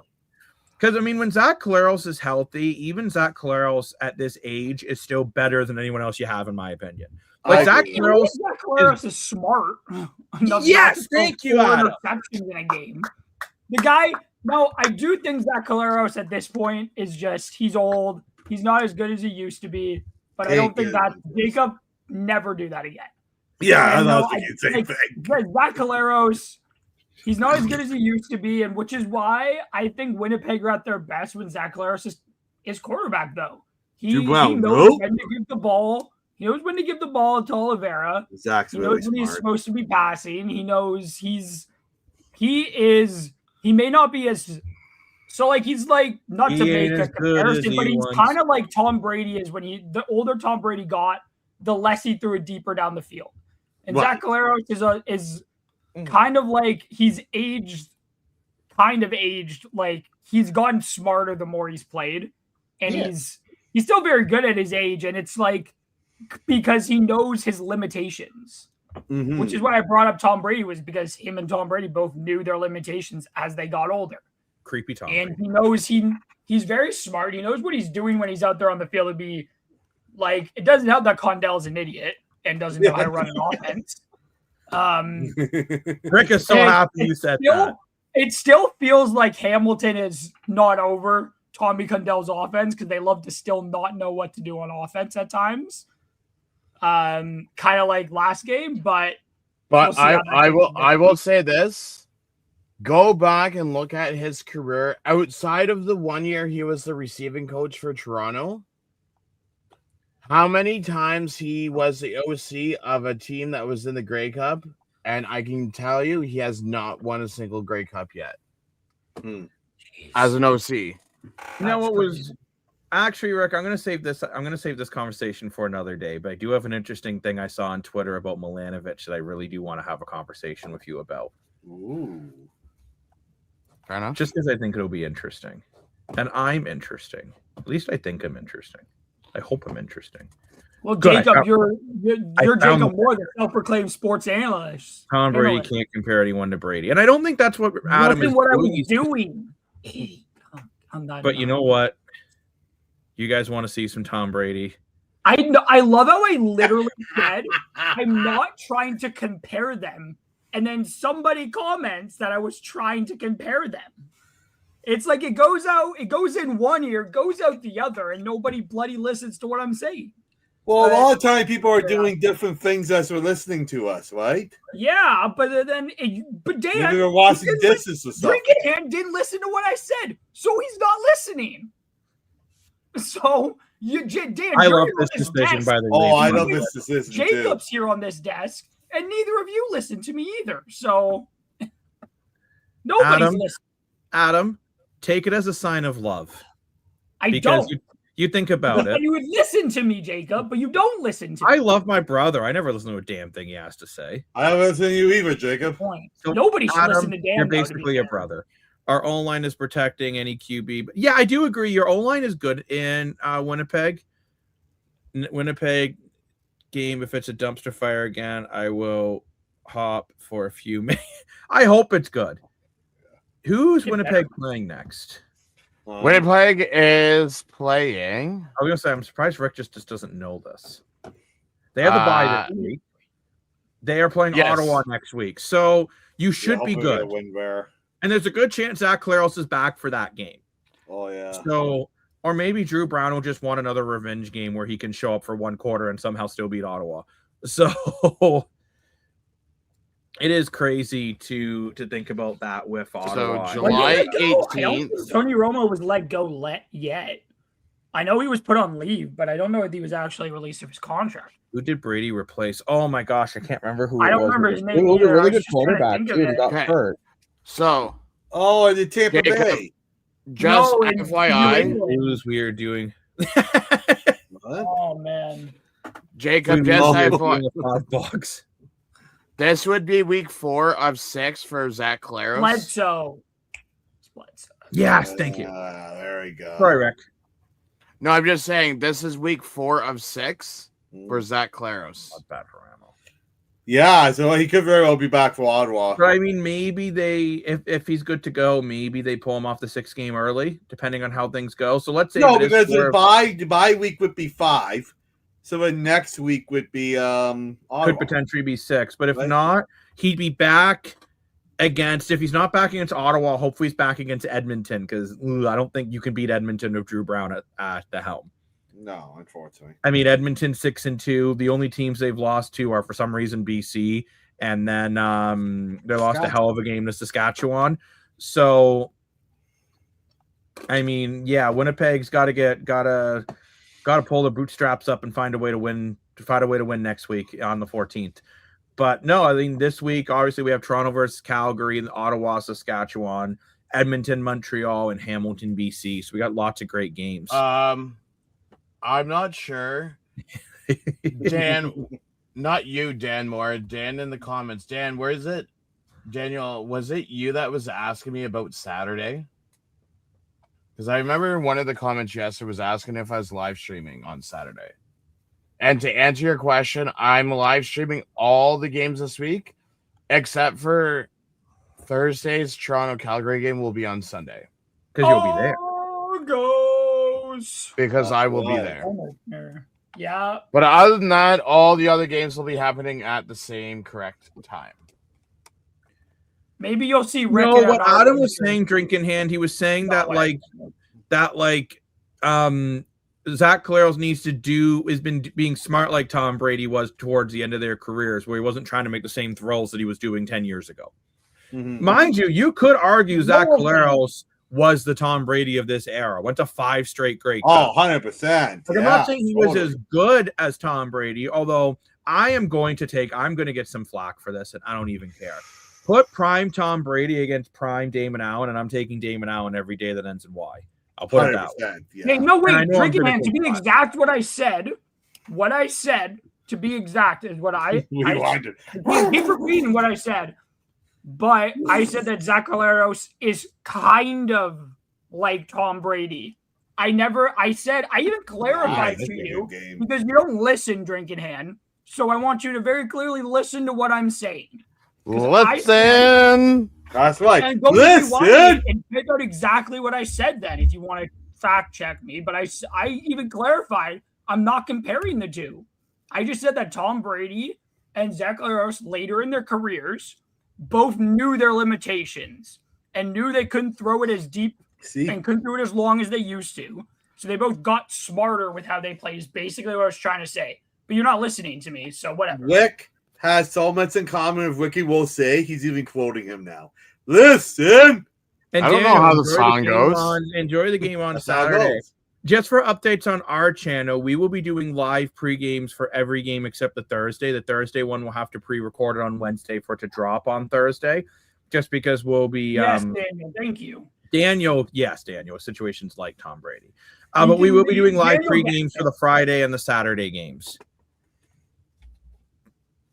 Because, I mean, when Zach Collaros is healthy, even Zach Collaros at this age is still better than anyone else you have, in my opinion. Like, Zach Collaros is smart. Yes, thank you, Adam. Interceptions in a game. The guy, no, I do think Zach Collaros at this point is just, he's old. He's not as good as he used to be. But I don't think that Jacob never do that again. Yeah, I thought the same thing. Zach Collaros, he's not as good as he used to be, and which is why I think Winnipeg are at their best when Zach Collaros is quarterback, though. He knows when to give the ball. He knows when to give the ball to Oliveira. Zach's he knows when he's supposed to be passing. He knows he may not be as so like he's like not to make a comparison, but he's kind of like Tom Brady is when the older Tom Brady got, the less he threw it deeper down the field. And Zach Collaros is kind of like he's aged, like he's gotten smarter the more he's played. And he's still very good at his age. And it's like because he knows his limitations, which is why I brought up Tom Brady, was because him and Tom Brady both knew their limitations as they got older. Creepy Tom. And he knows he's very smart. He knows what he's doing when he's out there on the field. It'd be like, it doesn't help that Condell's an idiot and doesn't know how to run an offense. Rick is so happy you said that. It still feels like Hamilton is not over Tommy Condell's offense because they love to still not know what to do on offense at times. Kind of like last game, but I will say this. Go back and look at his career outside of the 1 year he was the receiving coach for Toronto. How many times he was the OC of a team that was in the Grey Cup, and I can tell you he has not won a single Grey Cup yet. As an OC. You know what was actually, Rick, I'm gonna save this conversation for another day, but I do have an interesting thing I saw on Twitter about Milanovic that I really do want to have a conversation with you about. Ooh. Fair enough. Just because I think it'll be interesting. And I'm interesting. At least I think I'm interesting. I hope I'm interesting. Well, Good. Jacob, you're found Jacob the- Moore, the self-proclaimed sports analyst. Tom Brady Analyst. can't compare anyone to Brady, and I don't think that's what Adam Wasn't is what I doing. was doing. I'm not. But you know what? You guys want to see some Tom Brady? I know. I love how I literally said I'm not trying to compare them, and then somebody comments that I was trying to compare them. It's like it goes in one ear, goes out the other, and nobody bloody listens to what I'm saying. Well, a lot of time people are doing different things as they're listening to us, right? Yeah, but then, but Dan, Maybe they're watching distance or something. Drinking Hand didn't listen to what I said, so he's not listening. So Dan, I you're love here this on decision, desk. by the way. Oh, I love this decision Jacob's too. here on this desk, and neither of you listen to me either. So nobody's Adam, listening. Adam, take it as a sign of love. I Because don't. you think about it. You would listen to me, Jacob, but you don't listen to me. I love my brother. I never listen to a damn thing he has to say. I haven't listened to you either, Jacob. Point. So, Nobody should Adam, listen to Dan. You're though, to be basically a fair. brother. Our O-line is protecting any QB. But yeah, I do agree. Your O-line is good in Winnipeg. Winnipeg game, if it's a dumpster fire again, I will hop for a few minutes. I hope it's good. Who's Winnipeg playing next? Winnipeg is playing. I was going to say, I'm surprised Rick just doesn't know this. They have the bye this week. They are playing Ottawa next week. So you should be good. Win there. And there's a good chance Zach Claros is back for that game. Oh, yeah. So, or maybe Drew Brown will just want another revenge game where he can show up for one quarter and somehow still beat Ottawa. So it is crazy to think about that with Ottawa. So July I don't think 18th. Tony Romo was let go yet. I know he was put on leave, but I don't know if he was actually released of his contract. Who did Brady replace? Oh my gosh, I can't remember who. I it don't was. remember his name It was a either. I really was good just trying to quarterback think of too. He it. got Okay. hurt. So Oh, and the Tampa Jacob. Bay. just No, in FYI, New It was weird doing. What? Oh man. Jacob, We just love it FYI, doing a box. this would be week 4 of 6 for Zach Claros. Bledsoe. Yes, thank you. There we go. Sorry, Rick. No, I'm just saying this is week 4 of 6 for Zach Claros. Not bad for Ramo. Yeah, so he could very well be back for Ottawa. But I mean, maybe they, if he's good to go, maybe they pull him off the 6th game early, depending on how things go. So let's say No, if it is because the 4, bye week would be 5. So the next week would be Ottawa. could potentially be 6. But if Right. not, he'd be back against. If he's not back against Ottawa, hopefully he's back against Edmonton, because I don't think you can beat Edmonton with Drew Brown at the helm. No, unfortunately. I mean, Edmonton 6-2. The only teams they've lost to are for some reason BC, and then they lost a hell of a game to Saskatchewan. So, I mean, yeah, Winnipeg's gotta pull the bootstraps up and find a way to win. Next week on the 14th. But no, I mean, this week obviously we have Toronto versus Calgary, Ottawa, Saskatchewan, Edmonton, Montreal, and Hamilton, BC. So we got lots of great games. I'm not sure. Dan, not you, Dan Moore. Dan in the comments. Dan, where is it? Daniel, was it you that was asking me about Saturday? Because I remember one of the comments yesterday was asking if I was live streaming on Saturday. And to answer your question, I'm live streaming all the games this week, except for Thursday's Toronto-Calgary game will be on Sunday. Because you'll be there. Goes. Because I will be right. there. Yeah. But other than that, all the other games will be happening at the same correct time. Maybe you'll see Rick. No, and what our- Adam was saying, drink in hand, he was saying that Zach Claros has been being smart like Tom Brady was towards the end of their careers, where he wasn't trying to make the same throws that he was doing 10 years ago. Mhm. Mind you could argue Zach Claros was the Tom Brady of this era. Went to 5 straight great Oh, cups. 100%. But I'm not saying he was as good as Tom Brady, although I'm going to get some flack for this, and I don't even care. Put prime Tom Brady against prime Damon Allen, and I'm taking Damon Allen every day that ends in Y. I'll put it that way. 100%. Yeah. Hey, no, And I wait, know I'm drinking gonna man. To take be five. exact, what I said, to be exact, is what I keep repeating what I said. But I said that Zach Claros is kind of like Tom Brady. I even clarified to you because you don't listen, Drinking Hand. So I want you to very clearly listen to what I'm saying. Listen. That's right. And go Listen. and pick out exactly what I said then if you want to fact check me. But I even clarified I'm not comparing the two. I just said that Tom Brady and Zach Laros later in their careers both knew their limitations and knew they couldn't throw it as deep and couldn't do it as long as they used to. So they both got smarter with how they play is basically what I was trying to say. But you're not listening to me, so whatever. Rick has so much in common with Ricky will say. He's even quoting him now. Listen. And I don't know how the song goes. Enjoy the game on Saturday. Just for updates on our channel, we will be doing live pre-games for every game except the Thursday. The Thursday one will have to pre-record it on Wednesday for it to drop on Thursday, just because we'll be... Yes, Daniel, thank you. Daniel, situations like Tom Brady. But we will be doing live pre-games for the Friday and the Saturday games.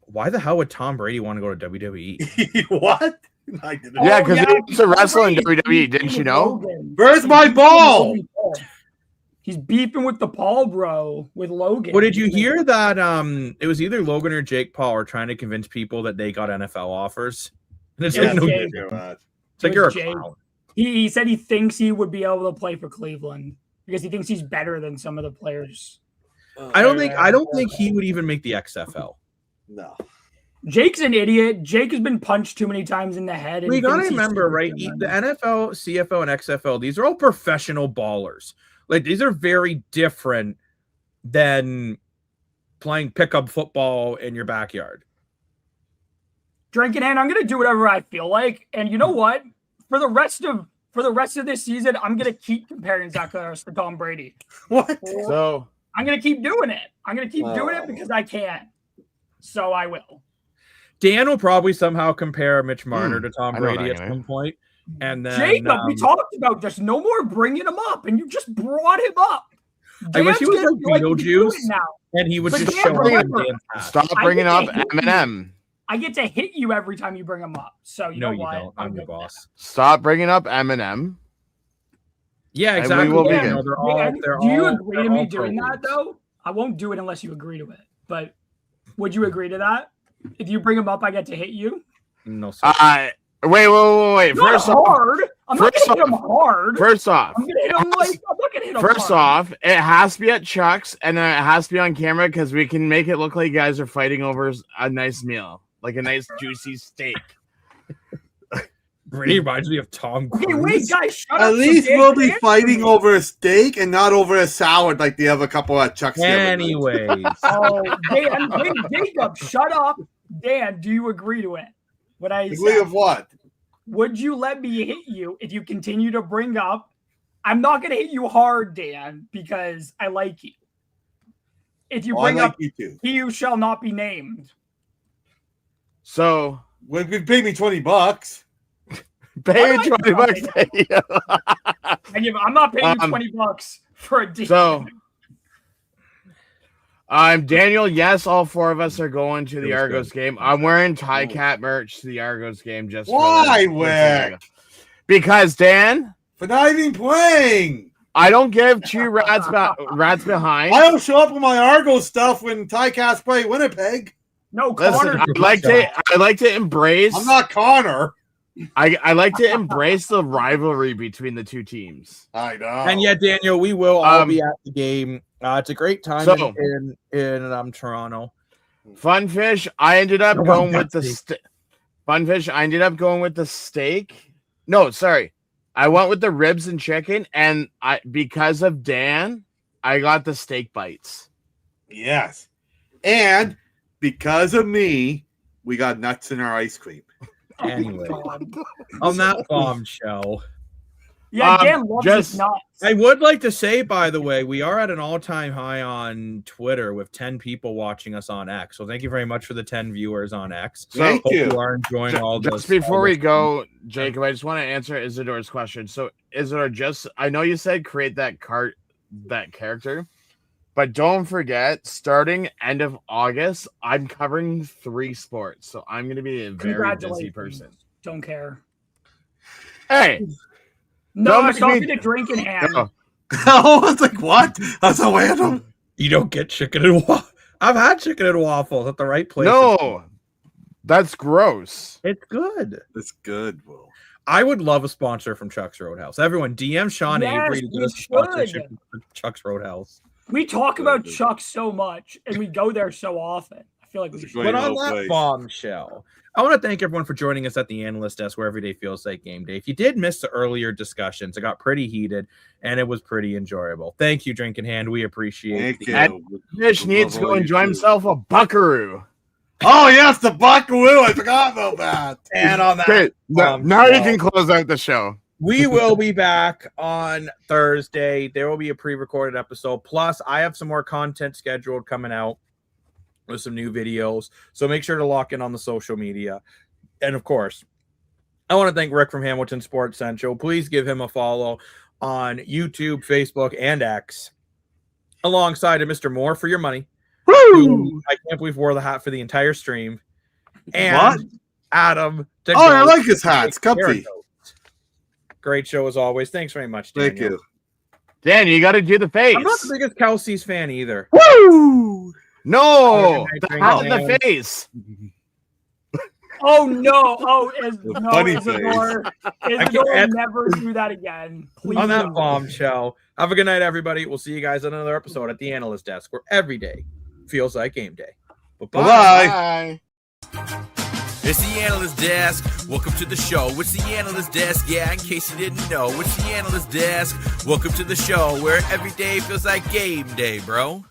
Why the hell would Tom Brady want to go to WWE? What? Yeah, because he used to wrestle in WWE, didn't you know? Where's my ball? He's beefing with the Paul bro with Logan. Well, did you hear that? It was either Logan or Jake Paul are trying to convince people that they got NFL offers. And it's like, no, it's like you're a clown. He said he thinks he would be able to play for Cleveland because he thinks he's better than some of the players. I don't think he would even make the XFL. No. Jake's an idiot. Jake has been punched too many times in the head. And we gotta remember, right? The NFL, CFL, and XFL, these are all professional ballers. Like, these are very different than playing pickup football in your backyard. Drinking Hand, I'm gonna do whatever I feel like, and you know what? For the rest of this season, I'm gonna keep comparing Zach Laros to Tom Brady. What? So I'm gonna keep doing it. I'm gonna keep doing it because I can. So I will. Dan will probably somehow compare Mitch Marner to Tom Brady at some point. And then Jacob, we talked about this. No more bringing him up, and you just brought him up. I wish he was like Beetlejuice, and he would just show up. Stop bringing up Eminem. I get to hit you every time you bring him up. So you know what? Don't. I'm your boss. Stop bringing up Eminem. Yeah, exactly. Do you agree to me doing that though? I won't do it unless you agree to it. But would you agree to that? If you bring him up, I get to hit you. No, sir. Wait. First off, I'm not gonna hit him hard. First off, I'm gonna hit him like I'm not gonna hit him First off, it has to be at Chuck's, and then it has to be on camera because we can make it look like you guys are fighting over a nice meal, like a nice juicy steak. Brady reminds me of Tom Cruise. Okay, wait, guys, shut up. At least we'll be fighting over a steak and not over a salad like the other couple at Chuck's. Anyways. Dan, Jacob, shut up. Dan, do you agree to it? What I agree of what? Would you let me hit you if you continue to bring up? I'm not going to hit you hard, Dan, because I like you. If you bring up, he who shall not be named. So, when you pay me $20. Pay me $20. I'm not paying you $20 for a deal. So, Daniel, yes, all four of us are going to the Argos game. I'm wearing Tie Cat merch to the Argos game. Just why, Wick? Because Dan, for not even playing. I don't give two rats behind. I don't show up with my Argos stuff when Tie Cats play Winnipeg. No, Connor. Listen, I like to embrace. I'm not Connor. I like to embrace the rivalry between the two teams. I know. And yet, Daniel, we will all be at the game. It's a great time in Toronto. Funfish, I ended up going with the Funfish. I ended up going with the steak. No, sorry, I went with the ribs and chicken, and because of Dan, I got the steak bites. Yes, and because of me, we got nuts in our ice cream. Anyway, on that bombshell. Yeah, Dan loves his nuts. I would like to say, by the way, we are at an all-time high on Twitter with 10 people watching us on X. So thank you very much for the 10 viewers on X. Thank you. You are enjoying all this. Just before we go, Jacob, I just want to answer Isidore's question. So, Isidore, I know you said create that character, but don't forget, starting end of August, I'm covering 3 sports. So I'm going to be a very busy person. Don't care. Hey. No, I'm talking to Drinking Hand. I was like, what? That's so random. You don't get chicken and waffles. I've had chicken and waffles at the right place. No, that's gross. It's good. It's good, Will. I would love a sponsor from Chuck's Roadhouse. Everyone, DM Sean Yes, Avery to get we a sponsorship from Chuck's Roadhouse. We talk about Chuck so much, and we go there so often. I feel like we It's a should. great But on little that place. bombshell, I want to thank everyone for joining us at the Analyst Desk, where every day feels like game day. If you did miss the earlier discussions, it got pretty heated, and it was pretty enjoyable. Thank you, Drinking Hand. We appreciate Thank it. you. Fish needs to go enjoy himself a buckaroo. Oh, yes, the buckaroo. I forgot about that. And on that, Okay, now you can close out the show. we will be back on Thursday. There will be a pre-recorded episode. Plus, I have some more content scheduled coming out with some new videos. So make sure to lock in on the social media. And of course, I want to thank Rick from Hamilton Sports Central. Please give him a follow on YouTube, Facebook, and X, alongside of Mr. Moore for your money. Who I can't believe wore the hat for the entire stream. And What? Adam. to Oh, I go like his hat. It's take care of comfy. those. Great show as always. Thanks very much, Daniel. Thank you. Dan, you got to do the face. I'm not the biggest Kelsey's fan either. Woo! No, Good the night, hat in the Dan. face. Oh no! Oh, no, funny Isidore. Isidore, never do that again. Please. On that don't. bombshell. Have a good night, everybody. We'll see you guys on another episode at the Analyst Desk, where every day feels like game day. Bye-bye. Bye. It's the Analyst Desk. Welcome to the show. It's the Analyst Desk. Yeah, in case you didn't know, it's the Analyst Desk. Welcome to the show where every day feels like game day, bro.